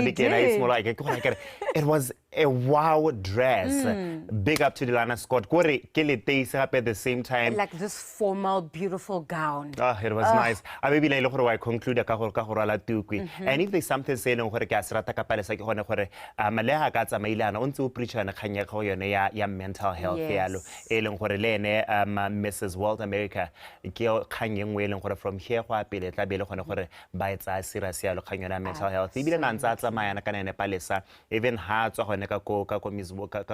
[SPEAKER 20] it was a wow dress. Big up to Delana Scott. Gore ke le teise gape at the same time
[SPEAKER 23] like this formal beautiful gown.
[SPEAKER 20] It was nice. A be ile gore wa conclude ka gore rala tukwi. And if there's something saying gore ke a se rata ka palesa ke gone gore maleha ka tsamailana o ntse o preachana khanya go yone ya mental health yalo e leng gore le ene Mrs World America ke khanye ngwe e leng gore from here go apele tla bele gone gore ba etsa serious yalo khanya na mental health e bile na ntsa tsamayana kana ene palesa even ha tswa gone ka ko mizwo ka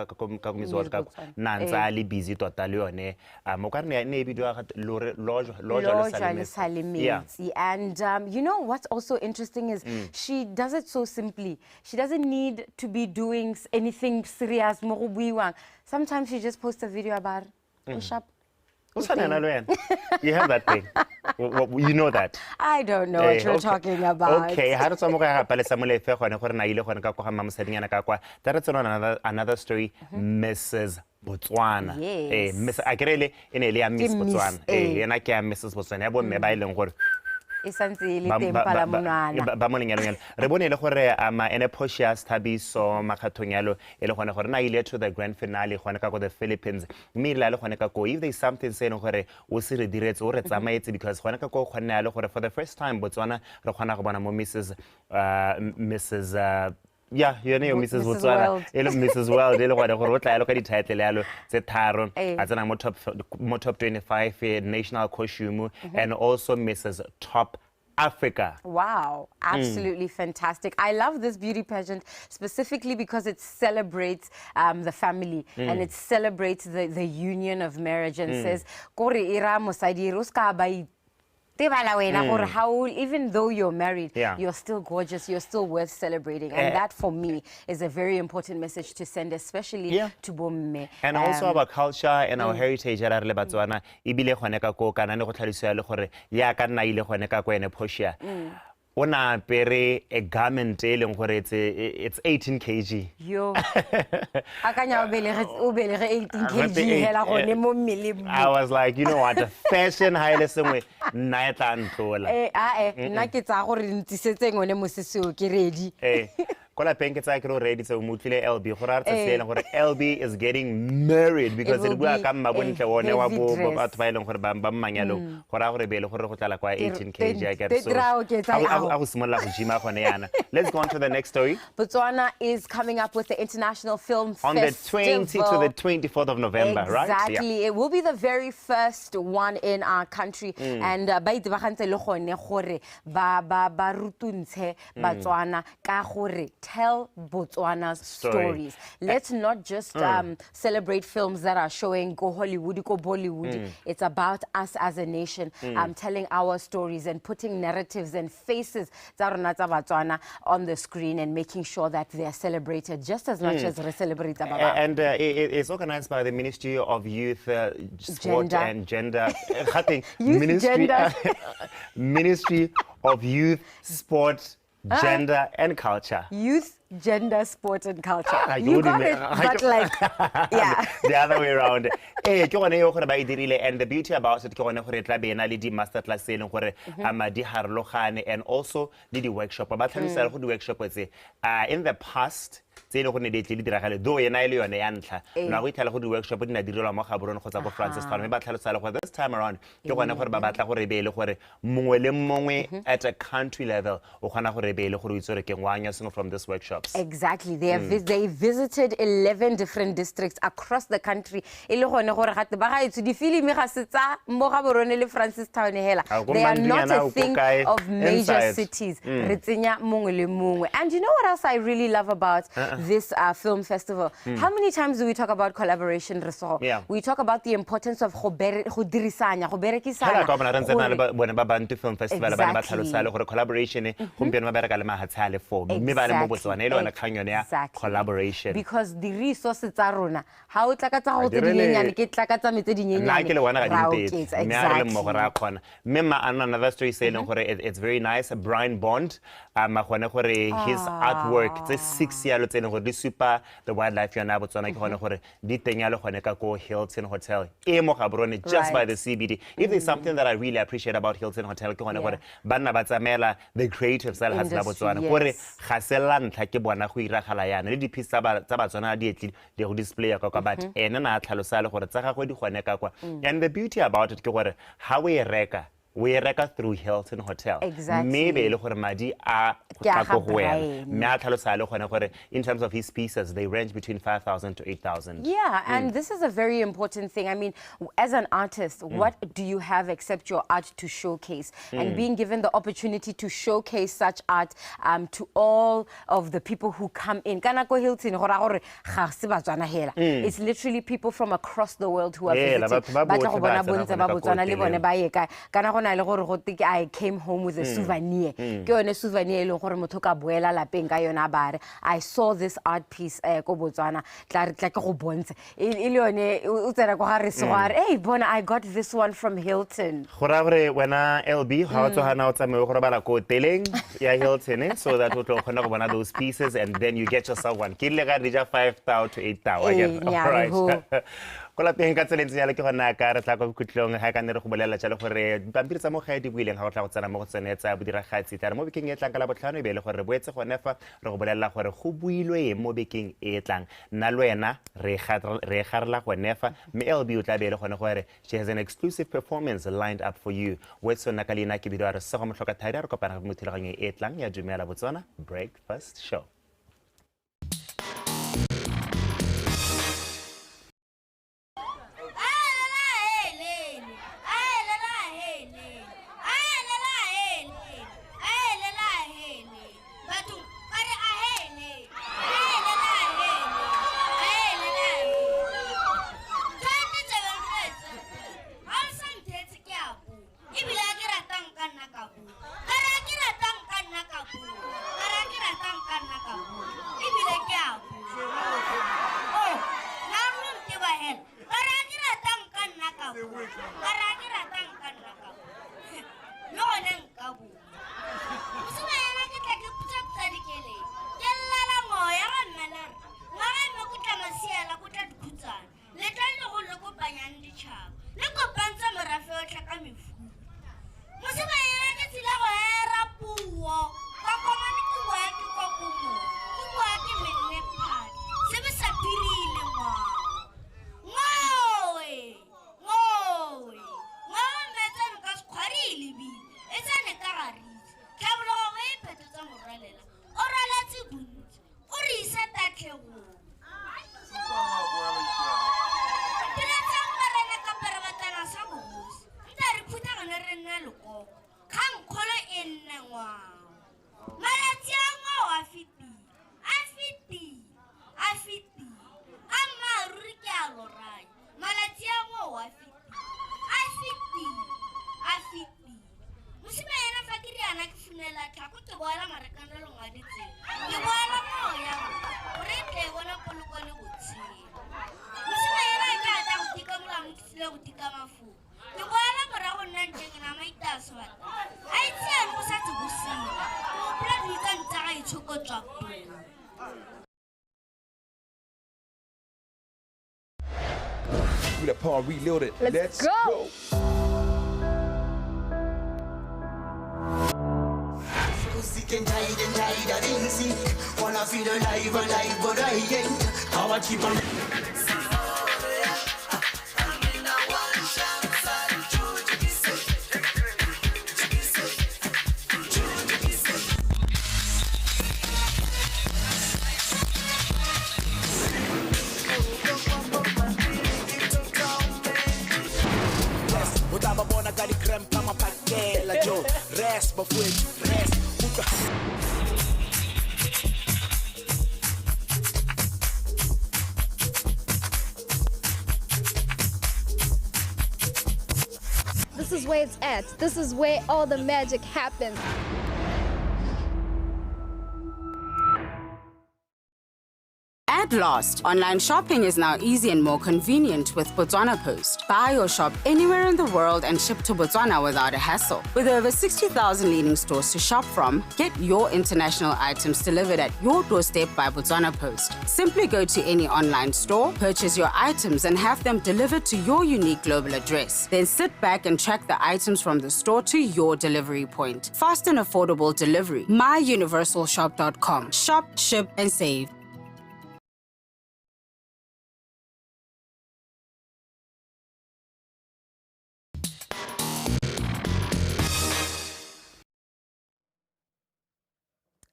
[SPEAKER 20] mizwo ka na ntsa le busy tota le yone mo ka rene ne bidiwa
[SPEAKER 23] loja salimezi. And you know what's also interesting is she does it so simply. She doesn't need to be doing anything serious. Sometimes she just posts a video about push-up.
[SPEAKER 20] You have that thing. You know that.
[SPEAKER 23] I don't know what you're talking about.
[SPEAKER 20] Okay, how do that's another story, Mrs. Botswana.
[SPEAKER 23] Yes.
[SPEAKER 20] Miss Agrele in Elia Miss Botswana. And I can't Mrs. Botswana. Ba mo lenyalo re bone le gore ene Portia Stabiso makhathonyalo e le gone gore na ile to the grand finale gone ka go the Philippines mme ile le gone ka go if there is something saying gore o se re diretse o re tsamaetse because gone ka go gone le gore for the first time Botswana re gona go bona mo Mrs yeah, you know Mrs. Botswana, Mrs. World, ele gore gore o tla yalo ka di title yalo tse tharo a tsena mo top 25 national costume and also Mrs. Top Africa.
[SPEAKER 23] Wow, absolutely fantastic. I love this beauty pageant specifically because it celebrates the family and it celebrates the union of marriage and says kore ira mosadi ruska ba even though you're married, you're still gorgeous, you're still worth celebrating. And that, for me, is a very important message to send, especially to Bomme.
[SPEAKER 20] And also about culture and our heritage. Ona pere a garment it's 18 kg.
[SPEAKER 23] Yo. Akanya o belere 18 kg hela gone mo mmeleng.
[SPEAKER 20] I was like, you know what, the fashion highlight somewhere na etla ntlola.
[SPEAKER 23] Nna ke tsa gore ntisetse ngone mosese o ke ready.
[SPEAKER 20] kola penke tsa ke ready so mutlile LB gore a tsela gore LB is getting married because it bua ka mabontle one wa bo batho ba ileng gore ba mmanyalo gore a gore bele gore go tlala kwa 18 kg I get so I go simolla go jima gone yana. Let's go on to the next story.
[SPEAKER 23] Botswana is coming up with the International Film
[SPEAKER 20] on
[SPEAKER 23] Festival.
[SPEAKER 20] On the 20 to the 24th of November, right?
[SPEAKER 23] Exactly. Yeah. It will be the very first one in our country. And ba itebagantse le gone gore ba rutuntshe Botswana ka gore tell Botswana's stories. Let's not just celebrate films that are showing go Hollywood, go Bollywood. It's about us as a nation telling our stories and putting narratives and faces on the screen and making sure that they are celebrated just as much as we celebrate
[SPEAKER 20] and it's organized by the Ministry of Youth, Sport and Gender. Ministry of Youth, Sport, Gender and Culture.
[SPEAKER 23] Youth, Gender, Sport and Culture. You got it, but like, yeah.
[SPEAKER 20] The other way around. And the beauty about it, the master class and also the workshop. In the past, though now we tell the workshop this time around at a country level from this workshops.
[SPEAKER 23] Exactly. They visited 11 different districts across the country. They are not a thing of major cities. And you know what else I really love about this film festival? How many times do we talk about collaboration? We talk about the importance of collaboration.
[SPEAKER 20] Collaboration.
[SPEAKER 23] Because the resources are how
[SPEAKER 20] another story saying it's very nice. Brian Bond, his artwork, it's 6 years super the wildlife you're now Hilton Hotel just by the CBD. If there's something that I really appreciate about Hilton Hotel, the creative style has display and the beauty about it how we reka through Hilton Hotel.
[SPEAKER 23] Exactly.
[SPEAKER 20] Maybe in terms of his pieces, they range between 5,000 to 8,000.
[SPEAKER 23] Yeah, and this is a very important thing. I mean, as an artist, what do you have except your art to showcase? And being given the opportunity to showcase such art to all of the people who come in. It's literally people from across the world who are visiting. I came home with a souvenir. I saw this art piece I got this one from Hilton.
[SPEAKER 20] So that one of those pieces and then you get yourself one. 5,000 to 8,000. All right. Kola peng ka tselentse ya le ke gona ka re tla go kutlong ha ka ne re go bolela tsa le gore pampiri tsa mo ga di buileng ga go tla go tsena mo go tsene tsa bodiragatsi tla re mo bekeng e tlang ka la botlhano e be le gore re boetse gone fa re go bolela gore go builwe mo bekeng e tlang nna le wena re garela gone fa me LB o tla be le gone gore she has an exclusive performance lined up for you wetso nna ka lena ke bidwa re se go motlhoka thaidi re kopana mo thulaganyo e tlang ya Dumela Botswana Breakfast Show.
[SPEAKER 2] That part reloaded.
[SPEAKER 23] Let's go.
[SPEAKER 13] Wanna feel alive, but I ain't. How I keep on.
[SPEAKER 22] This is where it's at. This is where all the magic happens.
[SPEAKER 8] At last, online shopping is now easy and more convenient with Botswana Post. Buy or shop anywhere in the world and ship to Botswana without a hassle. With over 60,000 leading stores to shop from, get your international items delivered at your doorstep by Botswana Post. Simply go to any online store, purchase your items and have them delivered to your unique global address. Then sit back and track the items from the store to your delivery point. Fast and affordable delivery. MyUniversalShop.com. Shop, ship and save.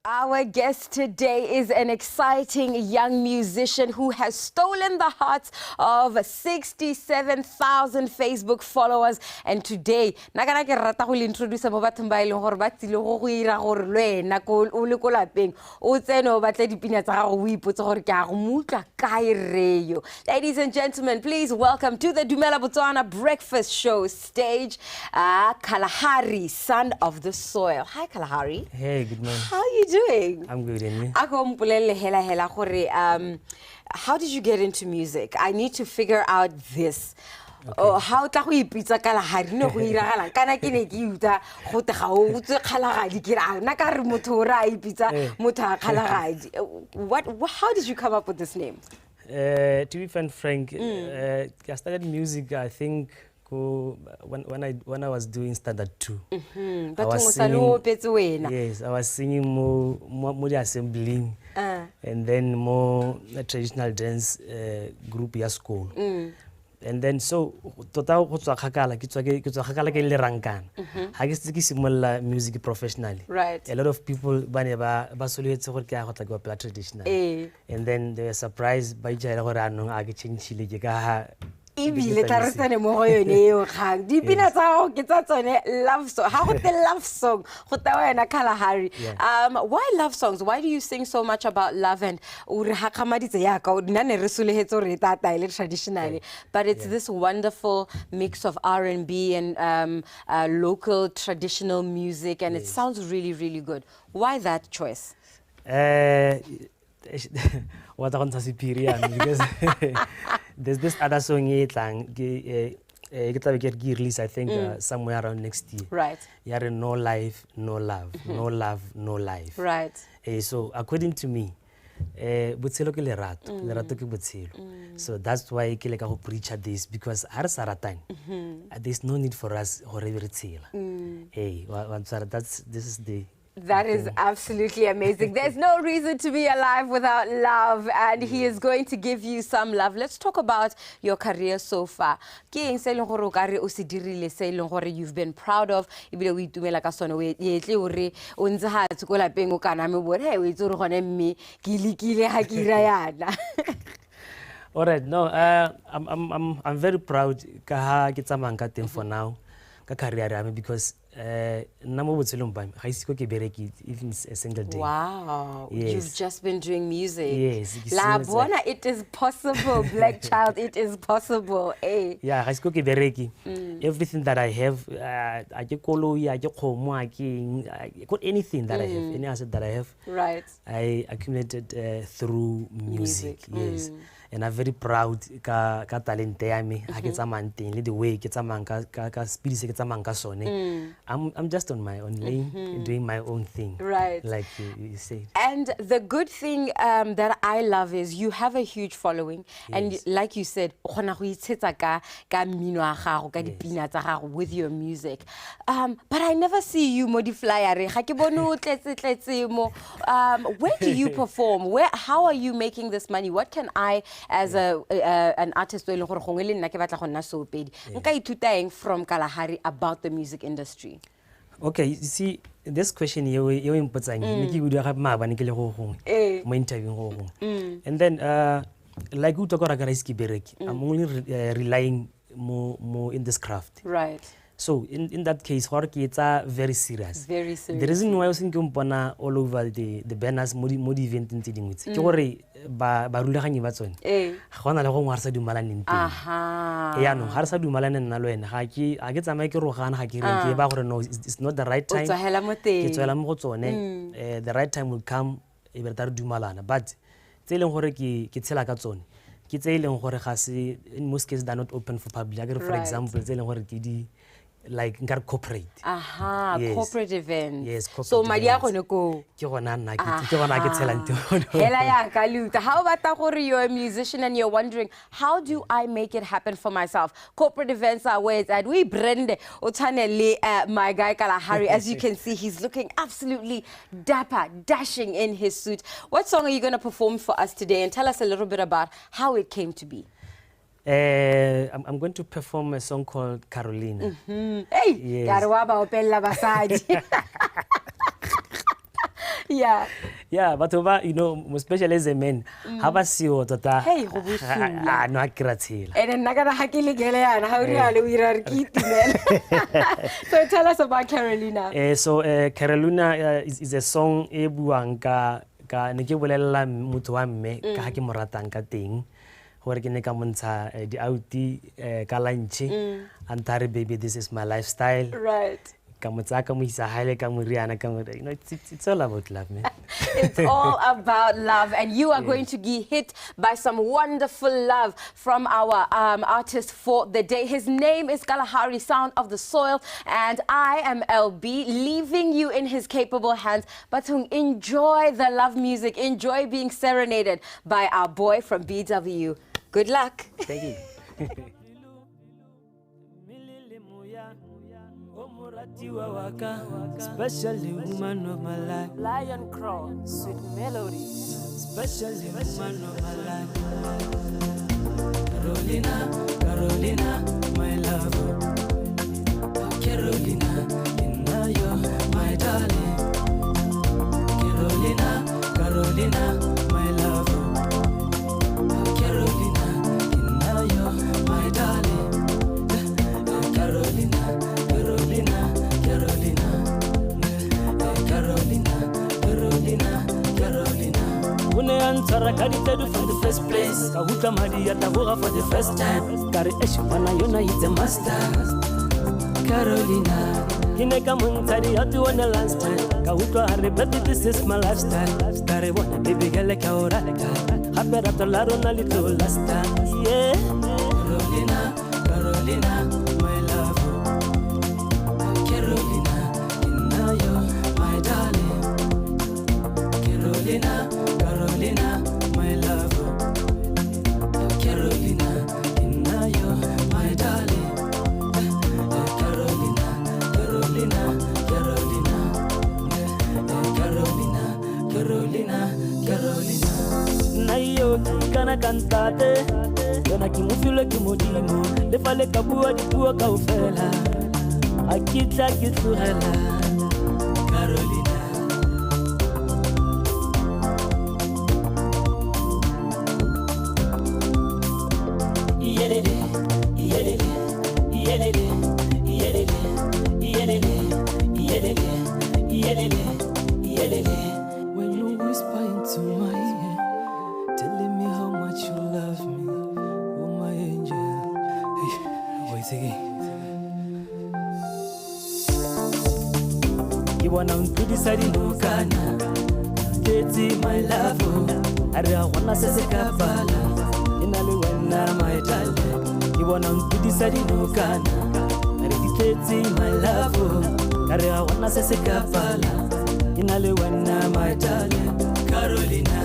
[SPEAKER 23] Our guest today is an exciting young musician who has stolen the hearts of 67,000 Facebook followers. And today, nagana ke rata go introduce mo bathong ba ile gore ba tsile go ira gore lwena ko o le ko lapeng o tsene o batle dipina tsa gago o ipotse gore ke a go mutla kae reyo. Ladies and gentlemen, please welcome to the Dumela Botswana Breakfast Show stage, Kalahari, son of the soil. Hi Kalahari.
[SPEAKER 24] Hey, good morning.
[SPEAKER 23] How are you doing?
[SPEAKER 24] I'm good, and you?
[SPEAKER 23] How did you get into music? I need to figure out this. Okay. Oh, how ta go ipitsa Kalahari no go iragala kana ke ne ke uta go te ga o tse Kalahari ke ra na ka re motho ra ipitsa motho a Kalahari. How did you come up with this name?
[SPEAKER 24] To be frank, I started music, I think, when I was doing standard 2. I was singing, yes, I was singing more the assembling and then more traditional dance group ya school. And then so total go tswa khakala ke tswa ke le rankana ha ke se ke simolla music professionally.
[SPEAKER 23] Right.
[SPEAKER 24] A lot of people ba ne ba soletse gore ke a go tla ke play traditional. And then they were surprised by jela gore anong a ke changile ke ka ha
[SPEAKER 23] Ibile taresane mo go yone eo kgang dipina tsa go ke tsa tsone love song ha go te love song go ta wena Kalahari. Why love songs? Why do you sing so much about love? And uri ha khamaditse ya ka o nna ne re solehetse re ta taile traditionally, but it's this wonderful mix of R&B and local traditional music, and it sounds really, really good. Why that choice?
[SPEAKER 24] What I want to say, because there's this other song get released, I think, somewhere around next year.
[SPEAKER 23] Right.
[SPEAKER 24] Yeah, no life, no love, no love, no life.
[SPEAKER 23] Right.
[SPEAKER 24] So according to me, botshelo ke lerato ke botshelo. So that's why ke le ka go preach this, because ha re sa ratane, there's no need for us gore re tshela. Hey, this is the
[SPEAKER 23] That is absolutely amazing. There's no reason to be alive without love, and he is going to give you some love. Let's talk about your career so far. You've been proud of.
[SPEAKER 24] All right, no, I'm very proud for now because even a single day.
[SPEAKER 23] Wow,
[SPEAKER 24] yes.
[SPEAKER 23] You've just been doing music.
[SPEAKER 24] Yes.
[SPEAKER 23] La Bona, it is possible, Black Child, it is possible. Eh?
[SPEAKER 24] Yeah, everything that I have, I got anything that I have, any asset that I have,
[SPEAKER 23] right?
[SPEAKER 24] I accumulated through music. Yes. and I'm very proud ka talent ya me ha ke tsamang teng le the way ke tsamang ka speed se ke tsamang ka sone. I'm just on my own lane doing my own thing,
[SPEAKER 23] right,
[SPEAKER 24] like you said.
[SPEAKER 23] And the good thing that I love is you have a huge following, and like you said o khona go itshetsa ka mmino a gago ka dipina tsa gago with your music, but I never see you modiflyer ga ke bone o tletse mo. Where do you perform? How are you making this money? What can I as an artist o le gore gongwe le nna ke batla go nna soopedi nka ithuta eng from Kalahari about the music industry?
[SPEAKER 24] Okay, you see, this question you impotsang ne ke bua ga maabane ke le go gongwe mo interview go gongwe, and then like u talk about risk bereki, I'm only relying more in this craft,
[SPEAKER 23] right?
[SPEAKER 24] So in that case, it's very serious.
[SPEAKER 23] Very serious.
[SPEAKER 24] The reason why I think all over the banners mo di event ntse dingwe ke gore ba rulaganye ba tsone gona le go ngwarsa dumalaneng teng. Ya no ga re sa dumalane nna lo ena ga ke tsamaye ke rogana ga ke re ke ba gore no, it's not the right time. Ke tswela mo go tsone, the right time will come e be re dumalana, but tse leng gore ke tshela ka tsone ke tse leng gore ga se, in most cases they are not open for public. For example tse leng gore ke di like corporate.
[SPEAKER 23] Yes. Corporate events.
[SPEAKER 24] Yes, corporate.
[SPEAKER 23] So madi a gone go.
[SPEAKER 24] Ke gona nna ke tshela ntho.
[SPEAKER 23] Hela ya ka luta. How about gore you're a musician and you're wondering how do I make it happen for myself? Corporate events are where it's at. We brand othanele my guy Kalahari. As you can see, he's looking absolutely dapper, dashing in his suit. What song are you going to perform for us today, and tell us a little bit about how it came to be?
[SPEAKER 24] I'm going to perform a song called Carolina.
[SPEAKER 23] Hey, Garwaba opella basadi.
[SPEAKER 24] Yeah, but over, you know, especially as a man, have a CEO tota.
[SPEAKER 23] Hey,
[SPEAKER 24] no akiratsela.
[SPEAKER 23] And then nagana hakili geleana, how real we are kitine. So tell us about Carolina.
[SPEAKER 24] So Carolina is a song e buang ka ne ke bolela motho wa mme ka ha ke mo ratang ka teng. Gore ke ne ka montsha di auti ka lunch antare baby this is my lifestyle,
[SPEAKER 23] right?
[SPEAKER 24] Ka motsa ka mo isa haile ka mo riana ka mo, you know, it's all about love, man.
[SPEAKER 23] It's all about love, and you are going to be hit by some wonderful love from our artist for the day. His name is Kalahari, Sound of the Soil, and I am LB, leaving you in his capable hands. But enjoy the love music, enjoy being serenaded by our boy from BTV. Good luck.
[SPEAKER 24] Thank you.
[SPEAKER 1] Especially woman of my life.
[SPEAKER 23] Lion Crow, sweet melody.
[SPEAKER 1] Especially woman of my life. Carolina, Carolina, my love. Carolina, you're my darling. Carolina, Carolina, my love. Carolina, you're my darling. Carolina, Carolina, Carolina, Carolina, Carolina, Carolina. When I answer, I from the first place. Kahuta Maria Tavura for the first time. Kari Eshwana Yona is a master. Carolina, Hineka Muntari, I do on the last time. Kahuta Harry, this is my lifestyle. Kari wanna baby Galeka or Aleka. Habera to Larona little last time. Yeah, Carolina, Carolina, my love. Carolina, you're my darling. Carolina, Carolina, my love. Carolina, you're my darling. Carolina, Carolina, Carolina, Carolina, Carolina, Carolina. Nayo kana cantate, dona kimufile kimodimo, le fale kabua di bua ka ofela. Akitla kitsurela, Carolina. Yelele, yelele, yelele, yelele, yelele, yelele, yelele, yelele. When you whisper into my ear, telling me how much you love me, oh my angel. Hey, wait again. You wanna to decide no kana, Teti my love, I wanna say kapala. wena my darling ke bona mpidisa dinokana re di tletse my love ka re ga gona se se ka fala ke na le wena my darling Carolina.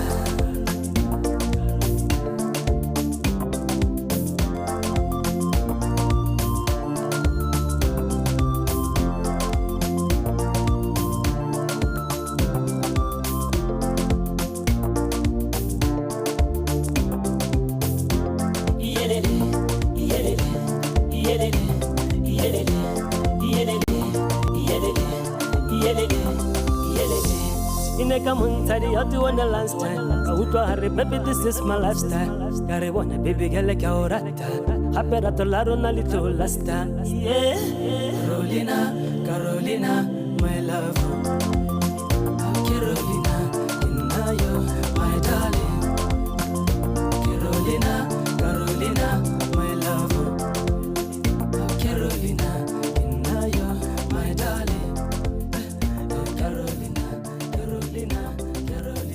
[SPEAKER 1] Monthly, you do on the last time. I would hurry, baby, this is my lifestyle. Carry one, baby, girl, like your rat. Happy that all on a little last time. Yeah, Carolina, Carolina, my love. Carolina, you, my darling. Carolina, Carolina, my love. Carolina, you, my darling. Carolina, Carolina.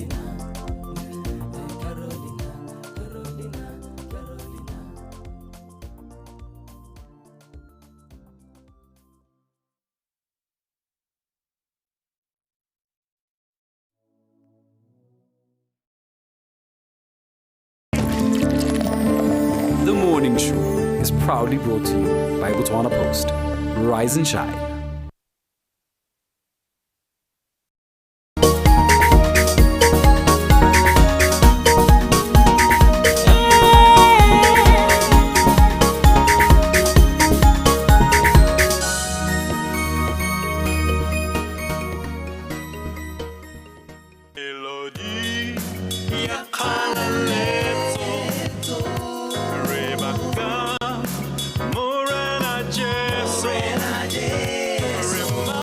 [SPEAKER 3] The Morning Show is proudly brought to you by Botswana Post. Rise and shine.